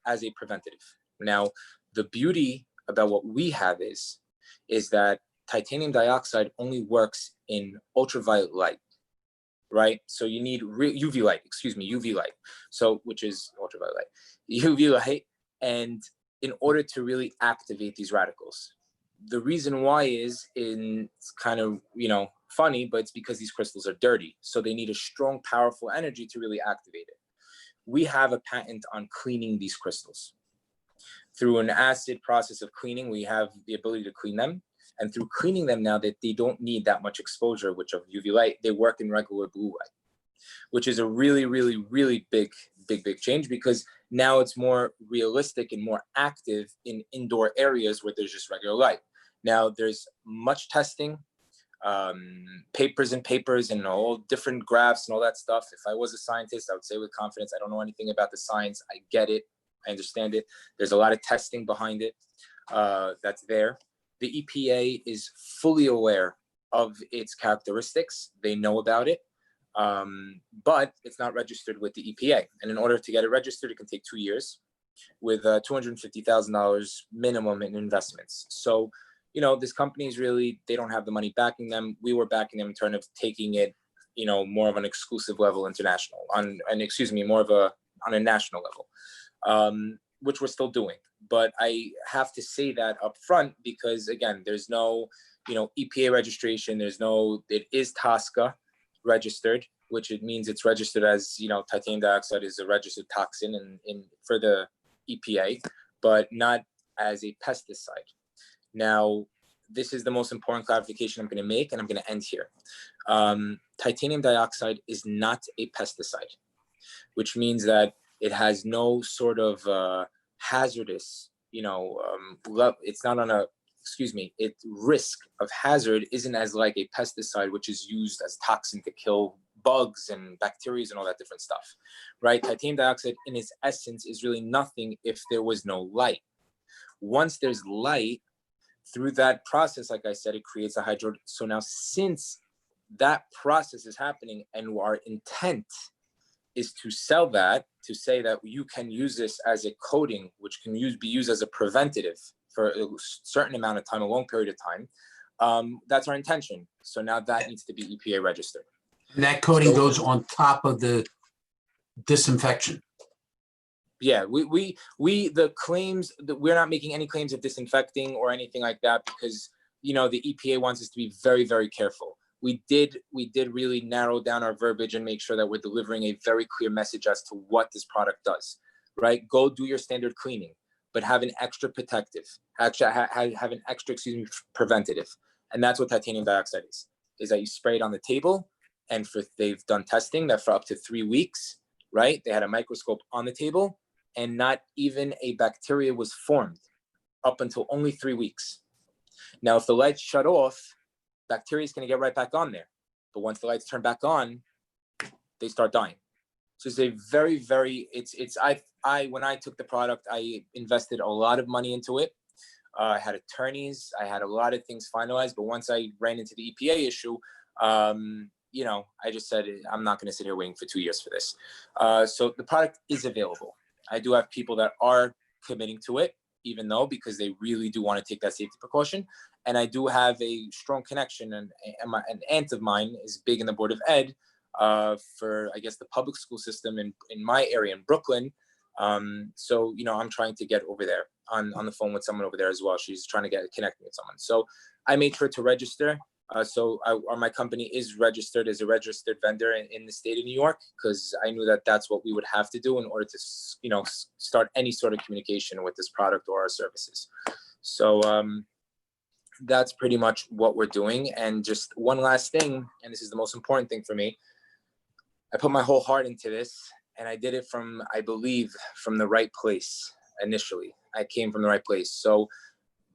as a preventative. Now, the beauty about what we have is that titanium dioxide only works in ultraviolet light, right? So you need UV light, so which is ultraviolet light, UV light, and in order to really activate these radicals. The reason why it's kind of, funny, but it's because these crystals are dirty. So they need a strong, powerful energy to really activate it. We have a patent on cleaning these crystals. Through an acid process of cleaning, we have the ability to clean them. And through cleaning them now, that they don't need that much exposure, of UV light, they work in regular blue light, which is a really, really, really big change, because now it's more realistic and more active in indoor areas where there's just regular light. Now, there's much testing. papers and papers and all different graphs and all that stuff. If I was a scientist, I would say with confidence, I don't know anything about the science. I get it. I understand it. There's a lot of testing behind it that's there. The EPA is fully aware of its characteristics. They know about it, but it's not registered with the EPA. And in order to get it registered, it can take 2 years with $250,000 minimum in investments. So, you know, this company is really, they don't have the money backing them. We were backing them in terms of taking it, you know, more of an exclusive level international on a national level, which we're still doing. But I have to say that up front because again, there's no, you know, EPA registration. It is TSCA registered, which it means it's registered as, you know, titanium dioxide is a registered toxin for the EPA, but not as a pesticide. Now, this is the most important clarification I'm going to make, and I'm going to end here. Titanium dioxide is not a pesticide, which means that it has no sort of hazardous, you know, it's not on a, its risk of hazard isn't as like a pesticide, which is used as toxin to kill bugs and bacteria and all that different stuff, right? Titanium dioxide in its essence is really nothing if there was no light. Once there's light, through that process, like I said, it creates a hydro. So now since that process is happening and our intent is to sell that, to say that you can use this as a coating, which can be used as a preventative for a certain amount of time, a long period of time, that's our intention. So now that needs to be EPA registered. And that coating goes on top of the disinfection. Yeah, the claims that we're not making any claims of disinfecting or anything like that because, you know, the EPA wants us to be very, very careful. We did really narrow down our verbiage and make sure that we're delivering a very clear message as to what this product does, right? Go do your standard cleaning, but have an extra protective, actually have an extra, preventative. And that's what titanium dioxide is that you spray it on the table and they've done testing that for up to 3 weeks, right? They had a microscope on the table and not even a bacteria was formed up until only 3 weeks. Now, if the lights shut off, bacteria is going to get right back on there. But once the lights turn back on, they start dying. So it's a very, very, when I took the product, I invested a lot of money into it. I had attorneys, I had a lot of things finalized, but once I ran into the EPA issue, you know, I just said, I'm not going to sit here waiting for 2 years for this. So the product is available. I do have people that are committing to it, even though, because they really do want to take that safety precaution. And I do have a strong connection, and an aunt of mine is big in the Board of Ed for, I guess, the public school system in my area in Brooklyn. So, you know, I'm trying to get over there on the phone with someone over there as well. She's trying to connect me with someone. So I made sure to register. My company is registered as a registered vendor in the state of New York, because I knew that that's what we would have to do in order to, you know, start any sort of communication with this product or our services. So that's pretty much what we're doing. And just one last thing, and this is the most important thing for me, I put my whole heart into this, and I did it from, I believe, from the right place initially. I came from the right place. So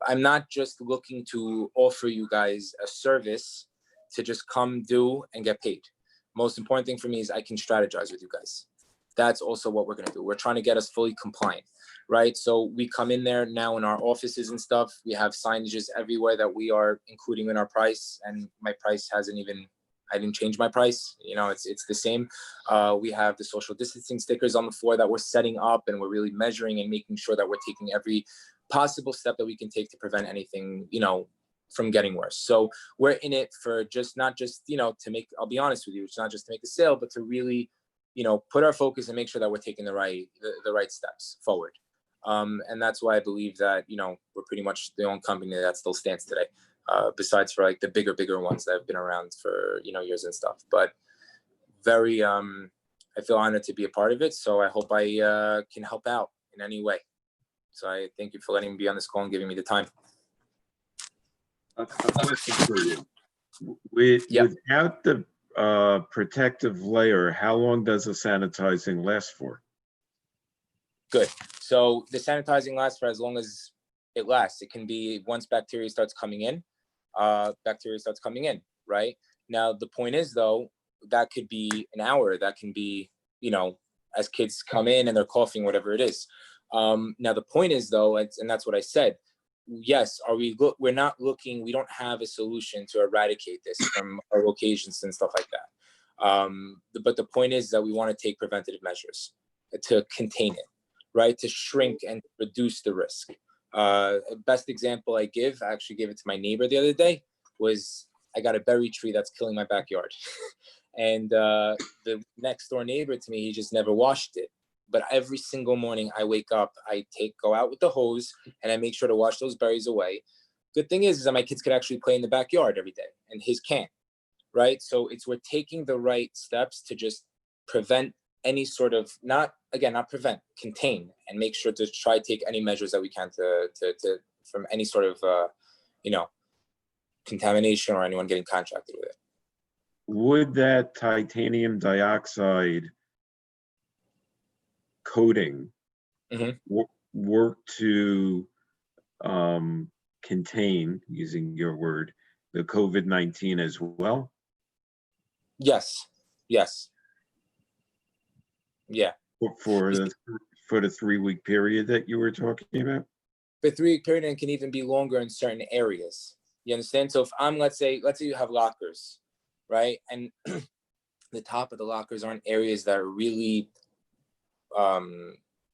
I'm not just looking to offer you guys a service to just come do and get paid. Most important thing for me is I can strategize with you guys. That's also what we're going to do. We're trying to get us fully compliant, right? So we come in there now in our offices and stuff. We have signages everywhere that we are including in our price, and my price hasn't even, I didn't change my price. You know, it's the same. We have the social distancing stickers on the floor that we're setting up, and we're really measuring and making sure that we're taking every possible step that we can take to prevent anything, you know, from getting worse. So we're in it for just, not just, you know, to make, I'll be honest with you, it's not just to make a sale, but to really, you know, put our focus and make sure that we're taking the right steps forward. And that's why I believe that, you know, we're pretty much the only company that still stands today, besides for like the bigger ones that have been around for, you know, years and stuff. But very, I feel honored to be a part of it. So I hope I can help out in any way. So I thank you for letting me be on this call and giving me the time. A question for you. Without the protective layer, how long does the sanitizing last for? Good. So the sanitizing lasts for as long as it lasts. It can be once bacteria starts coming in, right? Now, the point is though, that could be an hour, that can be, you know, as kids come in and they're coughing, whatever it is. Now the point is though, and that's what I said, yes, we're not looking, we don't have a solution to eradicate this from our locations and stuff like that. But the point is that we want to take preventative measures to contain it, right? To shrink and reduce the risk. Best example I actually gave it to my neighbor the other day, was I got a berry tree that's killing my backyard. And the next door neighbor to me, he just never washed it. But every single morning I wake up, I go out with the hose and I make sure to wash those berries away. Good thing is that my kids could actually play in the backyard every day and his can't, right? So we're taking the right steps to just prevent any sort of, not prevent, contain, and make sure to try to take any measures that we can to from any sort of, you know, contamination or anyone getting contracted with it. Would that titanium dioxide coating work to contain, using your word, the COVID-19 as well? Yes. Yes. Yeah. For the 3-week period that you were talking about? The 3-week period, and can even be longer in certain areas. You understand? So if let's say you have lockers, right? And the top of the lockers aren't areas that are really,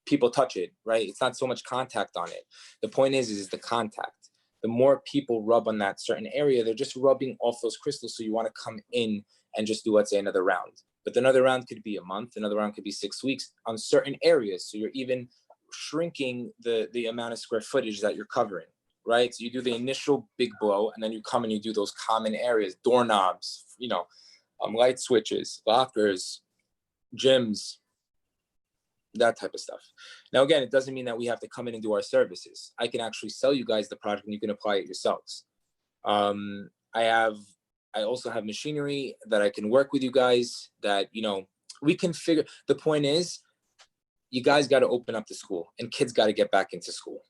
people touch it, right? It's not so much contact on it. The point is the contact. The more people rub on that certain area, they're just rubbing off those crystals. So you want to come in and just do, let's say, another round. But another round could be a month, another round could be 6 weeks on certain areas. So you're even shrinking the amount of square footage that you're covering, right? So you do the initial big blow, and then you come and you do those common areas, doorknobs, you know, light switches, lockers, gyms, that type of stuff. Now, again, it doesn't mean that we have to come in and do our services. I can actually sell you guys the product and you can apply it yourselves. I also have machinery that I can work with you guys that, you know, we can figure. The point is, you guys got to open up the school and kids got to get back into school.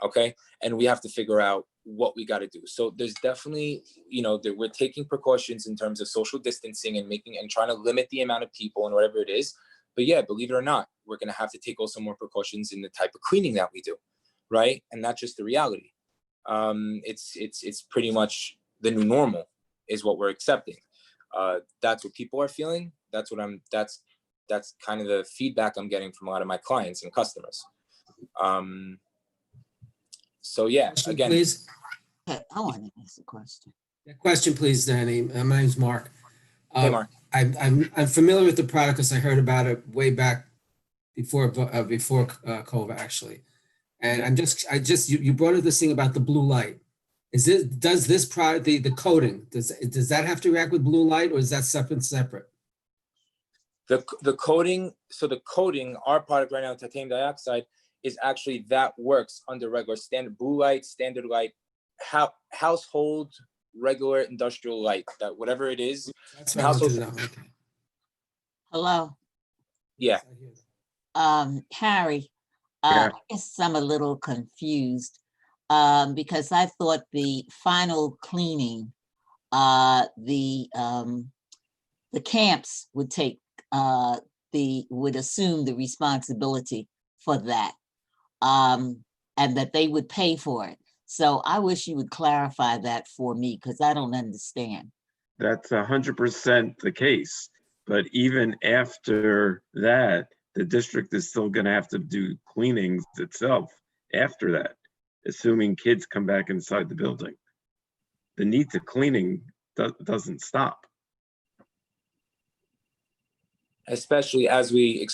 Okay. And we have to figure out what we got to do. So there's definitely, you know, that we're taking precautions in terms of social distancing and trying to limit the amount of people and whatever it is. But yeah, believe it or not, we're going to have to take also more precautions in the type of cleaning that we do. Right. And that's just the reality. It's pretty much the new normal is what we're accepting. That's what people are feeling. That's kind of the feedback I'm getting from a lot of my clients and customers. So yeah, again. Please. I want to ask a question. Question, please, Danny. My name's Mark. Hey, Mark. I'm familiar with the product because I heard about it way back before COVID, actually. And you brought up this thing about the blue light. Does this product, the coating, does that have to react with blue light, or is that separate? The coating, our product right now, titanium dioxide, is actually that works under regular standard blue light, standard light, household, regular industrial light, that whatever it is. That's what I wanted to know. Okay. Hello. Yeah. Harry, Yeah. I guess I'm a little confused because I thought the final cleaning, the camps would would assume the responsibility for that, and that they would pay for it. So I wish you would clarify that for me, because I don't understand. That's 100% the case. But even after that, the district is still going to have to do cleanings itself after that, assuming kids come back inside the building. The need to cleaning doesn't stop. Especially as I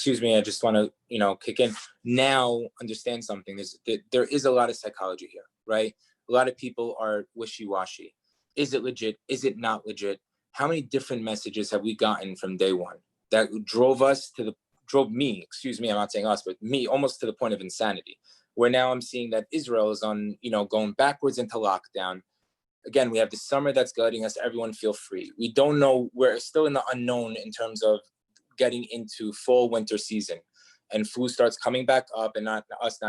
just want to, kick in now, understand something. There is a lot of psychology here, right? A lot of people are wishy-washy. Is it legit? Is it not legit? How many different messages have we gotten from day one that drove me, I'm not saying us, but me, almost to the point of insanity, where now I'm seeing that Israel is on, going backwards into lockdown. Again, we have the summer that's letting us everyone feel free. We don't know, we're still in the unknown in terms of getting into fall winter season, and flu starts coming back up, and not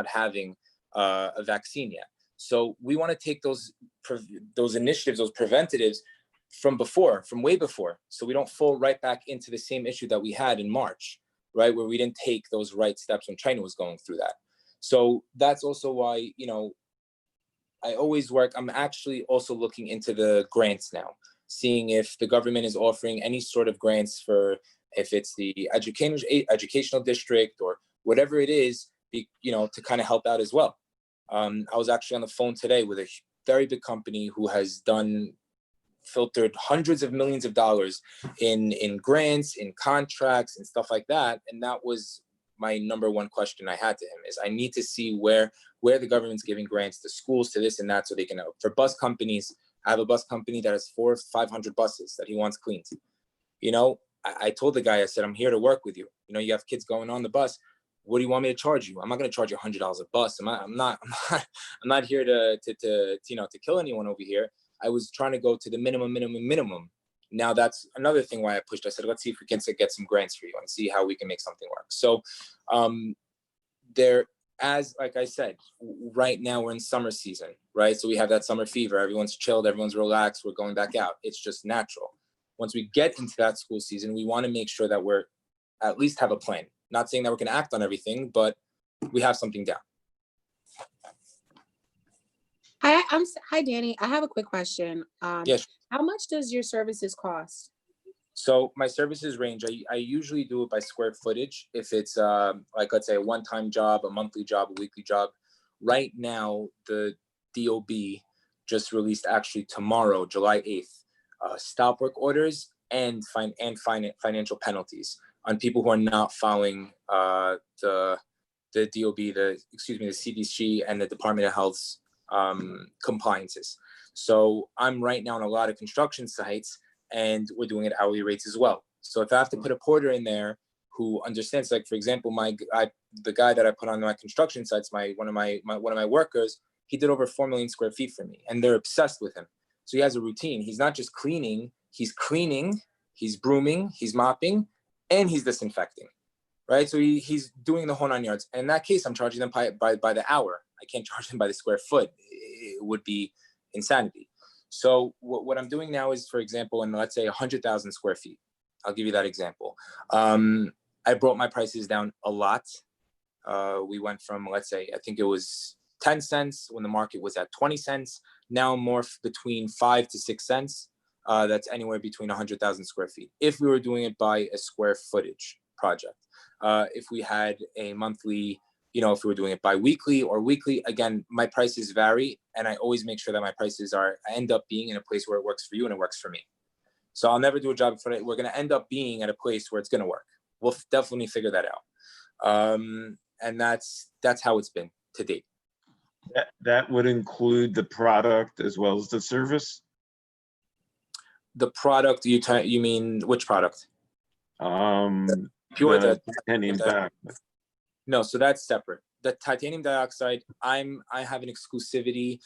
having a vaccine yet. So we want to take those initiatives, those preventatives, from before, from way before, so we don't fall right back into the same issue that we had in March, right, where we didn't take those right steps when China was going through that. So that's also why, you know, I always work. I'm actually also looking into the grants now, seeing if the government is offering any sort of grants for, if it's the educational district or whatever it is, you know, to kind of help out as well. I was actually on the phone today with a very big company who has filtered hundreds of millions of dollars in grants, in contracts and stuff like that. And that was my number one question I had to him, is I need to see where the government's giving grants to schools, to this and that, so they can, for bus companies. I have a bus company that has 400 or 500 buses that he wants cleaned. You know, I told the guy, I said, I'm here to work with you. You know, you have kids going on the bus. What do you want me to charge you? I'm not going to charge you $100 a bus. I'm not here to you know, to kill anyone over here. I was trying to go to the minimum. Now that's another thing why I pushed. I said, let's see if we can get some grants for you and see how we can make something work. So like I said, right now we're in summer season, right? So we have that summer fever. Everyone's chilled, everyone's relaxed. We're going back out. It's just natural. Once we get into that school season, we want to make sure that we're at least have a plan. Not saying that we're going to act on everything, but we have something down. Hi, Danny. I have a quick question. Yes. How much does your services cost? So my services range, I usually do it by square footage. If it's like, let's say a one-time job, a monthly job, a weekly job. Right now, the DOB just released, actually tomorrow, July 8th, stop work orders and financial penalties on people who are not following the DOB, the CDC and the Department of Health's compliances. So I'm right now on a lot of construction sites, and we're doing it hourly rates as well. So if I have to put a porter in there who understands, like for example, the guy that I put on my construction sites, one of my workers, he did over 4 million square feet for me, and they're obsessed with him. So he has a routine. He's not just cleaning, he's brooming, he's mopping, and he's disinfecting, right? So he's doing the whole 9 yards. And in that case, I'm charging them by the hour. I can't charge them by the square foot. It would be insanity. So what I'm doing now is, for example, in let's say 100,000 square feet, I'll give you that example. I brought my prices down a lot. We went from, let's say, I think it was 10 cents when the market was at 20 cents. Now more between 5 to 6 cents. That's anywhere between 100,000 square feet. If we were doing it by a square footage project, if we had a monthly, you know, if we were doing it bi-weekly or weekly, again, my prices vary, and I always make sure that my prices I end up being in a place where it works for you and it works for me. So I'll never do a job for it. We're going to end up being at a place where it's going to work. We'll definitely figure that out. And that's how it's been to date. That would include the product as well as the service? The product, you mean which product? Pure the titanium dioxide. No, so that's separate. The titanium dioxide, I have an exclusivity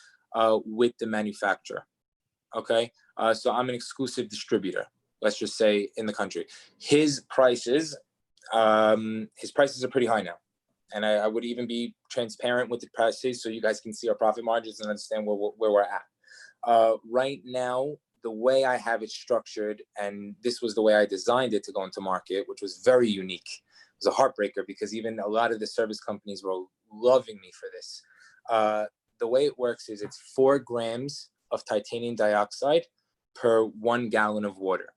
with the manufacturer. Okay, so I'm an exclusive distributor. Let's just say in the country. His prices are pretty high now, and I would even be transparent with the prices so you guys can see our profit margins and understand where we're at. Right now, the way I have it structured, and this was the way I designed it to go into market, which was very unique. It was a heartbreaker because even a lot of the service companies were loving me for this. The way it works is it's 4 grams of titanium dioxide per 1 gallon of water.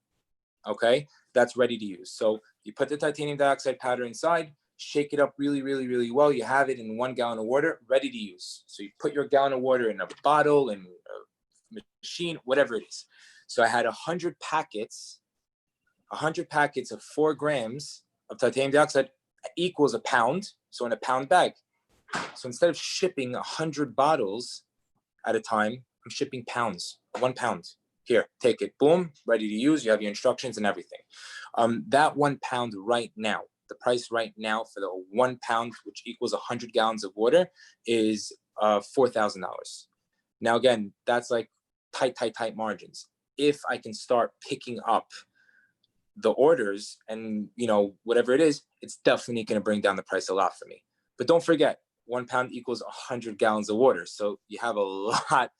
Okay, that's ready to use. So you put the titanium dioxide powder inside, shake it up really, really, really well. You have it in 1 gallon of water, ready to use. So you put your gallon of water in a bottle and a machine, whatever it is. So I had 100 packets of 4 grams of titanium dioxide equals a pound. So in a pound bag. So instead of shipping 100 bottles at a time, I'm shipping pounds, 1 pound. Here, take it, boom, ready to use. You have your instructions and everything. That 1 pound right now, the price right now for the 1 pound, which equals 100 gallons of water, is $4,000. Now, again, that's like tight margins. If I can start picking up the orders and, you know, whatever it is, it's definitely going to bring down the price a lot for me. But don't forget, 1 pound equals 100 gallons of water. So you have a lot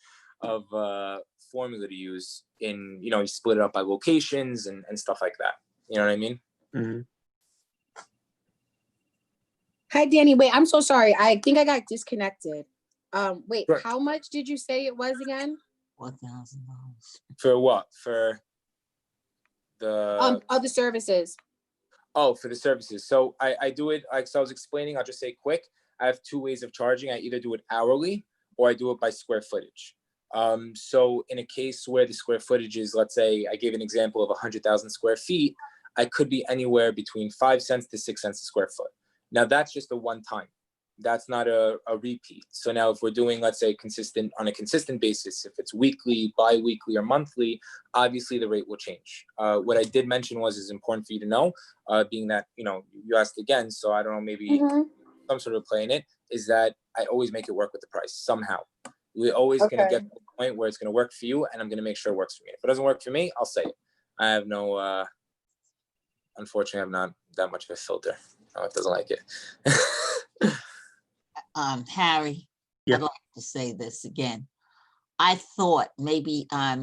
of formula to use in, you split it up by locations and stuff like that. You know what I mean? Mhm. Hi, Danny. Wait, I'm so sorry. I think I got disconnected. Wait, Sure. how much did you say it was again? $4,000. For what? For the Other services. Oh, for the services. So I do it, like, so I was explaining, I'll just say quick. I have two ways of charging. I either do it hourly or I do it by square footage. So in a case where the square footage is, let's say, I gave an example of 100,000 square feet, I could be anywhere between 5 cents to 6 cents a square foot. Now that's just a one time. That's not a repeat. So now if we're doing, let's say, on a consistent basis, if it's weekly, bi-weekly, or monthly, obviously the rate will change. What I did mention is important for you to know, being that, you asked again, so I don't know, maybe some sort of play in it, is that I always make it work with the price somehow. We're always going to get to the point where it's going to work for you, and I'm going to make sure it works for me. If it doesn't work for me, I'll say it. I have no, unfortunately, I'm not that much of a filter. It doesn't like it. Harry, Yeah. I'd like to say this again. I thought maybe I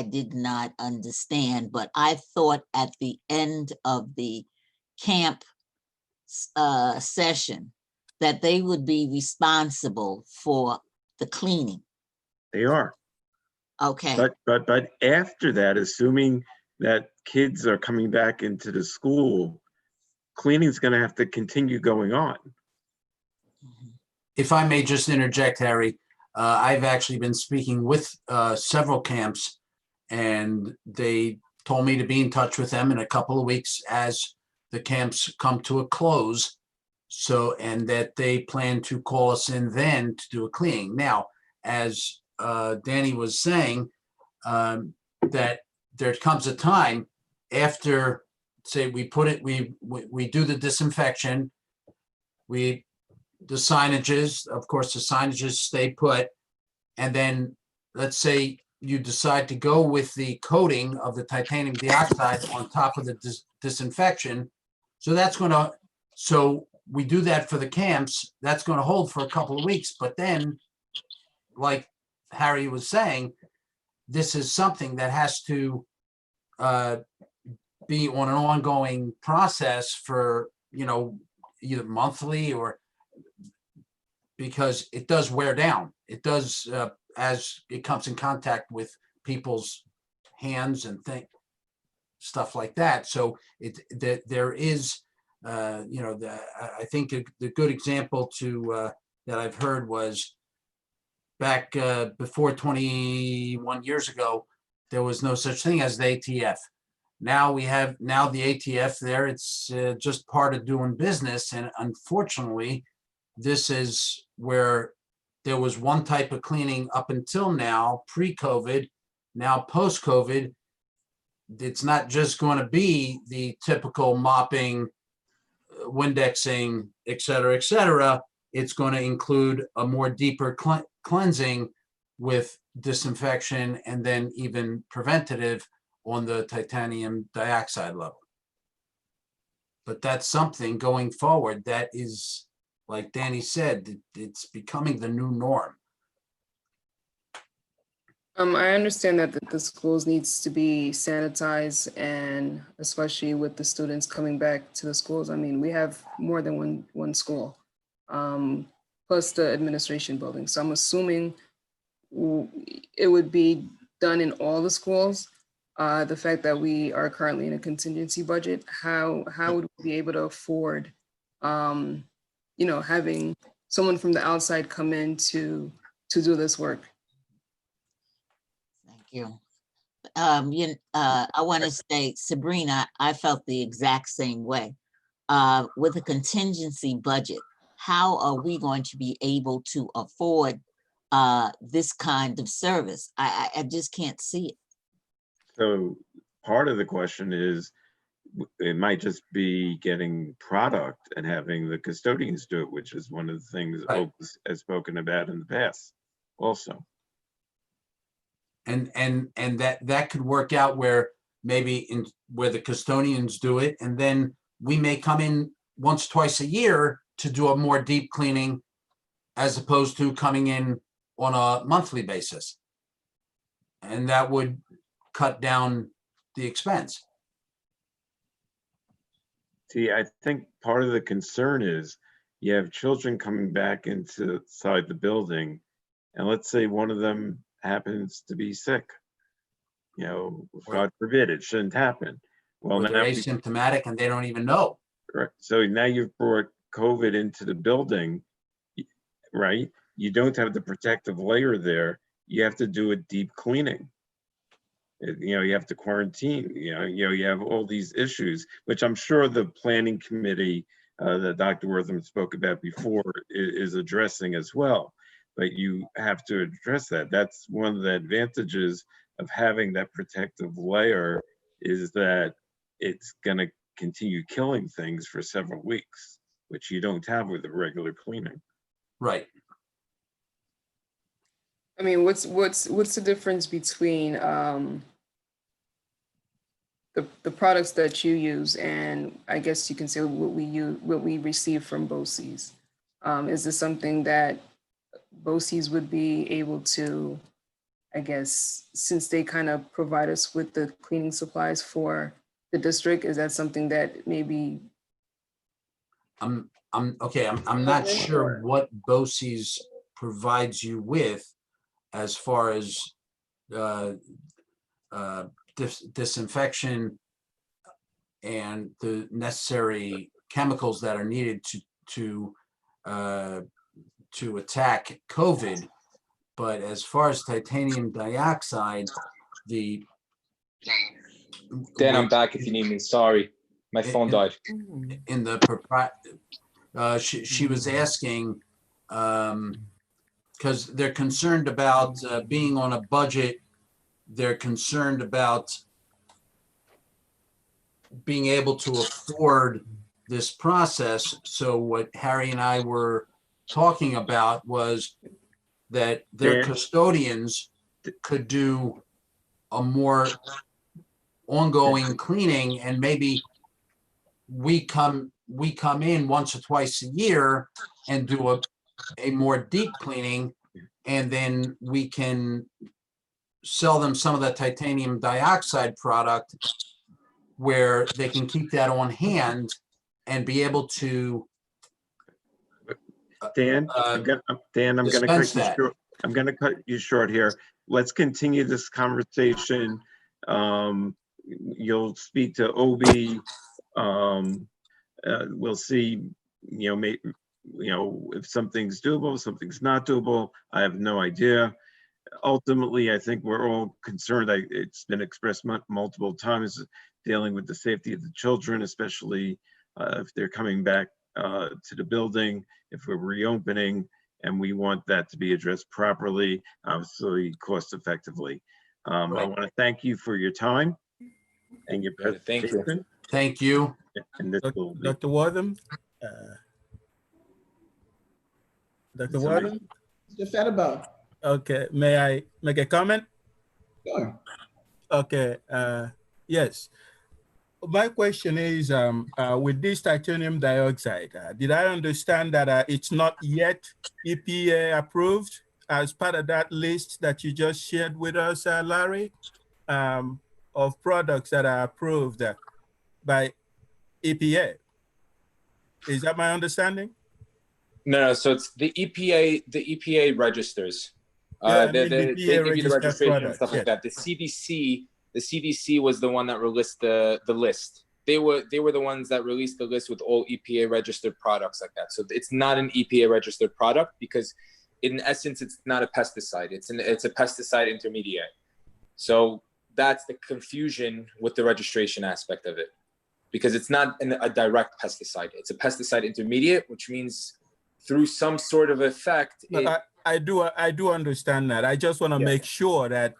did not understand, but I thought at the end of the camp session that they would be responsible for the cleaning. They are. Okay. But after that, assuming that kids are coming back into the school, cleaning is going to have to continue going on. If I may just interject, Harry, I've actually been speaking with several camps, and they told me to be in touch with them in a couple of weeks as the camps come to a close. So, and that they plan to call us in then to do a cleaning. Now, as Danny was saying, that there comes a time after, say, we do the disinfection, the signages, of course, the signages stay put. And then let's say you decide to go with the coating of the titanium dioxide on top of the disinfection. So we do that for the camps. That's going to hold for a couple of weeks. But then, like Harry was saying, this is something that has to be on an ongoing process for, either monthly or, because it does wear down. It does, as it comes in contact with people's hands and stuff like that. So there is, I think the good example that I've heard was back before 21 years ago, there was no such thing as the ATF. Now we have the ATF there. It's just part of doing business. And unfortunately, this is where there was one type of cleaning up until now, pre-COVID. Now post-COVID, it's not just going to be the typical mopping, Windexing, et cetera, it's going to include a more deeper cleansing with disinfection and then even preventative on the titanium dioxide level. But that's something going forward that is, like Danny said, it's becoming the new norm. I understand that the schools needs to be sanitized, and especially with the students coming back to the schools. I mean, we have more than one school, plus the administration building. So I'm assuming it would be done in all the schools. The fact that we are currently in a contingency budget, how would we be able to afford, having someone from the outside come in to do this work? You. I want to say, Sabrina, I felt the exact same way. With a contingency budget, how are we going to be able to afford this kind of service? I just can't see it. So part of the question is, it might just be getting product and having the custodians do it, which is one of the things Oak has spoken about in the past also. And that could work out where maybe where the custodians do it, and then we may come in once, twice a year to do a more deep cleaning, as opposed to coming in on a monthly basis. And that would cut down the expense. See, I think part of the concern is you have children coming back inside the building, and let's say one of them happens to be sick. You know, God forbid, it shouldn't happen. Well, Or now they're asymptomatic and they don't even know. right. So now you've brought COVID into the building, right? You don't have the protective layer there. You have to do a deep cleaning. You know, you have to quarantine, you know, you have all these issues, which I'm sure the planning committee that Dr. Wortham spoke about before is addressing as well. But you have to address that. That's one of the advantages of having that protective layer, is that it's going to continue killing things for several weeks, which you don't have with the regular cleaning. Right. I mean, what's the difference between the products that you use and I guess you can say what we receive from BOCES? Is this something that BOCES would be able to, I guess, since they kind of provide us with the cleaning supplies for the district, is that something that maybe? I'm not sure what BOCES provides you with as far as disinfection and the necessary chemicals that are needed to attack COVID. But as far as titanium dioxide, Dan, I'm back if you need me. Sorry, my phone died. In the she was asking, because they're concerned about being on a budget. They're concerned about being able to afford this process. So what Harry and I were talking about was that their custodians could do a more ongoing cleaning, and maybe we come in once or twice a year and do a more deep cleaning, and then we can sell them some of that titanium dioxide product where they can keep that on hand and be able to Dan, I'm going to cut you short. I'm going to cut you short here. Let's continue this conversation. You'll speak to OB. We'll see, if something's doable, something's not doable. I have no idea. Ultimately, I think we're all concerned. It's been expressed multiple times, dealing with the safety of the children, especially if they're coming back to the building, if we're reopening, and we want that to be addressed properly, obviously cost effectively. I want to thank you for your time and your presentation. Thank you. And this will be Dr. Wortham. Dr. Wortham? Mr. Fetterbaugh. Okay, may I make a comment? Sure. Okay, yes. My question is, with this titanium dioxide, did I understand that it's not yet EPA approved as part of that list that you just shared with us, Larry, of products that are approved by EPA? Is that my understanding? No, so it's the EPA. The EPA registers. Yeah, they the give you the registration and stuff like yes. that. The CDC was the one that released the list. They were the ones that released the list with all EPA registered products like that. So it's not an EPA registered product because, in essence, it's not a pesticide. It's a pesticide intermediate. So that's the confusion with the registration aspect of it, because it's not a direct pesticide. It's a pesticide intermediate, which means through some sort of effect. I do understand that. I just want to make sure that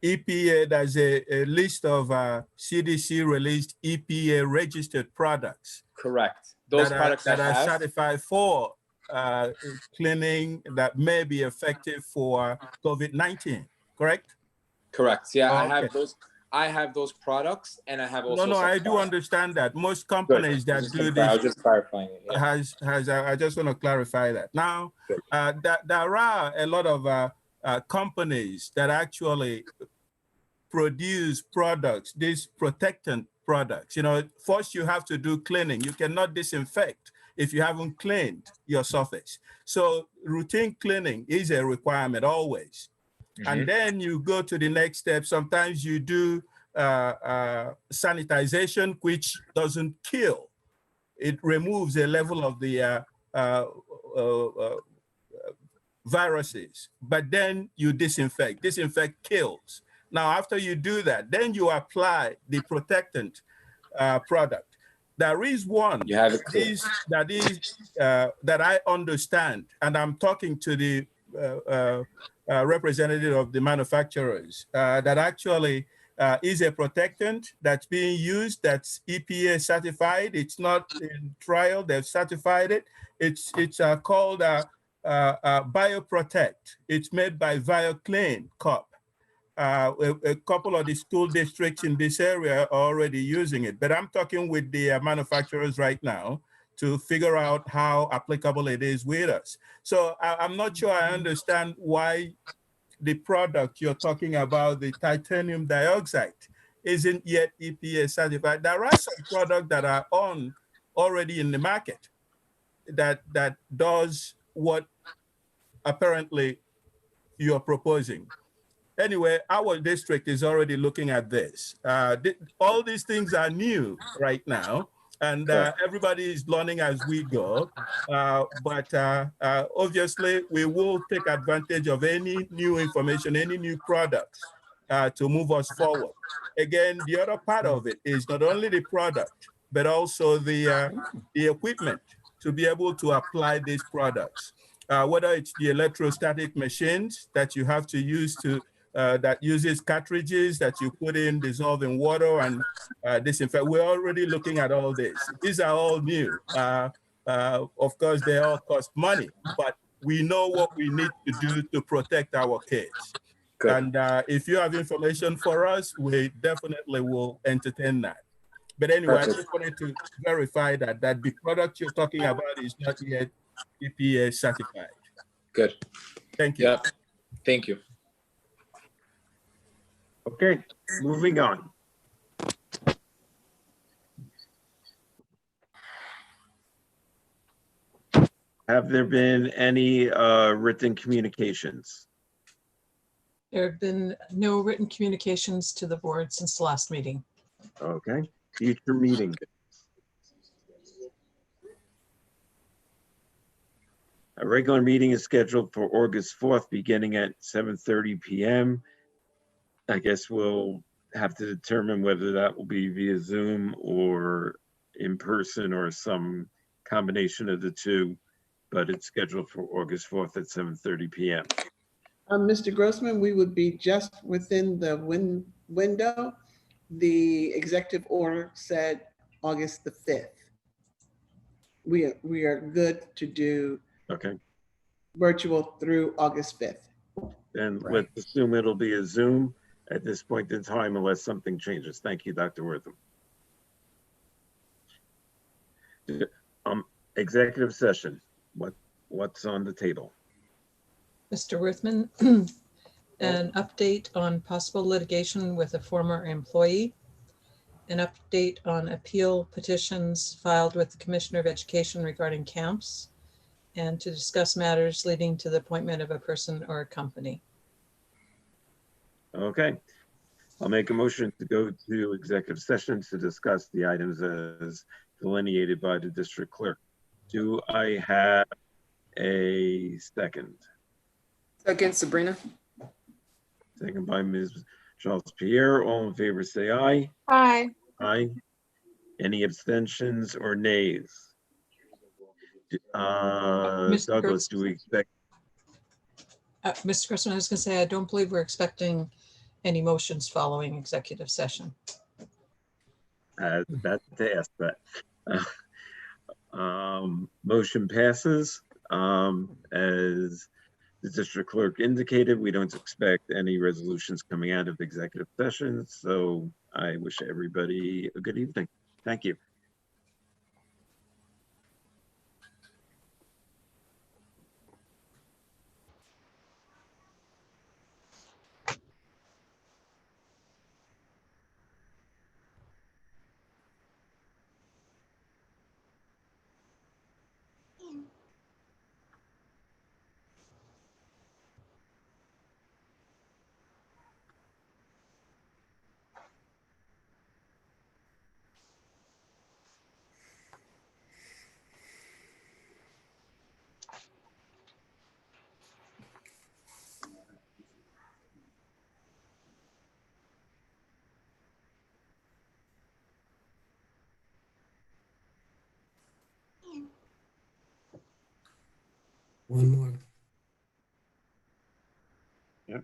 EPA, there's a list of CDC released EPA registered products. Correct. Those products that are certified for cleaning that may be effective for COVID-19, correct? Correct. Yeah, Okay. I have those. I have those products, and I have also. No, I do suppliers. understand that. Most companies that do I was this just clarifying it. Yeah. I just want to clarify that. Now, there are a lot of companies that actually produce products, these protectant products. You know, first you have to do cleaning. You cannot disinfect if you haven't cleaned your surface. So routine cleaning is a requirement always. And then you go to the next step. Sometimes you do sanitization, which doesn't kill. It removes a level of the viruses, but then you disinfect. Disinfect kills. Now, after you do that, then you apply the protectant product. There is one that I understand, and I'm talking to the representative of the manufacturers, that actually is a protectant that's being used, that's EPA certified. It's not in trial, they've certified it. It's called BioProtect. It's made by VioClean Corp. A couple of the school districts in this area are already using it, but I'm talking with the manufacturers right now to figure out how applicable it is with us. So I'm not sure I understand why the product you're talking about, the titanium dioxide, isn't yet EPA certified. There are some products that are already in the market that does what apparently you're proposing. Anyway, our district is already looking at this. All these things are new right now, and everybody is learning as we go. But obviously, we will take advantage of any new information, any new products to move us forward. Again, the other part of it is not only the product, but also the equipment to be able to apply these products. Whether it's the electrostatic machines that you have to use to that uses cartridges that you put in dissolving water and disinfect. We're already looking at all this. These are all new. Of course, they all cost money, but we know what we need to do to protect our kids. Good. And if you have information for us, we definitely will entertain that. But anyway, I just wanted to verify that the product you're talking about is not yet EPA certified. Good. Thank you. Yep. Thank you. Okay, moving on. Have there been any written communications? There have been no written communications to the board since the last meeting. Okay, future meeting. A regular meeting is scheduled for August 4th, beginning at 7:30 p.m. I guess we'll have to determine whether that will be via Zoom or in person or some combination of the two, but it's scheduled for August 4th at 7:30 p.m. Mr. Grossman, we would be just within the window. The executive order said August the 5th. We are good to do virtual through August 5th. Then let's assume it'll be a Zoom at this point in time unless something changes. Thank you, Dr. Wortham. Executive session, what's on the table? Mr. Worthman, an update on possible litigation with a former employee, an update on appeal petitions filed with the Commissioner of Education regarding camps, and to discuss matters leading to the appointment of a person or a company. Okay, I'll make a motion to go to executive session to discuss the items as delineated by the district clerk. Do I have a second? Second, Sabrina. Second by Ms. Charles Pierre. All in favor say aye. Aye. Aye. Any abstentions or nays? Douglas, do we expect? Mr. Grossman, I was going to say, I don't believe we're expecting any motions following executive session. That's to ask that. Motion passes as The district clerk indicated we don't expect any resolutions coming out of executive session, so I wish everybody a good evening. Thank you. One more. Yep.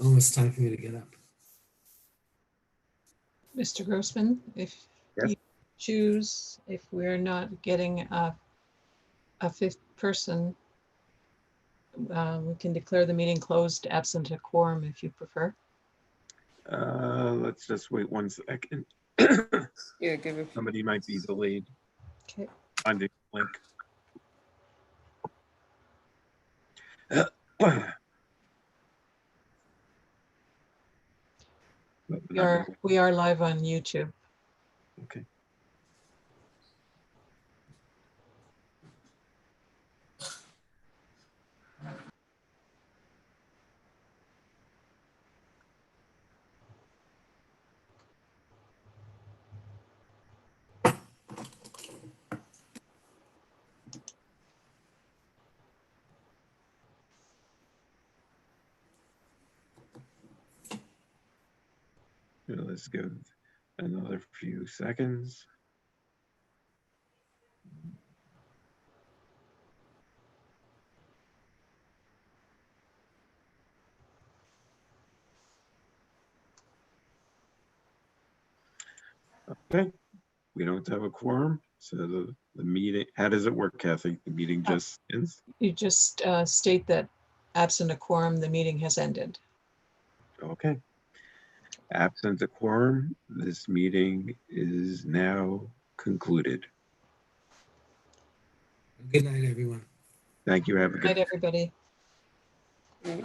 Almost time for me to get up. Mr. Grossman, if Yes. you choose, if we're not getting a fifth person, we can declare the meeting closed absent a quorum if you prefer. Let's just wait 1 second. Yeah, give it. Somebody might be delayed. Okay. On the link. We are live on YouTube. Okay. Let's give another few seconds. Okay, we don't have a quorum, so the meeting, how does it work, Kathy? The meeting just ends? You just state that absent a quorum, the meeting has ended. Okay. Absent a quorum, this meeting is now concluded. Good night, everyone. Thank you. Have a Good good night, everybody. Right.